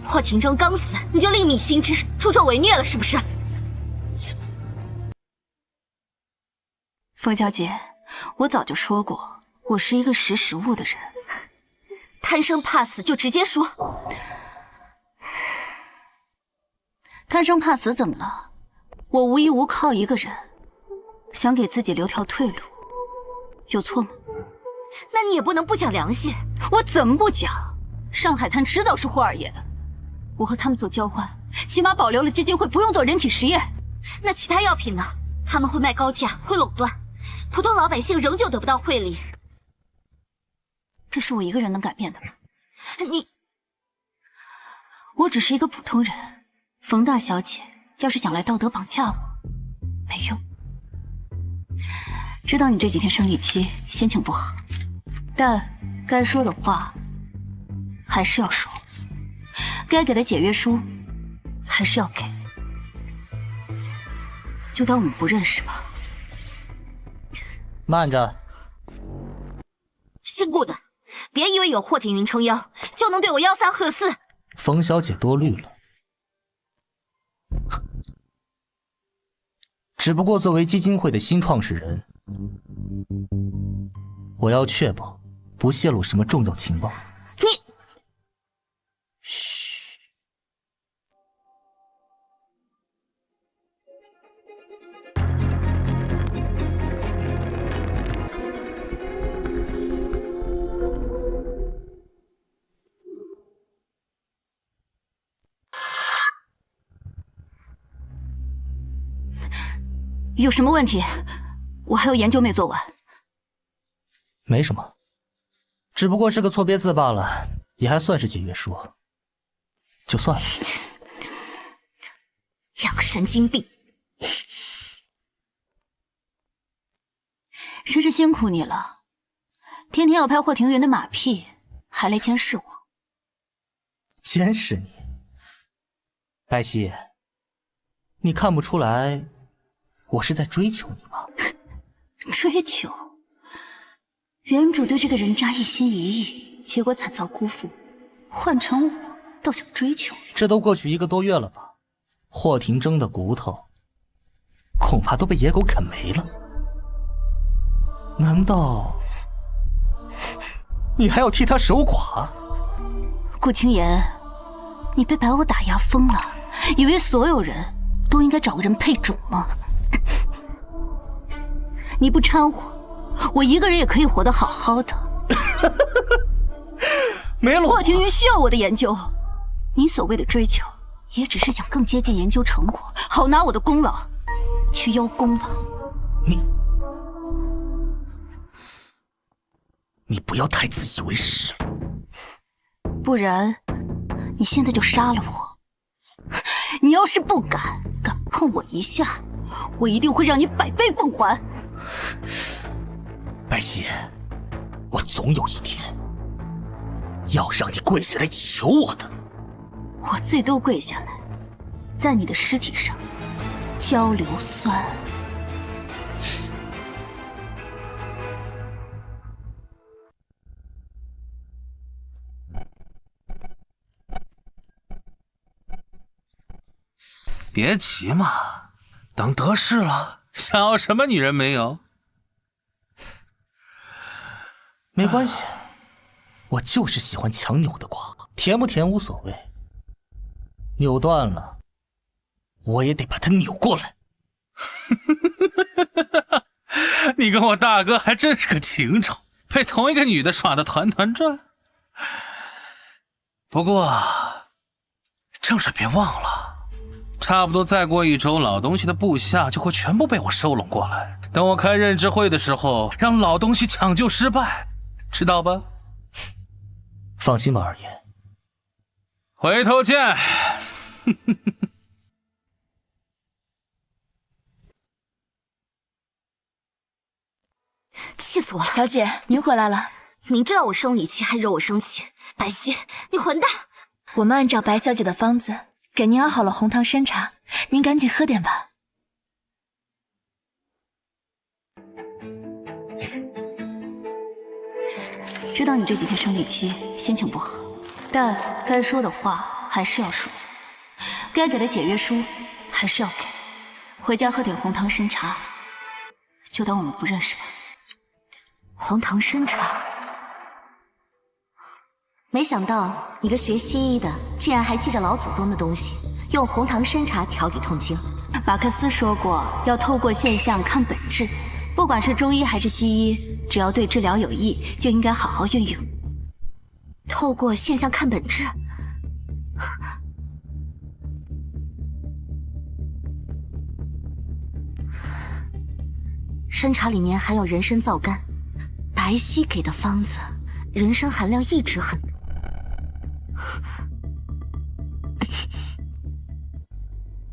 霍庭征刚死，你就另觅新知，助纣为虐了是不是？冯小姐，我早就说过，我是一个识时务的人。贪生怕死就直接说。贪生怕死怎么了？我无依无靠一个人，想给自己留条退路，有错吗？那你也不能不讲良心。我怎么不讲？上海滩迟早是霍二爷的，我和他们做交换，起码保留了基金会不用做人体实验。那其他药品呢？他们会卖高价，会垄断，普通老百姓仍旧得不到惠利。这是我一个人能改变的吗？我只是一个普通人。冯大小姐要是想来道德绑架我，没用。知道你这几天生理期，心情不好，但该说的话还是要说，该给的解约书还是要给。就当我们不认识吧。慢着，姓顾的，别以为有霍庭云撑腰就能对我吆三喝四。冯小姐多虑了。只不过作为基金会的新创始人，我要确保不泄露什么重要情报。你，嘘。有什么问题？我还有研究没做完。没什么，只不过是个错别字罢了，也还算是解约书，就算了。两个神经病！真是辛苦你了，天天要拍霍庭云的马屁，还来监视我。监视你？白皙，你看不出来我是在追求你吗？追求？原主对这个人渣一心一意，结果惨遭辜负，换成我倒想追求你。这都过去1个多月了吧？霍庭征的骨头恐怕都被野狗啃没了。难道你还要替他守寡？顾青言，你被白偶打压疯了，以为所有人都应该找个人配种吗？你不掺和，我一个人也可以活得好好的。没了，霍庭云需要我的研究，你所谓的追求，也只是想更接近研究成果，好拿我的功劳去邀功吧。你不要太自以为是了，不然你现在就杀了我。你要是不敢碰我一下，我一定会让你100倍奉还。白皙，我总有一天要让你跪下来求我的。我最多跪下来，在你的尸体上浇硫酸。别急嘛，等得势了，想要什么女人没有？没关系，我就是喜欢强扭的瓜，甜不甜无所谓。扭断了，我也得把他扭过来。你跟我大哥还真是个情仇，被同一个女的耍得团团转。不过，正事别忘了，差不多再过1周，老东西的部下就会全部被我收拢过来。等我开认知会的时候，让老东西抢救失败，知道吧？放心吧，二爷。回头见。气死我了！小姐，您回来了。明知道我生理期还惹我生气，白皙，你混蛋！我们按照白小姐的方子给您熬好了红糖参茶，您赶紧喝点吧。知道你这几天生理期，心情不好，但该说的话还是要说，该给的解约书还是要给。回家喝点红糖参茶，就当我们不认识吧。红糖参茶，没想到你个学西医的竟然还记着老祖宗的东西，用红糖参茶调理痛经。马克思说过，要透过现象看本质，不管是中医还是西医，只要对治疗有益，就应该好好运用。透过现象看本质，参茶里面含有人参皂苷，白皙给的方子，人参含量一直很多。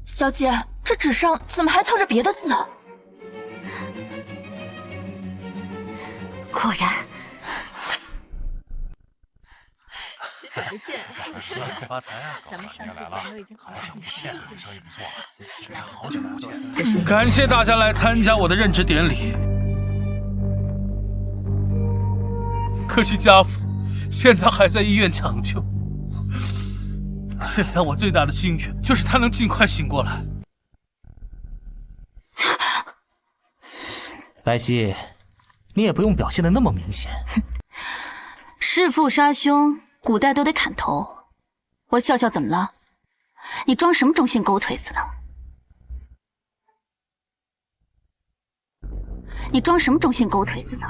小姐，这纸上怎么还套着别的字？果然。许久不见，发财啊！咱们上次见都已经好久不见了，生意不错，好久不见。感谢大家来参加我的任职典礼。可惜家父现在还在医院抢救。现在我最大的心愿就是他能尽快醒过来。白皙，你也不用表现得那么明显。弑父杀兄，古代都得砍头。我笑笑怎么了？你装什么忠心狗腿子呢？你装什么忠心狗腿子呢？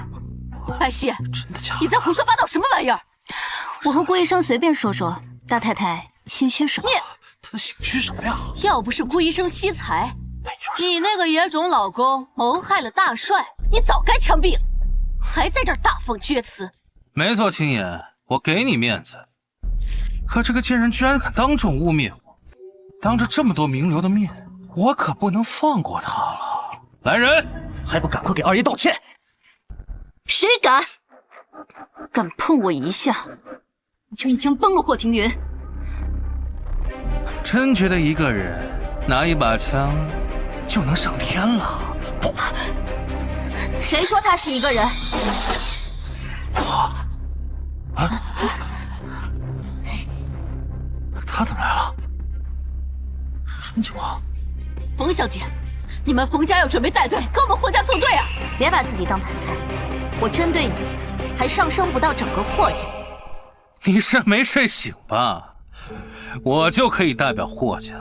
白皙，真的假的？你在胡说八道什么玩意儿？我和顾医生随便说说，大太太心虚什么？他在心虚什么呀？要不是顾医生惜才，你那个野种老公谋害了大帅，你早该枪毙了，还在这儿大放厥词。没错，青岩，我给你面子，可这个贱人居然敢当众污蔑我，当着这么多名流的面，我可不能放过他了。来人，还不赶快给二爷道歉！谁敢碰我一下，你就一枪崩了霍庭云。真觉得一个人拿一把枪就能上天了？不，谁说他是一个人？他怎么来了？什么情况？冯小姐，你们冯家要准备带队跟我们霍家作对啊！别把自己当盘菜，我针对你，还上升不到整个霍家。你是没睡醒吧？我就可以代表霍家，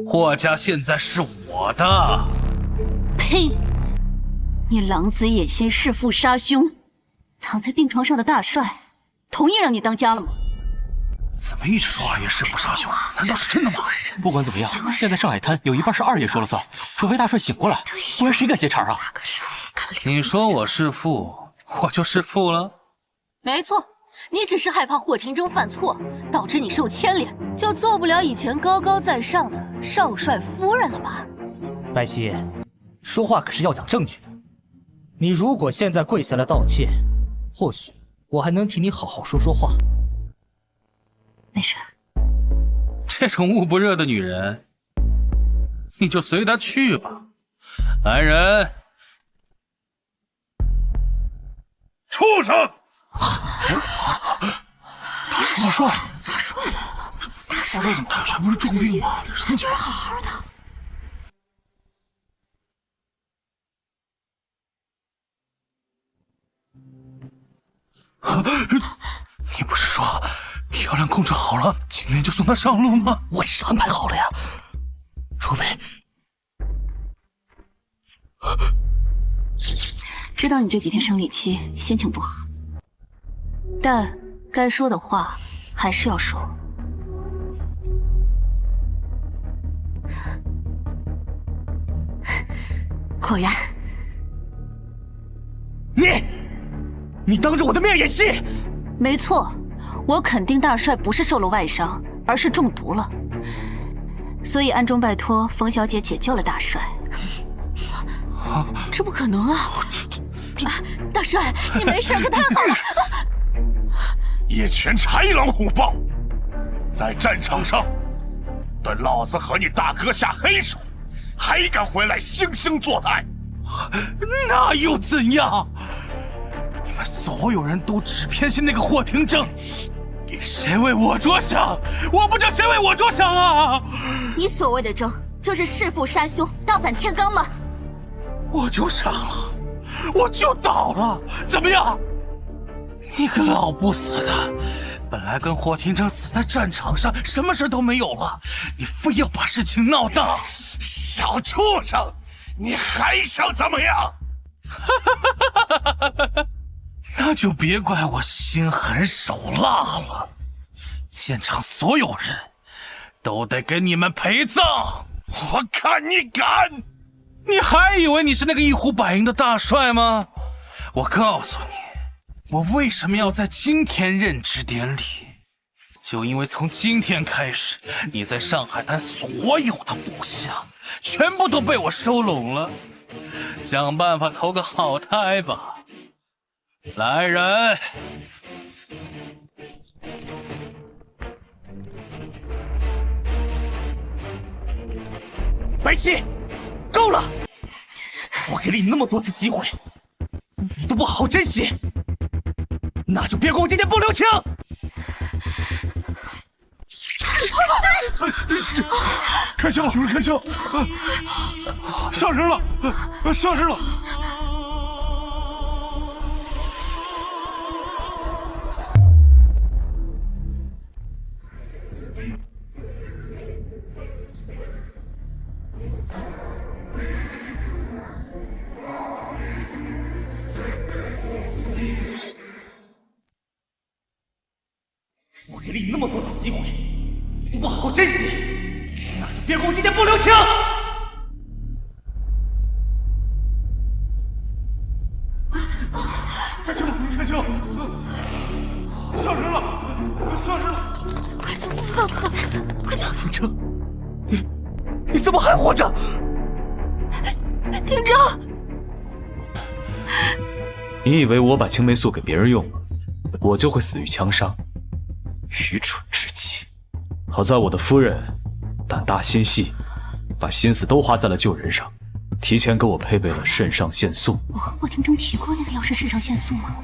霍家现在是我的。呸！你狼子野心，弑父杀兄，躺在病床上的大帅，同意让你当家了吗？怎么一直说二爷弑父杀兄？难道是真的吗？不管怎么样，现在上海滩有一半是二爷说了算，除非大帅醒过来，不然谁敢接茬啊？你说我弑父，我就弑父了。没错，你只是害怕霍廷铮犯错，导致你受牵连，就做不了以前高高在上的少帅夫人了吧？白皙，说话可是要讲证据的。你如果现在跪下来道歉，或许我还能替你好好说说话。没事。这种捂不热的女人，你就随她去吧。来人，畜生！大帅，大帅来了！大帅怎么还不是重病吗？他居然好好的。你不是说漂亮控制好了，今天就送她上路吗？我是安排好了呀，除非知道你这几天生理期，心情不好，但该说的话还是要说。果然，你当着我的面演戏？没错，我肯定大帅不是受了外伤，而是中毒了，所以暗中拜托冯小姐解救了大帅。这不可能啊！大帅，你没事可太好了。叶拳豺狼虎豹，在战场上对老子和你大哥下黑手，还敢回来惺惺作态？那又怎样？你们所有人都只偏心那个霍廷铮，谁为我着想？我不知道谁为我着想啊！你所谓的铮，就是弑父杀兄，盗反天罡吗？我就傻了，我就倒了，怎么样？你个老不死的，本来跟霍廷铮死在战场上，什么事都没有了，你非要把事情闹大，小畜生，你还想怎么样？那就别怪我心狠手辣了，现场所有人都得给你们陪葬！我看你敢！你还以为你是那个一呼百应的大帅吗？我告诉你，我为什么要在今天任职典礼？就因为从今天开始，你在上海滩所有的部下全部都被我收拢了，想办法投个好胎吧。来人！白皙，够了！我给了你那么多次机会，你都不好好珍惜，那就别怪我今天不留情！开枪！开枪！杀人了！杀人了！我给了你那么多次机会，你都不好好珍惜，那就别怪我今天不留情！开枪！开枪！杀人了！杀人了！快走走走走，快走！廷铮，你怎么还活着？廷铮，你以为我把青霉素给别人用，我就会死于枪伤？愚蠢至极！好在我的夫人胆大心细，把心思都花在了救人上，提前给我配备了肾上腺素。我和霍廷铮提过那个药是肾上腺素吗？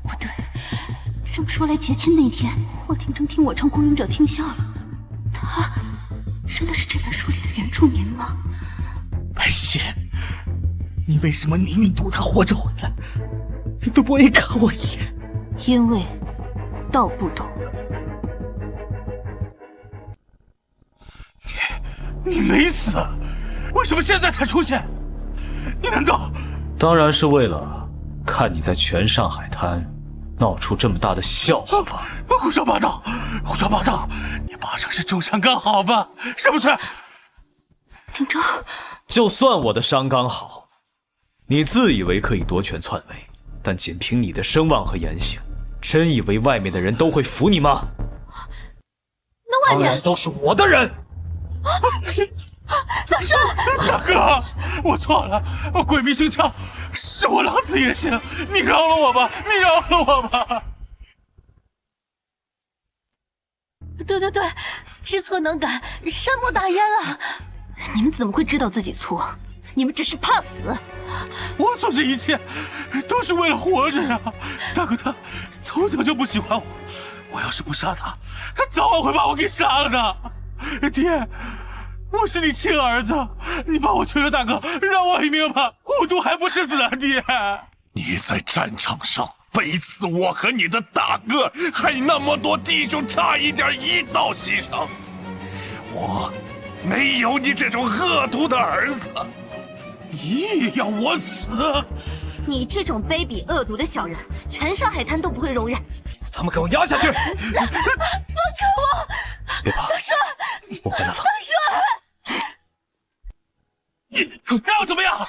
不对，这么说来，结亲那天，霍廷铮听我唱《孤勇者听笑》了。他真的是这本书里的原住民吗？白皙，你为什么宁愿赌他活着回来，你都不愿意看我一眼？因为道不同。你没死，为什么现在才出现？你难道……当然是为了看你在全上海滩闹出这么大的笑话吧！胡说八道，胡说八道！你八成是重伤刚好吧？是不是？廷铮，就算我的伤刚好，你自以为可以夺权篡位，但仅凭你的声望和言行，真以为外面的人都会服你吗？那外面当然都是我的人。大帅，大哥，我错了，我鬼迷心窍，是我狼子野心，你饶了我吧，你饶了我吧。对对对，知错能改，善莫大焉啊！你们怎么会知道自己错？你们只是怕死。我做这一切都是为了活着呀！大哥他从小就不喜欢我，我要是不杀他，他早晚会把我给杀了的。爹，我是你亲儿子，你把我娶了，大哥，让我一命吧，虎毒还不是子啊！爹，你在战场上背刺我和你的大哥，害那么多弟兄差一点一道牺牲。我没有你这种恶毒的儿子。你也要我死？你这种卑鄙恶毒的小人，全上海滩都不会容忍。他们给我压下去！放开我！别怕，大帅，我回来了。大帅，你要怎么样？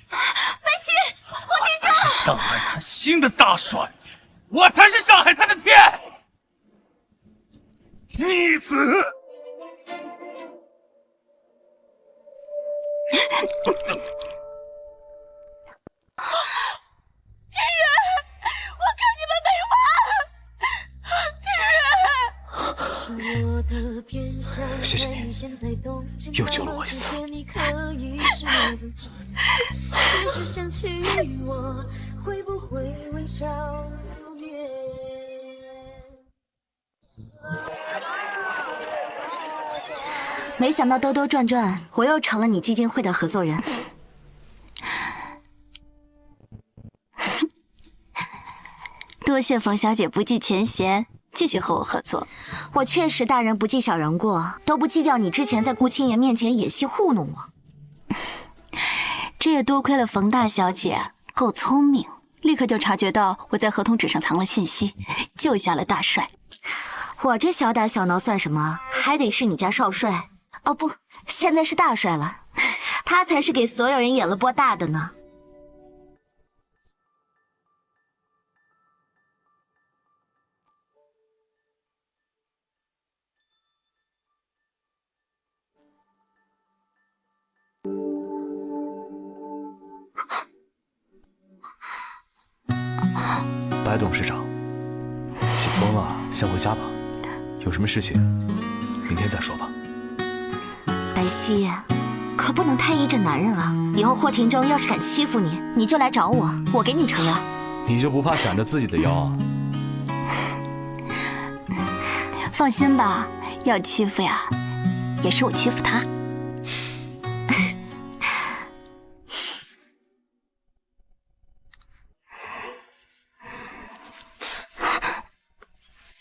白皙，霍天他是上海滩新的大帅，我才是上海滩的天！逆子！天元，我看你们没完！谢谢你，又救了我一次。没想到兜兜转转，我又成了你基金会的合作人。多谢冯小姐不计前嫌，继续和我合作。我确实大人不计小人过，都不计较你之前在顾青言面前演戏糊弄我。这也多亏了冯大小姐够聪明，立刻就察觉到我在合同纸上藏了信息，救下了大帅。我这小打小闹算什么？还得是你家少帅。哦不，现在是大帅了，他才是给所有人演了波大的呢。白董事长，起风了，先回家吧。有什么事情，明天再说吧。白皙，可不能太依着男人啊！以后霍廷铮要是敢欺负你，你就来找我，我给你撑腰。你就不怕闪着自己的腰啊？放心吧，要欺负呀，也是我欺负他。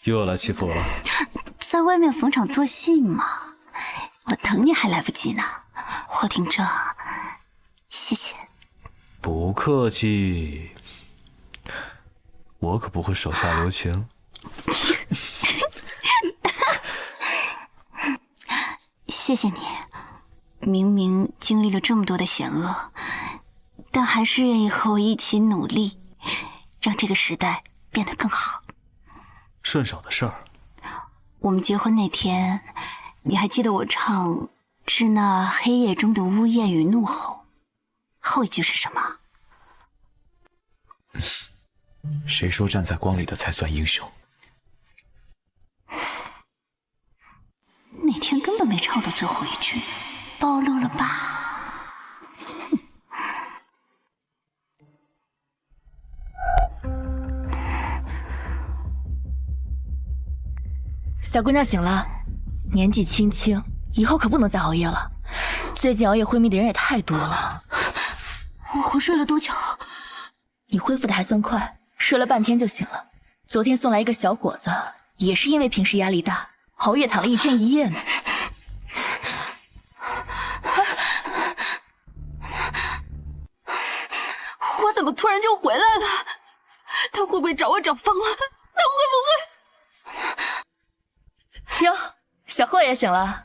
又要来欺负我了？在外面逢场作戏嘛，我疼你还来不及呢。霍廷铮，谢谢。不客气，我可不会手下留情。谢谢你，明明经历了这么多的险恶，但还是愿意和我一起努力，让这个时代变得更好。顺手的事儿。我们结婚那天，你还记得我唱《致那黑夜中的呜咽与怒吼》后一句是什么？谁说站在光里的才算英雄？那天根本没唱到最后一句，暴露了吧？小姑娘醒了，年纪轻轻，以后可不能再熬夜了。最近熬夜昏迷的人也太多了。我胡睡了多久？你恢复的还算快，睡了半天就醒了。昨天送来一个小伙子，也是因为平时压力大，熬夜躺了1天1夜呢。我怎么突然就回来了？他会不会找我找疯了？他会不会？哟，小霍也醒了。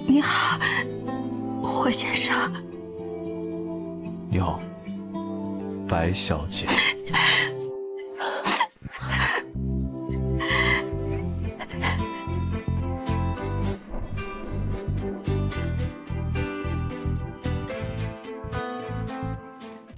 你好，霍先生。你好，白小姐。